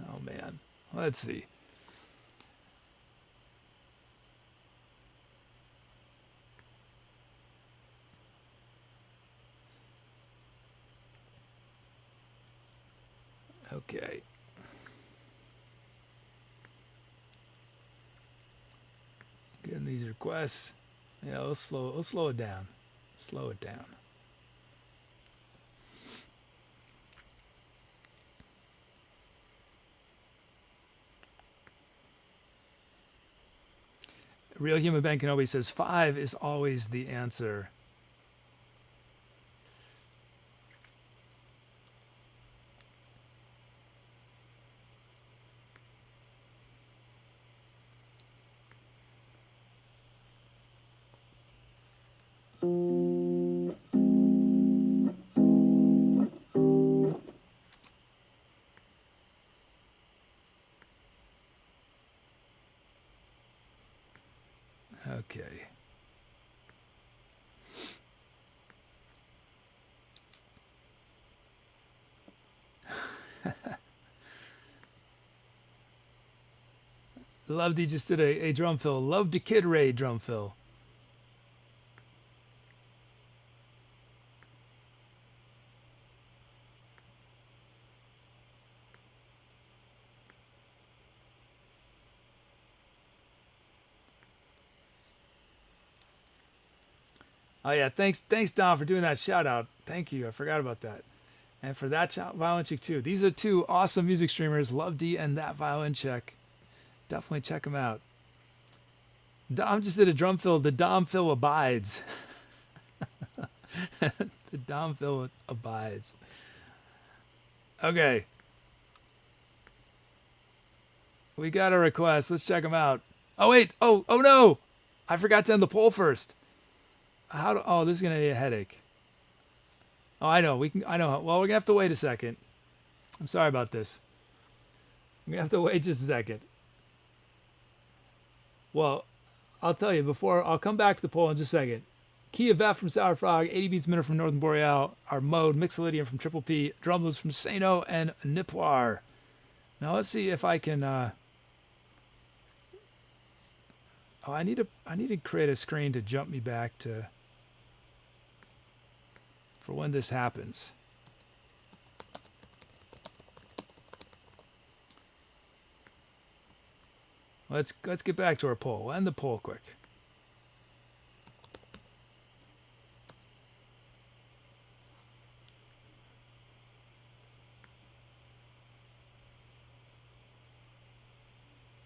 Oh man. Let's see. Okay. Getting these requests. Yeah, let's slow it down. Slow it down. Real Human Ben Kenobi says 5 is always the answer. Okay. Loved he just did a drum fill. Loved the Kid Ray drum fill. Oh yeah, thanks Don for doing that shout out. Thank you. I forgot about that. And for that violin check too. These are 2 awesome music streamers, Love D and That Violin Check. Definitely check them out. Dom just did a drum fill. The Dom fill abides. The Dom fill abides. Okay. We got a request. Let's check them out. Oh wait. Oh no. I forgot to end the poll first. This is gonna be a headache. Oh, I know. I know. Well, we're gonna have to wait a second. I'm sorry about this. We're gonna have to wait just a second. Well, I'll tell you before. I'll come back to the poll in just a second. Key of F from Sour Frog, 80 beats a minute from Northern Boreal, our mode, Mixolydian from Triple P, Drumless from Sano and Nipwar. Now let's see if I can. I need to create a screen to jump me back to for when this happens. Let's get back to our poll. We'll end the poll quick.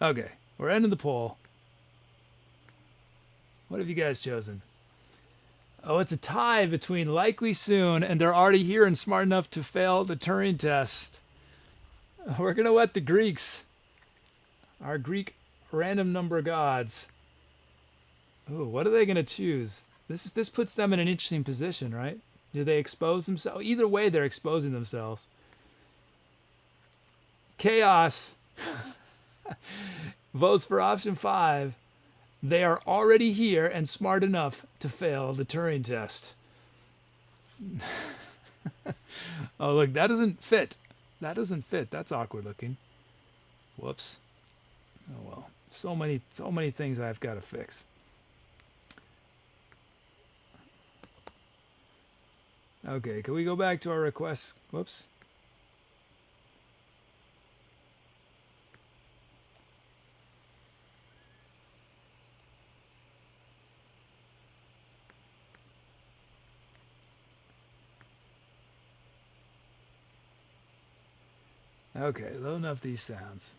Okay, we're ending the poll. What have you guys chosen? Oh, it's a tie between Likely Soon and They're Already Here and Smart Enough to Fail the Turing Test. We're going to let the Greeks, our Greek random number gods. Ooh, what are they going to choose? This puts them in an interesting position, right? Do they expose themselves? Either way, they're exposing themselves. Chaos votes for option 5. They are already here and smart enough to fail the Turing test. Oh, look, that doesn't fit. That doesn't fit. That's awkward looking. Whoops. Oh, well. So many things I've got to fix. Okay, can we go back to our requests? Whoops. Okay, loading up these sounds.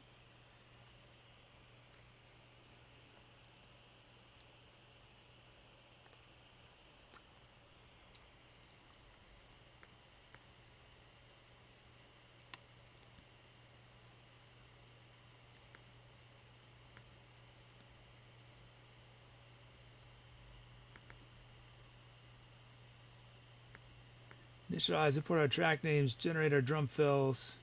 Initialize, import our track names, generate our drum fills.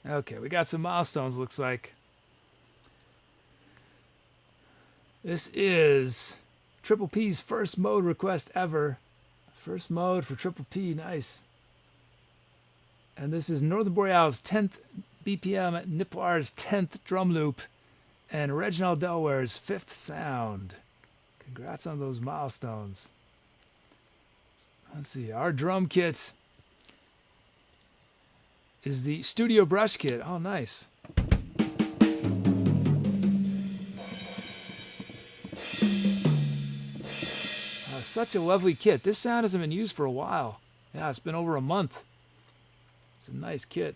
Okay, we got some milestones, looks like. This is Triple P's first mode request ever. First mode for Triple P, nice. And this is Northern Boreal's 10th BPM, Niplar's 10th drum loop, and Reginald Delware's 5th sound. Congrats on those milestones. Let's see, our drum kit is the Studio Brush Kit. Oh, nice. Such a lovely kit. This sound hasn't been used for a while. Yeah, it's been over a month. It's a nice kit.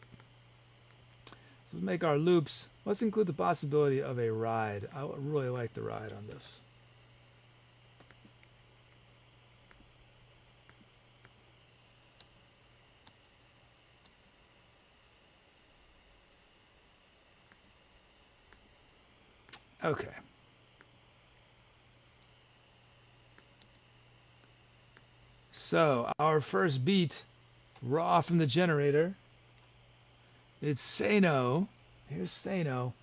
So let's make our loops. Let's include the possibility of a ride. I really like the ride on this. Okay. So our first beat, raw from the generator. It's Sano. Here's Sano.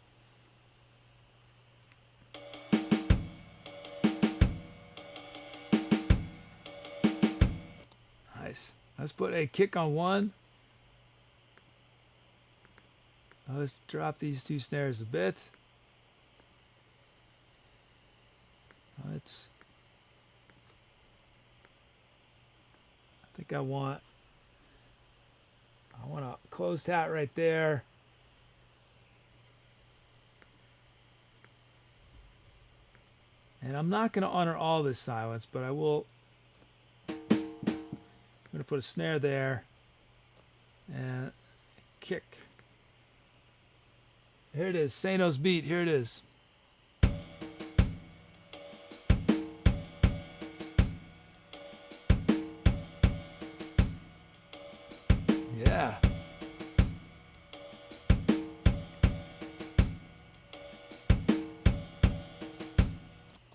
Nice. Let's put a kick on one. Let's drop these two snares a bit. I think I want a closed hat right there. And I'm not going to honor all this silence, but I will. I'm going to put a snare there and kick. Here it is, Sano's beat. Here it is. Yeah.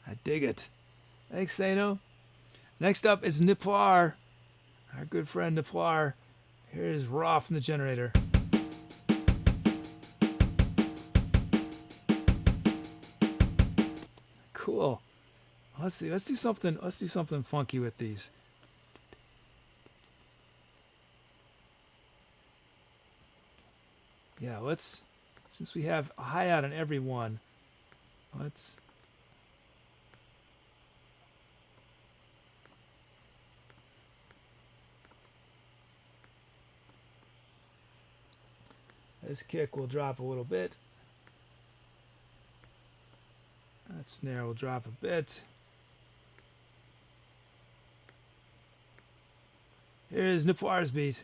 I dig it. Thanks, Sano. Next up is Niplar, our good friend Niplar. Here is raw from the generator. Cool. Let's see. Let's do something funky with these. Yeah, since we have a hi-hat on every one, let's this kick will drop a little bit. That snare will drop a bit. Here's Niplar's beat.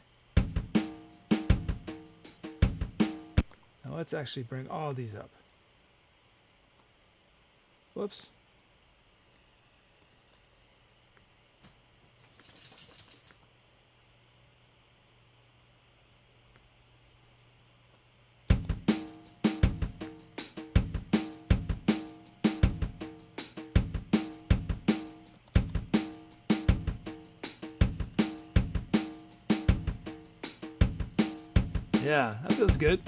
Now let's actually bring all these up. Whoops. Yeah, that feels good.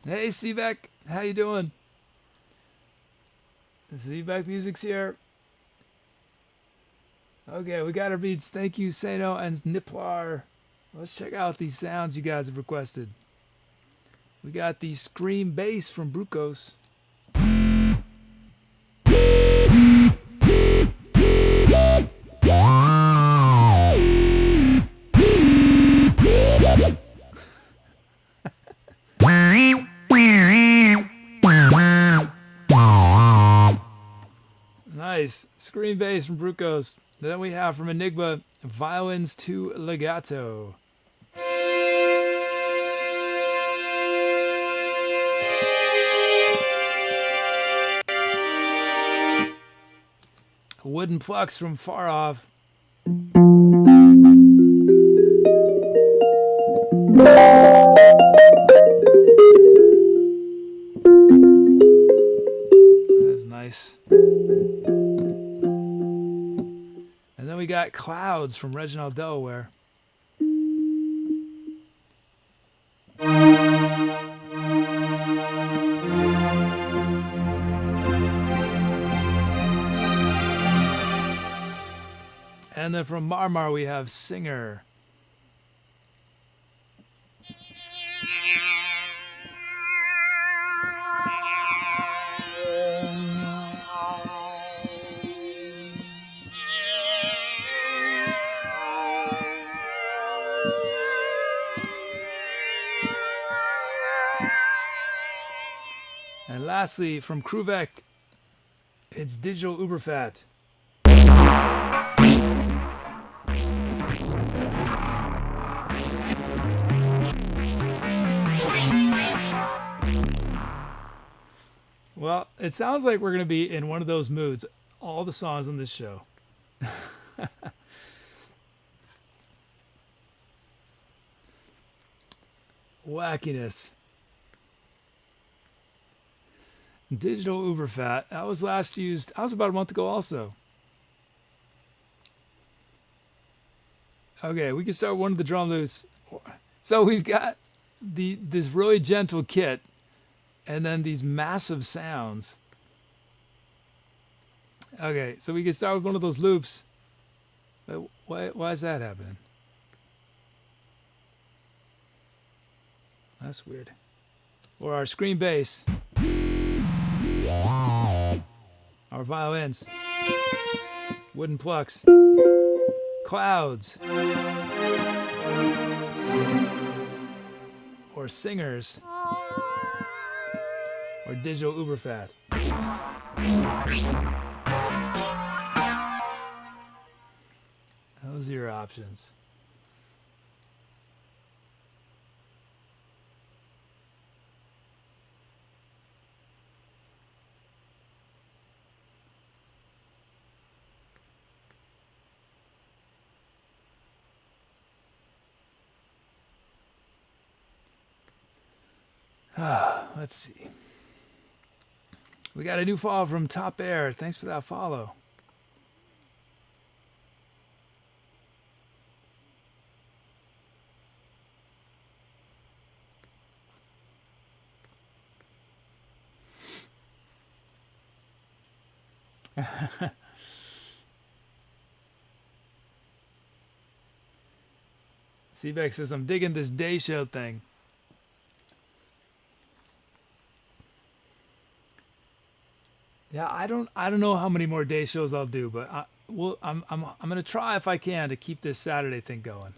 Hey, Seebeck, how you doing? Seebeck Music's here. Okay, we got our beats. Thank you, Sano and Niplar. Let's check out these sounds you guys have requested. We got the scream bass from Brukos. Nice. Scream bass from Brukos. Then we have from Enigma, Violins to Legato. Wooden Plucks from Far Off. That's nice. And then we got Clouds from Reginald Delaware. And then from Marmar we have Singer. And lastly, from Kruvek, it's Digital Uberfat. Well, it sounds like we're going to be in one of those moods, all the songs on this show. Wackiness. Digital Uberfat. That was last used, that was about a month ago also. Okay, we can start one of the drum loops. So we've got this really gentle kit and then these massive sounds. Okay, so we can start with one of those loops. Why is that happening? That's weird. Or our screen bass. Our violins. Wooden plucks. Clouds. Or singers. Or digital Uberfat. Those are your options. Let's see. We got a new follow from Top Air. Thanks for that follow. Seabeck says, I'm digging this day show thing. Yeah, I don't know how many more day shows I'll do, but I'm gonna try if I can to keep this Saturday thing going.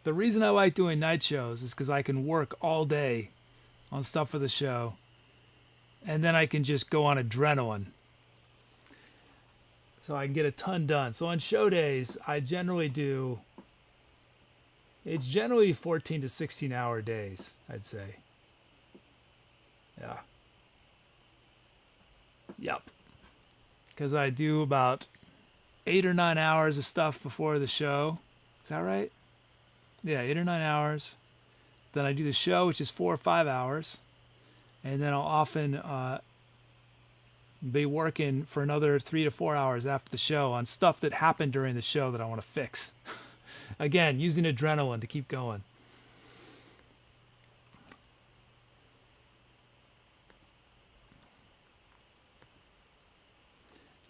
The reason I like doing night shows is because I can work all day on stuff for the show, and then I can just go on adrenaline. So I can get a ton done. So on show days, I generally do. It's generally 14 to 16 hour days, I'd say. Yeah. Yep. Because I do about 8 or 9 hours of stuff before the show. Is that right? Yeah, 8 or 9 hours. Then I do the show, which is 4 or 5 hours. And then I'll often be working for another 3 to 4 hours after the show on stuff that happened during the show that I want to fix. Again, using adrenaline to keep going.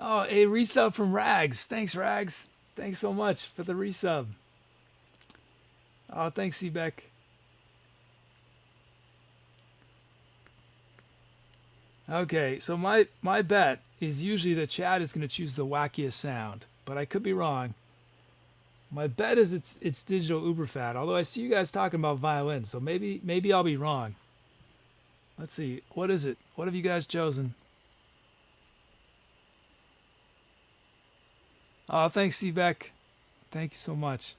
Oh, a resub from Rags. Thanks, Rags. Thanks so much for the resub. Oh, thanks, Seabeck. Okay, so my bet is usually that Chad is going to choose the wackiest sound, but I could be wrong. My bet is it's digital Uberfat, although I see you guys talking about violin, so maybe I'll be wrong. Let's see. What is it? What have you guys chosen? Oh, thanks, Seabeck. Thank you so much.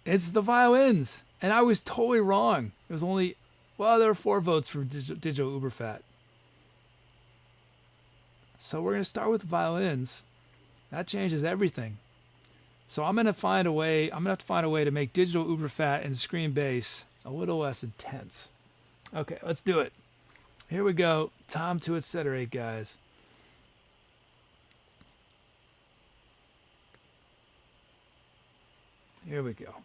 It's the violins, and I was totally wrong. It was only, well, there were 4 votes for digital Uberfat. So we're going to start with violins. That changes everything. So I'm going to find a way. I'm going to have to find a way to make digital Uberfat and screen bass a little less intense. Okay, let's do it. Here we go. Time to Etcetera, guys. Here we go.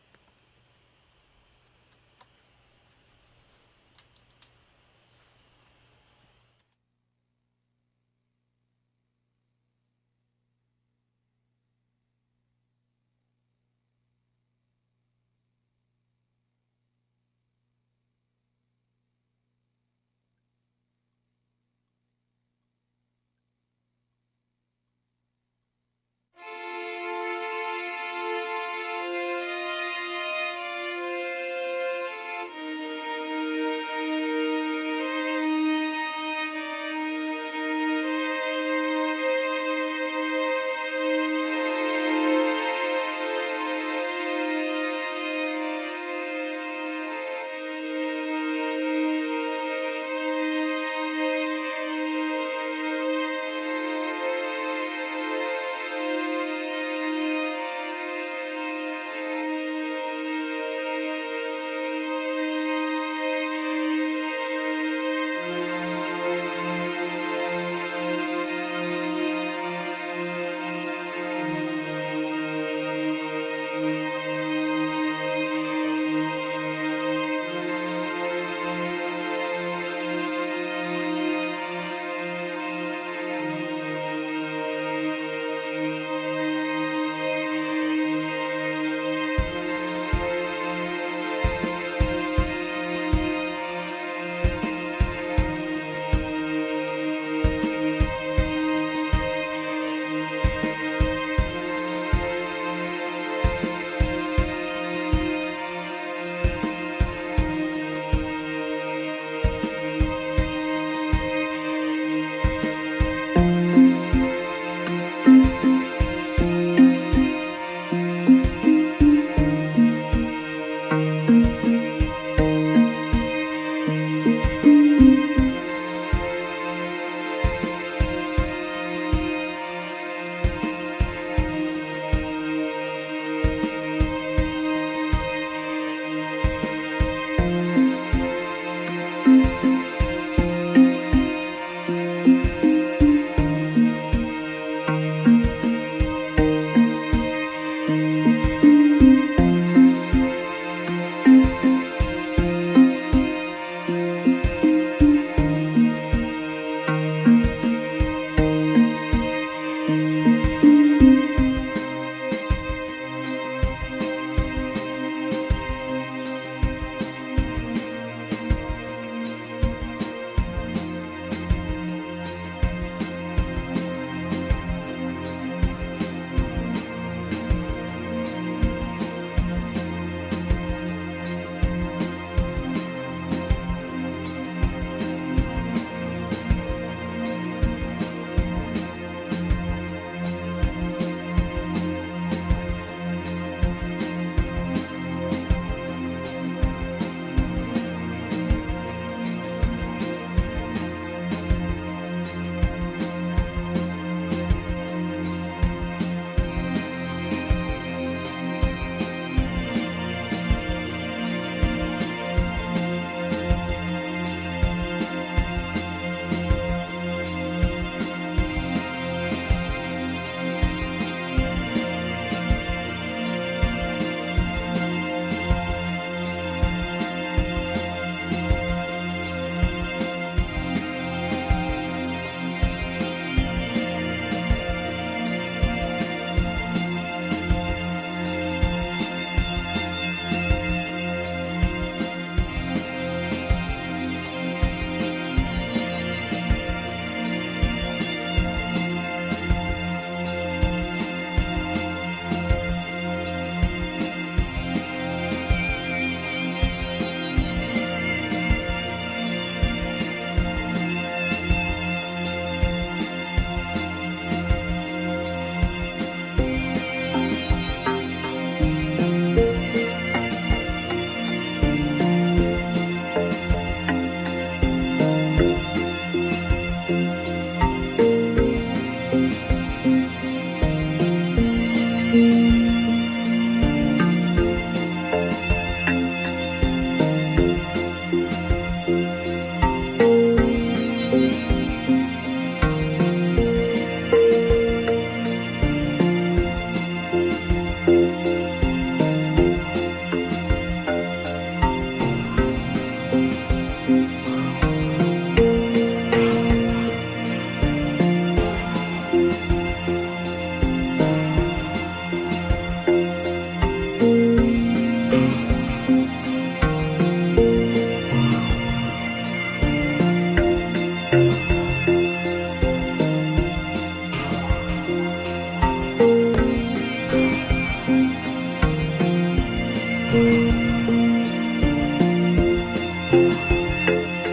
Wait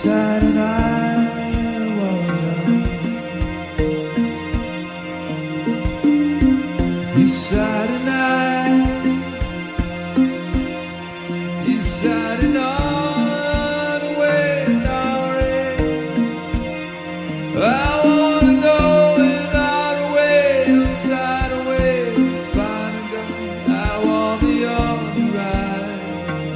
Saturday night warrior. You Saturday night. You Saturday on the way down race. I wanna know without a way inside a way to find a gun. I want the young ride.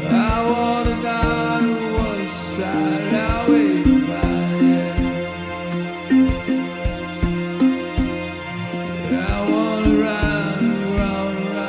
I want to know what's inside. I wait to find it. I wanna ride around, around.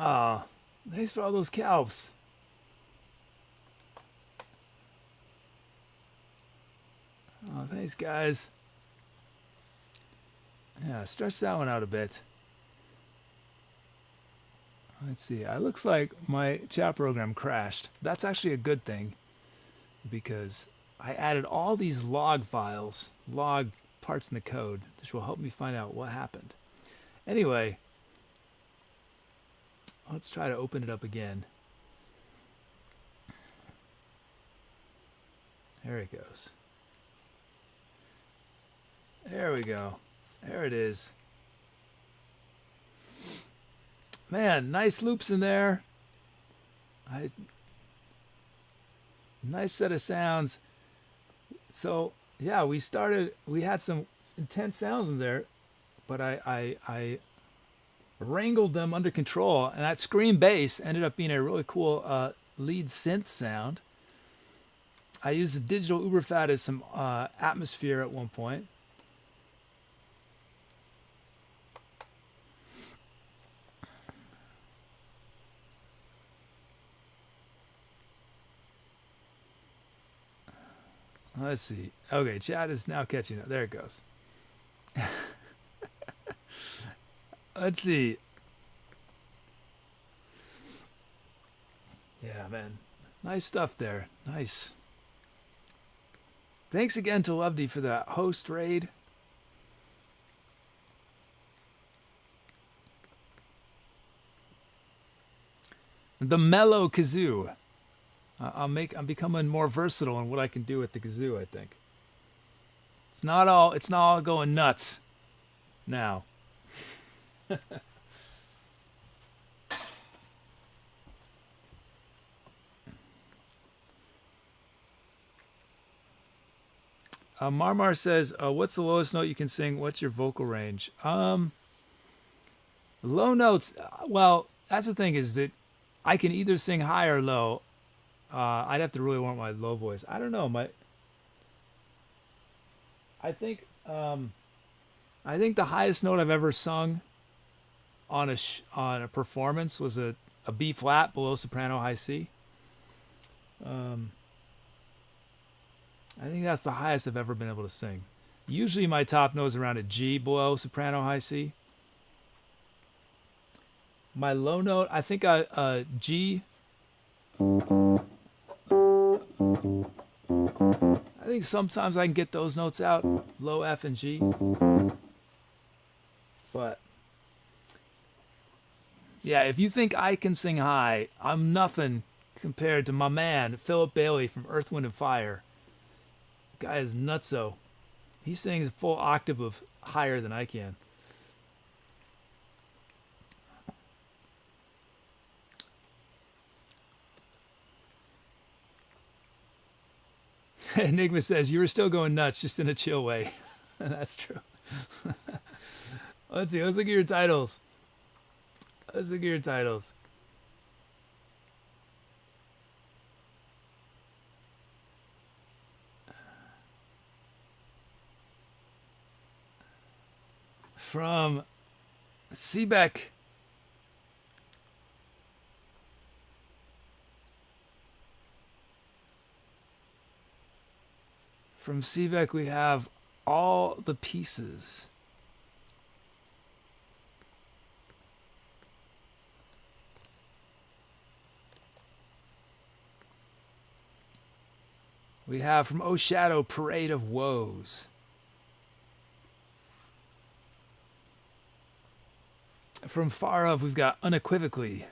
Ah, thanks for all those calps. Oh, thanks, guys. Yeah, stretch that one out a bit. Let's see. It looks like my chat program crashed. That's actually a good thing because I added all these log files, log parts in the code, which will help me find out what happened. Anyway, let's try to open it up again. There it goes. There we go. There it is. Man, nice loops in there. Nice set of sounds. So yeah, we had some intense sounds in there, but I wrangled them under control, and that scream bass ended up being a really cool lead synth sound. I used the digital Uberfat as some atmosphere at one point. Let's see. Okay, chat is now catching up. There it goes. Let's see. Yeah, man. Nice stuff there. Nice. Thanks again to Lovedie for that host raid. The mellow kazoo. I'm becoming more versatile in what I can do with the kazoo, I think. It's not all going nuts now. Marmar says, what's the lowest note you can sing? What's your vocal range? Low notes, well, that's the thing is that I can either sing high or low. I'd have to really want my low voice. I don't know. I think the highest note I've ever sung on a performance was a B flat below soprano high C. I think that's the highest I've ever been able to sing. Usually my top note is around a G below soprano high C. My low note, I think a G. I think sometimes I can get those notes out, low F and G. But yeah, if you think I can sing high, I'm nothing compared to my man, Philip Bailey from Earth, Wind & Fire. The guy is nutso. He sings a full octave of higher than I can. Enigma says, you were still going nuts, just in a chill way. That's true. Let's see. Let's look at your titles. From Seebeck. From Seebeck, we have All the Pieces. We have from Oh Shadow, Parade of Woes. From Far Of, we've got Unequivocally.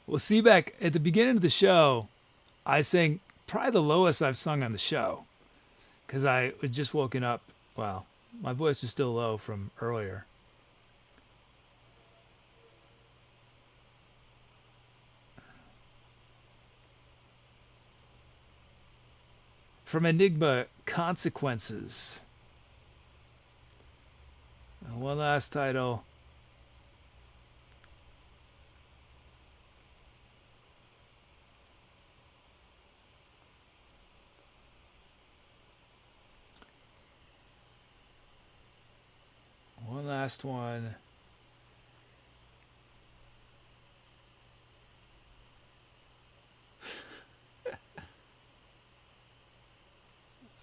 Well, see, back at the beginning of the show, I sang probably the lowest I've sung on the show because I was just woken up. Well, my voice was still low from earlier. From Enigma, Consequences. And one last title. One last one.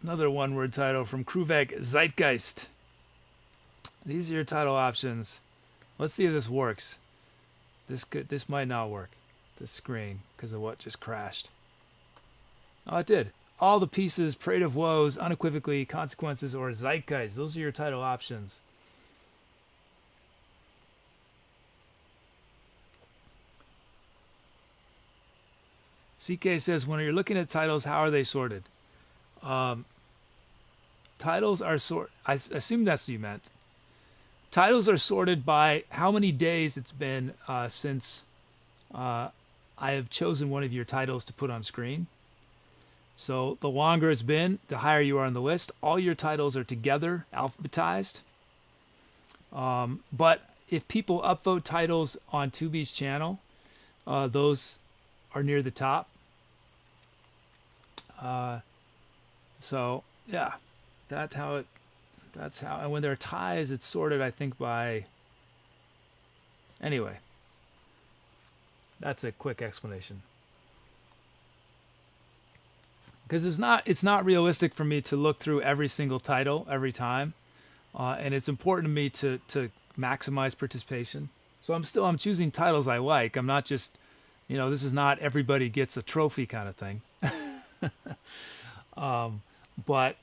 Another one-word title from Kruvek, Zeitgeist. These are your title options. Let's see if this works. This might not work. This screen, because of what just crashed. Oh, it did. All the pieces, Parade of Woes, Unequivocally, Consequences, or Zeitgeist. Those are your title options. CK says, when you're looking at titles, how are they sorted? Titles are I assume that's what you meant. Titles are sorted by how many days it's been since I have chosen one of your titles to put on screen. So the longer it's been, the higher you are on the list. All your titles are together, alphabetized. But if people upvote titles on Tubi's channel, those are near the top. So yeah, that's how. And when there are ties, it's sorted, I think, by. Anyway, that's a quick explanation. Because it's not realistic for me to look through every single title every time, and it's important to me to maximize participation. So I'm choosing titles I like. I'm not just, this is not everybody gets a trophy kind of thing. But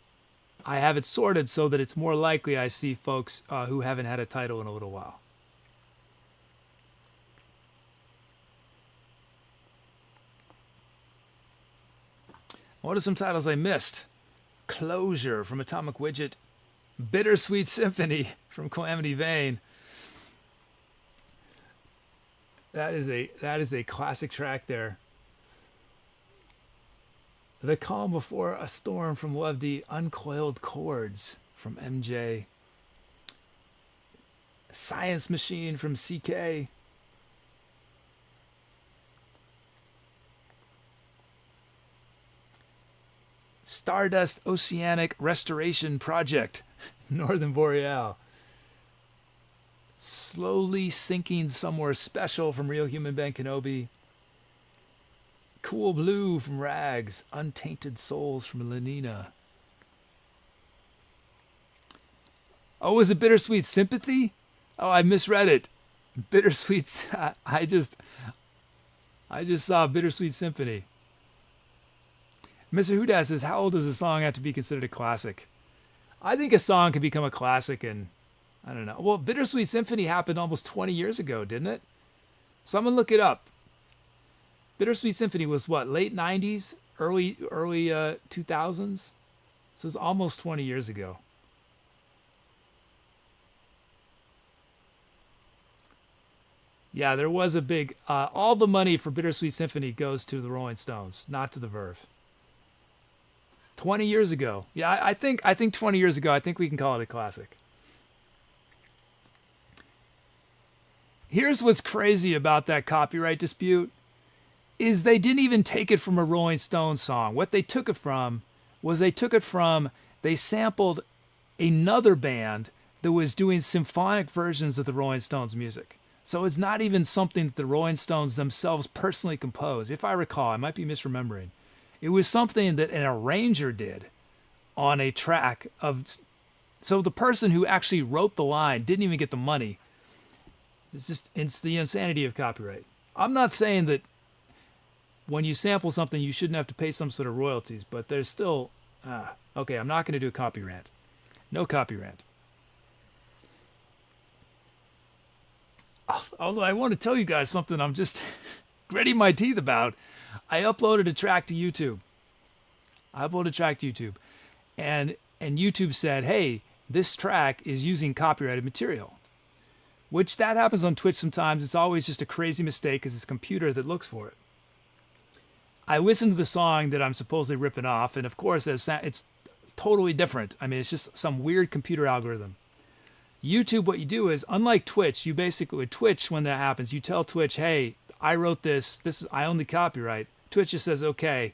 I have it sorted so that it's more likely I see folks who haven't had a title in a little while. What are some titles I missed? Closure from Atomic Widget. Bittersweet Symphony from Calamity Vane. That is a classic track there. The Calm Before a Storm from Love D. Uncoiled Chords from MJ. Science Machine from CK. Stardust Oceanic Restoration Project, Northern Boreal. Slowly Sinking Somewhere Special from Real Human Ben Kenobi. Cool Blue from Rags. Untainted Souls from Lenina. Oh, was it Bittersweet Sympathy? Oh, I misread it. Bittersweet. I just saw Bittersweet Symphony. Mr. Hudas says, how old does a song have to be considered a classic? I think a song can become a classic in, I don't know. Well, Bittersweet Symphony happened almost 20 years ago, didn't it? Someone look it up. Bittersweet Symphony was what, late 90s, early 2000s? So it's almost 20 years ago. Yeah, there was a big, all the money for Bittersweet Symphony goes to the Rolling Stones, not to the Verve. 20 years ago. Yeah, I think 20 years ago, I think we can call it a classic. Here's what's crazy about that copyright dispute is they didn't even take it from a Rolling Stones song. What they took it from was they sampled another band that was doing symphonic versions of the Rolling Stones music. So it's not even something that the Rolling Stones themselves personally composed. If I recall, I might be misremembering. It was something that an arranger did on a track of. So the person who actually wrote the line didn't even get the money. It's the insanity of copyright. I'm not saying that when you sample something, you shouldn't have to pay some sort of royalties, but there's still, okay, I'm not going to do a copy rant. No copy rant. Although I want to tell you guys something I'm just gritting my teeth about. I uploaded a track to YouTube. And YouTube said, hey, this track is using copyrighted material. Which that happens on Twitch sometimes. It's always just a crazy mistake because it's a computer that looks for it. I listened to the song that I'm supposedly ripping off, and of course it's totally different. I mean, it's just some weird computer algorithm. YouTube, what you do is, unlike Twitch, you basically, with Twitch, when that happens, you tell Twitch, hey, I wrote this, I own the copyright. Twitch just says, okay,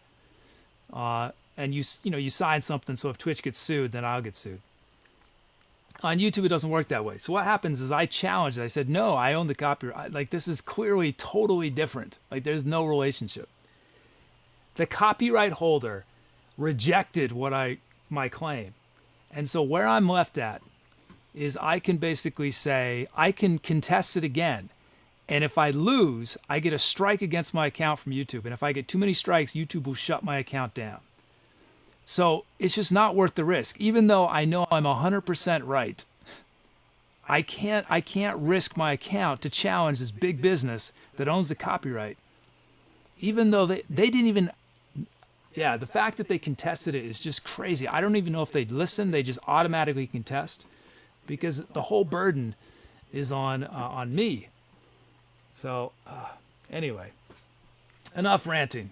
and you sign something, so if Twitch gets sued, then I'll get sued. On YouTube, it doesn't work that way. So what happens is I challenged it. I said, no, I own the copyright. Like, this is clearly totally different. Like, there's no relationship. The copyright holder rejected my claim. And so where I'm left at is I can basically say, I can contest it again. And if I lose, I get a strike against my account from YouTube. And if I get too many strikes, YouTube will shut my account down. So it's just not worth the risk. Even though I know I'm 100% right, I can't risk my account to challenge this big business that owns the copyright. Even though they didn't even, the fact that they contested it is just crazy. I don't even know if they'd listen. They just automatically contest because the whole burden is on me. So anyway, enough ranting.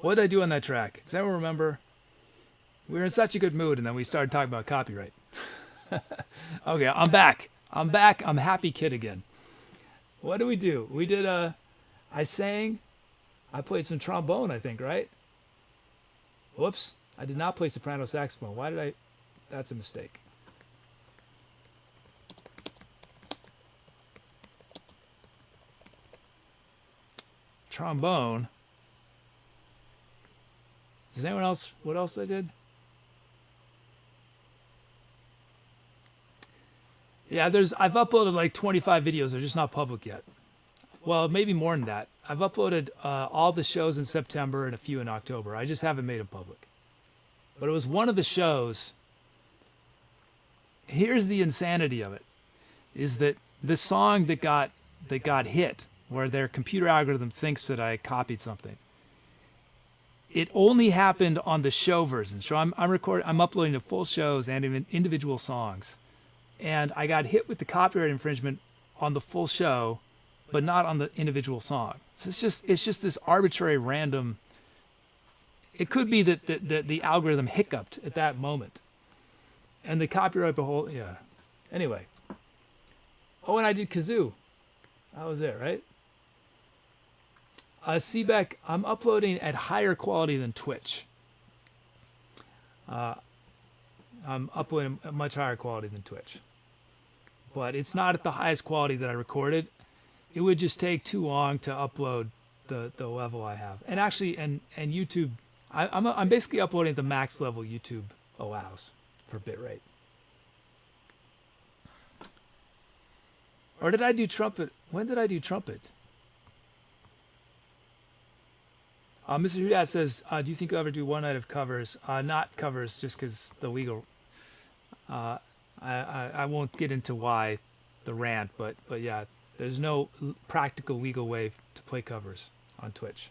What did I do on that track? Does anyone remember? We were in such a good mood, and then we started talking about copyright. Okay, I'm back. I'm happy kid again. What did we do? We did I sang. I played some trombone, I think, right? Whoops. I did not play soprano saxophone. Why did I? That's a mistake. Trombone. Does anyone else? What else I did? Yeah, I've uploaded like 25 videos. They're just not public yet. Well, maybe more than that. I've uploaded all the shows in September and a few in October. I just haven't made them public. But it was one of the shows. Here's the insanity of it, is that the song that got hit, where their computer algorithm thinks that I copied something, it only happened on the show version. So I'm uploading the full shows and even individual songs. And I got hit with the copyright infringement on the full show, but not on the individual song. So it's just this arbitrary random. It could be that the algorithm hiccuped at that moment, and the copyright yeah. Anyway. Oh, and I did kazoo. That was it, right? Seebeck, I'm uploading at higher quality than Twitch. I'm uploading at much higher quality than Twitch. But it's not at the highest quality that I recorded. It would just take too long to upload the level I have. And actually, and YouTube, I'm basically uploading at the max level YouTube allows for bitrate. Or did I do trumpet? When did I do trumpet? Mr. Hudat says, do you think you'll ever do one night of covers? Not covers, just because the legal. I won't get into why the rant, but yeah, there's no practical legal way to play covers on Twitch.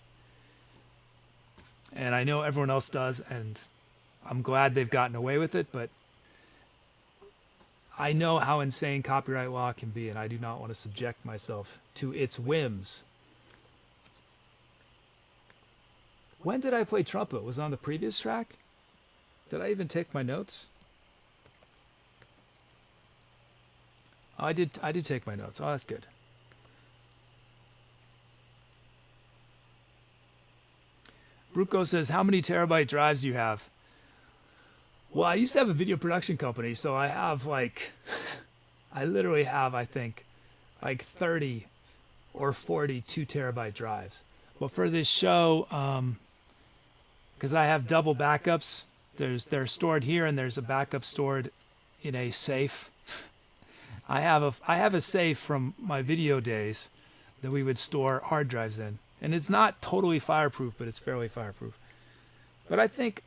And I know everyone else does, and I'm glad they've gotten away with it, but I know how insane copyright law can be, and I do not want to subject myself to its whims. When did I play trumpet? Was it on the previous track? Did I even take my notes? Oh, I did take my notes. Oh, that's good. Brukos says, how many terabyte drives do you have? Well, I used to have a video production company, so I have I literally have, I think, 30 or 40 2-terabyte drives. But for this show, because I have double backups, they're stored here and there's a backup stored in a safe. I have a safe from my video days that we would store hard drives in, and it's not totally fireproof, but it's fairly fireproof. But I think,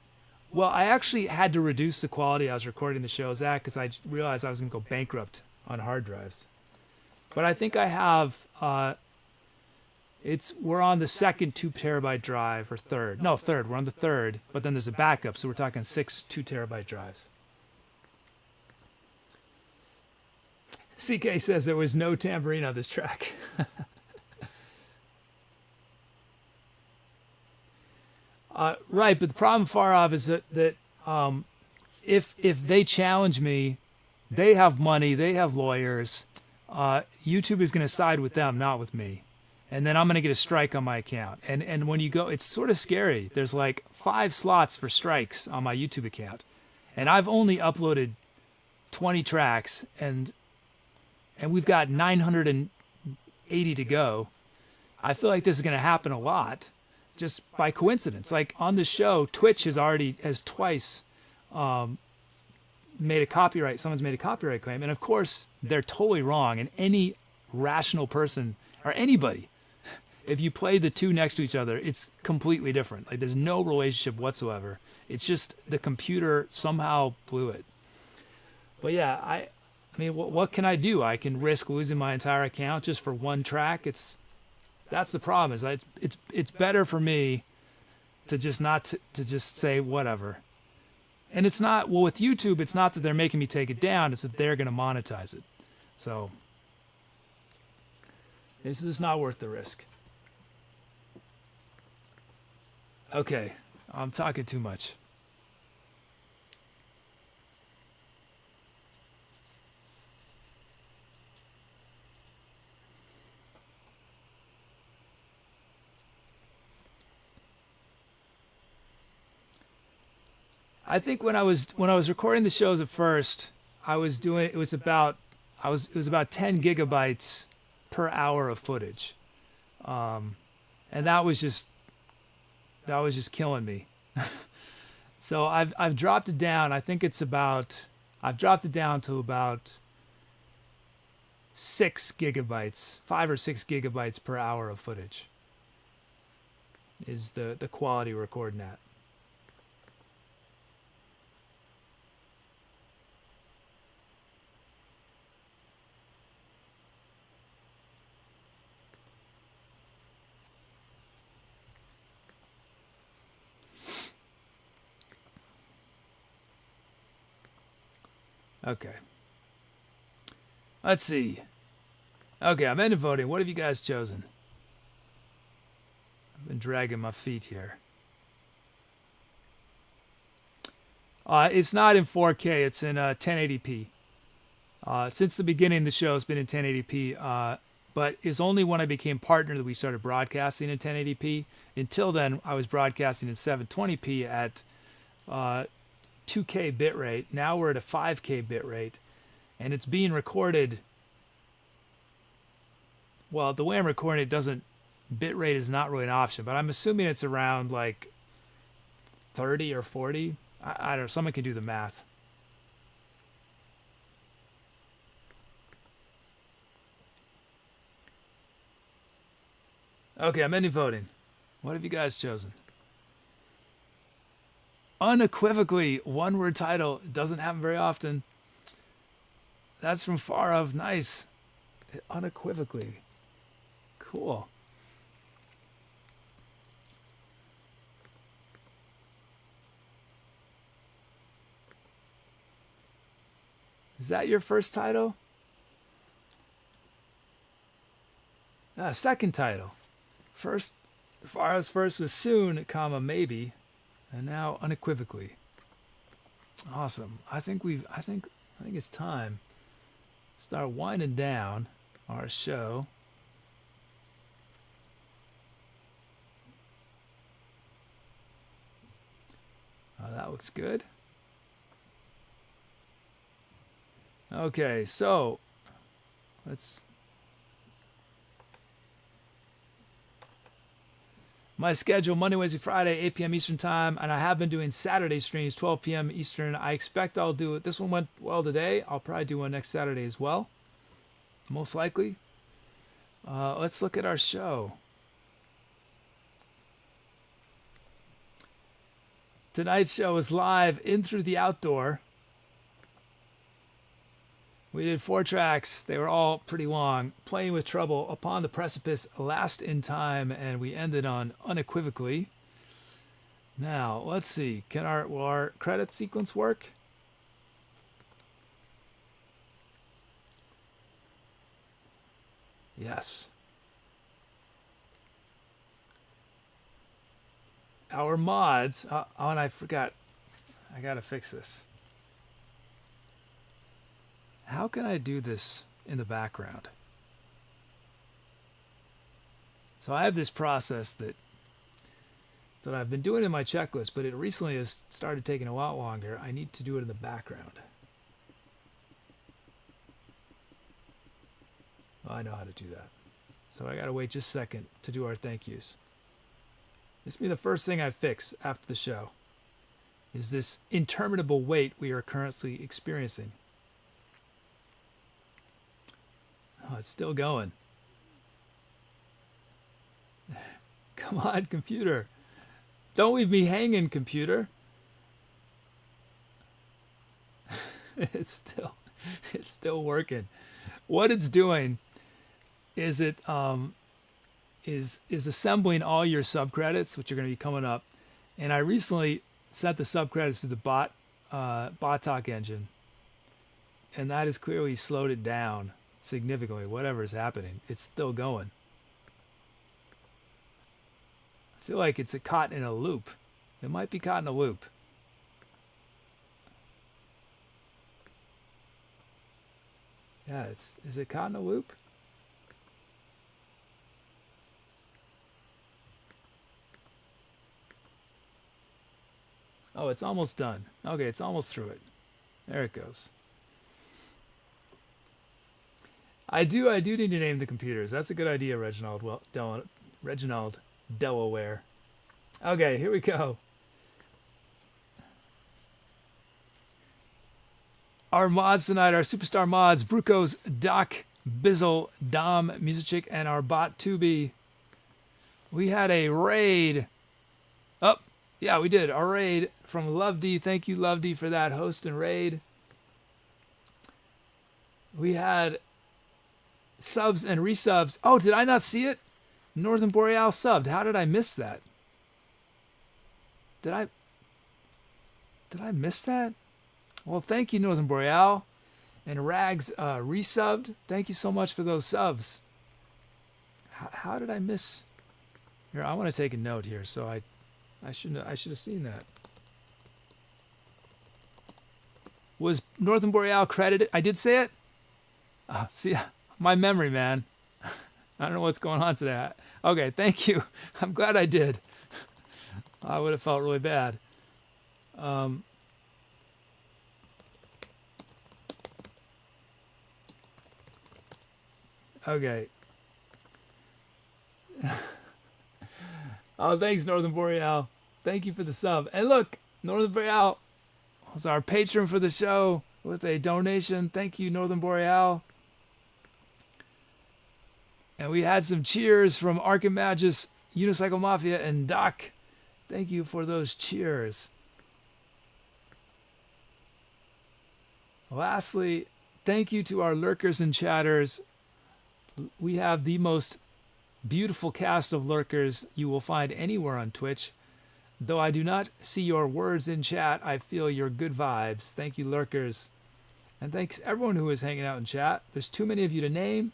well, I actually had to reduce the quality I was recording the shows at because I realized I was going to go bankrupt on hard drives. But I think I have, we're on the second 2 terabyte drive, or third. No, third. We're on the third, but then there's a backup, so we're talking 6 2 terabyte drives. CK says there was no tambourine on this track. Right, but the problem far off is that if they challenge me, they have money, they have lawyers. YouTube is going to side with them, not with me. And then I'm going to get a strike on my account. And when you go, it's sort of scary. There's like 5 slots for strikes on my YouTube account. And I've only uploaded 20 tracks, and we've got 980 to go. I feel like this is going to happen a lot just by coincidence. Like on the show, Twitch has twice made a copyright, someone's made a copyright claim. And of course, they're totally wrong. And any rational person, or anybody, if you play the two next to each other, it's completely different. Like there's no relationship whatsoever. It's just the computer somehow blew it. But yeah, I mean, what can I do? I can risk losing my entire account just for one track. That's the problem. Is it's better for me to just to just say whatever. And it's not, well, with YouTube, it's not that they're making me take it down. It's that they're going to monetize it. So this is not worth the risk. Okay, I'm talking too much. I think when I was recording the shows at first, it was about 10 gigabytes per hour of footage, and that was just killing me. So I've dropped it down. I think I've dropped it down to about 6 gigabytes, 5 or 6 gigabytes per hour of footage is the quality we're recording at. Okay. Let's see. Okay, I'm ending voting. What have you guys chosen? I've been dragging my feet here. It's not in 4K. It's in 1080p. Since the beginning, the show has been in 1080p. But it's only when I became partner that we started broadcasting in 1080p. Until then, I was broadcasting in 720p at 2K bitrate. Now we're at a 5K bitrate, and it's being recorded. Well, the way I'm recording it bitrate is not really an option, but I'm assuming it's around like 30 or 40. I don't know. Someone can do the math. Okay, I'm ending voting. What have you guys chosen? Unequivocally, one-word title. It doesn't happen very often. That's from far off. Nice. Unequivocally. Cool. Is that your first title? Second title. First, Farah's first was soon, comma, maybe. And now unequivocally. Awesome. I think it's time to start winding down our show. That looks good. Okay, so my schedule, Monday, Wednesday, Friday, 8 p.m. Eastern Time, and I have been doing Saturday streams, 12 p.m. Eastern. I expect I'll do it. This one went well today. I'll probably do one next Saturday as well. most likely. Let's look at our show. Tonight's show is live in through the outdoor. We did 4 tracks. They were all pretty long. Playing with Trouble, Upon the Precipice, Last in Time, and we ended on Unequivocally. Now, let's see. Will our credit sequence work? Yes. Our mods. Oh, and I forgot. I gotta fix this. How can I do this in the background? So I have this process that I've been doing in my checklist, but it recently has started taking a lot longer. I need to do it in the background. Well, I know how to do that. So I gotta wait just a second to do our thank yous. This will be the first thing I fix after the show, is this interminable wait we are currently experiencing. Oh, it's still going. Come on, computer. Don't leave me hanging, computer. It's still working. What it's doing is is assembling all your subcredits, which are going to be coming up. And I recently sent the subcredits to the bot talk engine, and that has clearly slowed it down significantly. Whatever is happening, it's still going. I feel like it's caught in a loop. It might be caught in a loop. Yeah, is it caught in a loop? Oh, it's almost done. Okay, it's almost through it. There it goes. I do need to name the computers. That's a good idea, Reginald. Reginald Delaware. Okay, here we go. Our mods tonight, our superstar mods, Brukos, Doc, Bizzle, Dom, Muzicchik, and our bot Tubi. We had a raid. Oh, yeah, we did. A raid from Lovedee. Thank you, Lovedee, for that host and raid. We had subs and resubs. Oh, did I not see it? Northern Boreal subbed. How did I miss that? Did I miss that? Well, thank you, Northern Boreal. And Rags resubbed. Thank you so much for those subs. How did I miss? Here, I want to take a note here. So I should have seen that. Was Northern Boreal credited? I did say it? See, my memory, man. I don't know what's going on today. Okay, thank you. I'm glad I did. I would have felt really bad. Okay. Oh, thanks, Northern Boreal. Thank you for the sub. And look, Northern Boreal was our patron for the show with a donation. Thank you, Northern Boreal. And we had some cheers from Archimagus, Unicycle Mafia, and Doc. Thank you for those cheers. Lastly, thank you to our lurkers and chatters. We have the most beautiful cast of lurkers you will find anywhere on Twitch. Though I do not see your words in chat, I feel your good vibes. Thank you, lurkers. And thanks everyone who is hanging out in chat. There's too many of you to name,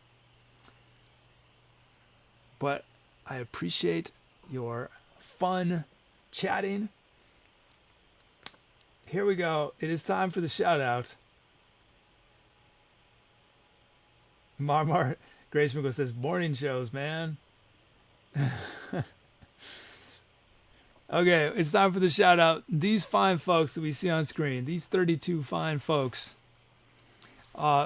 but I appreciate your fun chatting. Here we go. It is time for the shout out. Marmar Grace Miko says, morning shows, man. Okay, it's time for the shout out. These fine folks that we see on screen, these 32 fine folks,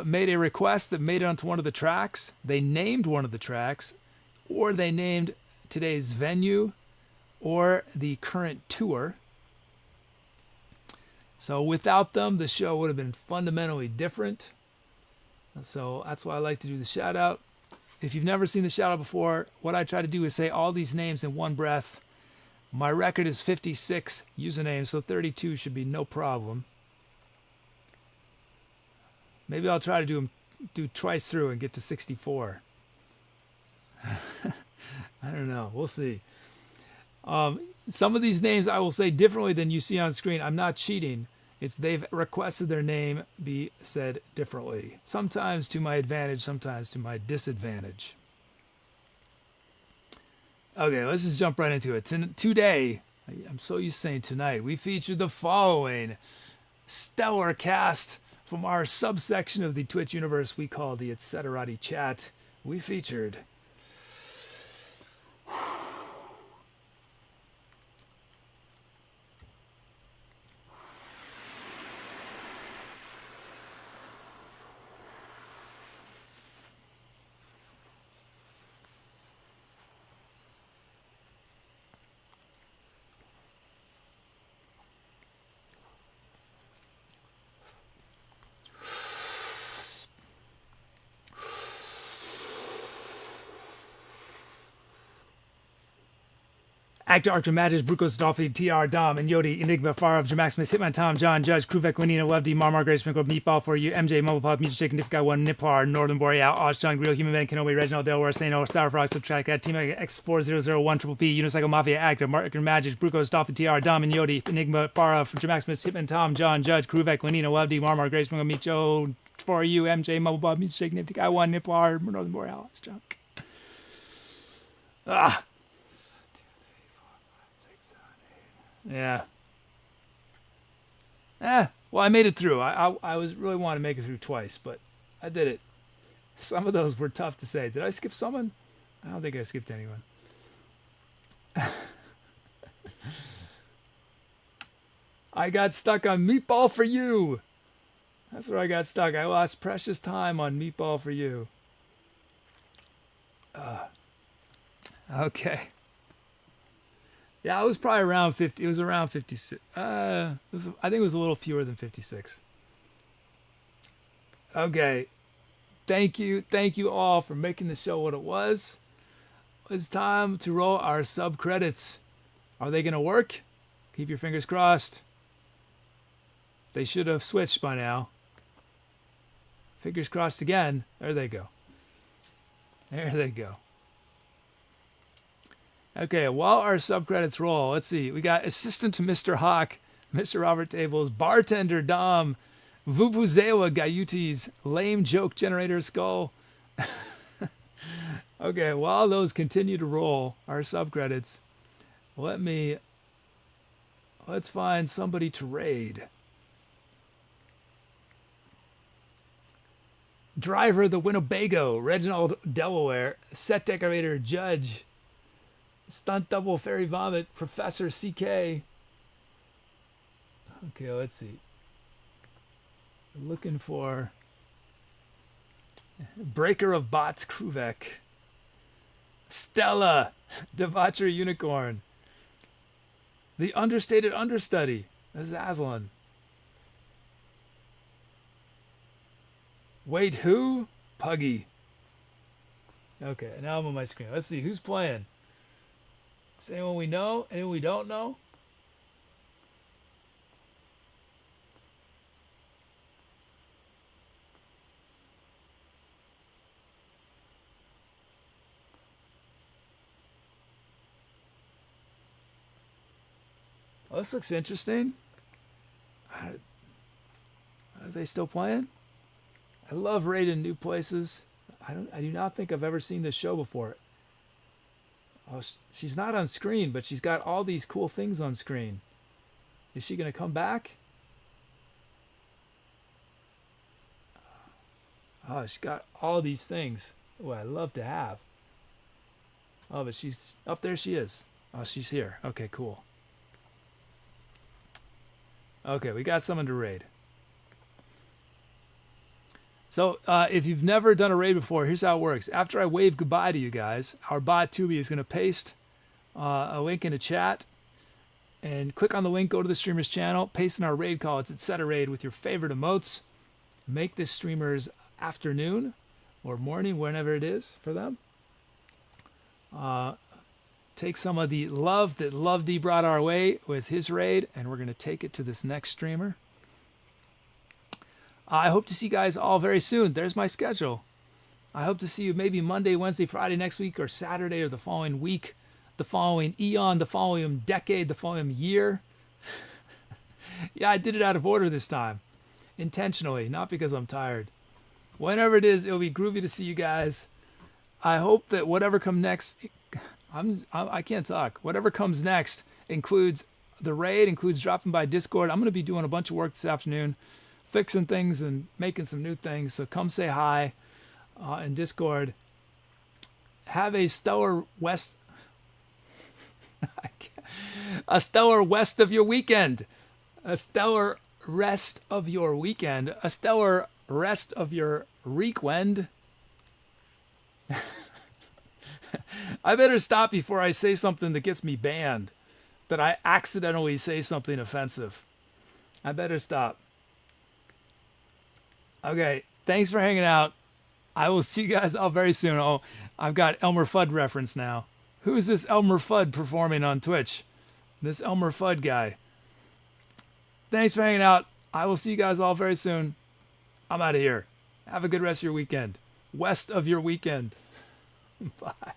made a request that made it onto one of the tracks. They named one of the tracks, or they named today's venue or the current tour. So without them, the show would have been fundamentally different. So that's why I like to do the shout out. If you've never seen the shout out before, what I try to do is say all these names in one breath. My record is 56 usernames, so 32 should be no problem. Maybe I'll try to do twice through and get to 64. I don't know. We'll see. Some of these names I will say differently than you see on screen. I'm not cheating. It's they've requested their name be said differently. Sometimes to my advantage, sometimes to my disadvantage. Okay, let's just jump right into it. Today, I'm so used to saying tonight, we featured the following stellar cast from our subsection of the Twitch universe we call the Etcetera chat. We featured Actor Archer Magis, Brukos, Dolphy, TR, Dom, and Yodi, Enigma, Farov, Jamaximus, Hitman, Tom, John, Judge, Kruvek, Winina, Webd, Marmar, Grace, Sprinkle, Meatball for you, MJ, Mobile Pop, Muzicchik, Nifka, One, Niplar, Northern Boreal, Oshjon, Real Human Man, Kenobi, Reginald, Delaware, Sano, Star Frog, Subtract, Team X4001, Triple P, Unicycle Mafia, Actor, Archer Magis, Brukos, Dolphy, TR, Dom, and Yodi, Enigma, Farov, Jamaximus, Hitman, Tom, John, Judge, Kruvek, Winina, Webd, Marmar, Grace, Sprinkle, Micho, for you, MJ, Mobile Pop, Muzicchik, Nifka, One, Niplar, Northern Boreal, Oshjon. Yeah. Well, I made it through. I was really wanting to make it through twice, but I did it. Some of those were tough to say. Did I skip someone? I don't think I skipped anyone. I got stuck on Meatball for You. That's where I got stuck. I lost precious time on Meatball for You. Okay. Yeah, it was probably around 50. It was around 56. I think it was a little fewer than 56. Okay. Thank you all for making the show what it was. It's time to roll our sub credits. Are they going to work? Keep your fingers crossed. They should have switched by now. Fingers crossed again. There they go. There they go. Okay, while our subcredits roll, let's see. We got Assistant to Mr. Hawk, Mr. Robert Tables, Bartender Dom, Vuvuzela Gayutis, Lame Joke Generator Skull. Okay, while those continue to roll, our subcredits, let's find somebody to raid. Driver the Winnebago, Reginald Delaware, Set Decorator Judge, Stunt Double Fairy Vomit, Professor CK. Okay, let's see. Looking for Breaker of Bots Kruvek, Stella, Debauchery Unicorn, The Understated Understudy, Azazlan. Wait, who? Puggy. Okay, now I'm on my screen. Let's see, who's playing? Is anyone we know? Anyone we don't know? Well, this looks interesting. Are they still playing? I love raiding new places. I do not think I've ever seen this show before. Oh, she's not on screen, but she's got all these cool things on screen. Is she going to come back? Oh, she's got all these things. Oh, I love to have. Oh, but she's up there. She is. Oh, she's here. Okay, cool. Okay, we got someone to raid. So if you've never done a raid before, here's how it works. After I wave goodbye to you guys, our bot Tubi is going to paste a link in the chat. And click on the link, go to the streamer's channel, paste in our raid call. It's Etcetera raid with your favorite emotes. Make this streamer's afternoon or morning, whenever it is for them. Take some of the love that Love D brought our way with his raid, and we're going to take it to this next streamer. I hope to see you guys all very soon. There's my schedule. I hope to see you maybe Monday, Wednesday, Friday next week, or Saturday, or the following week, the following eon, the following decade, the following year. Yeah, I did it out of order this time. Intentionally, not because I'm tired. Whenever it is, it'll be groovy to see you guys. I hope that whatever comes next, I can't talk. Whatever comes next includes the raid, includes dropping by Discord. I'm going to be doing a bunch of work this afternoon, fixing things and making some new things. So come say hi in Discord. Have a stellar a stellar west of your weekend. A stellar rest of your weekend. A stellar rest of your reekend. I better stop before I say something that gets me banned, that I accidentally say something offensive. I better stop. Okay, thanks for hanging out. I will see you guys all very soon. Oh, I've got Elmer Fudd reference now. Who is this Elmer Fudd performing on Twitch? This Elmer Fudd guy. Thanks for hanging out. I will see you guys all very soon. I'm out of here. Have a good rest of your weekend. West of your weekend. Bye.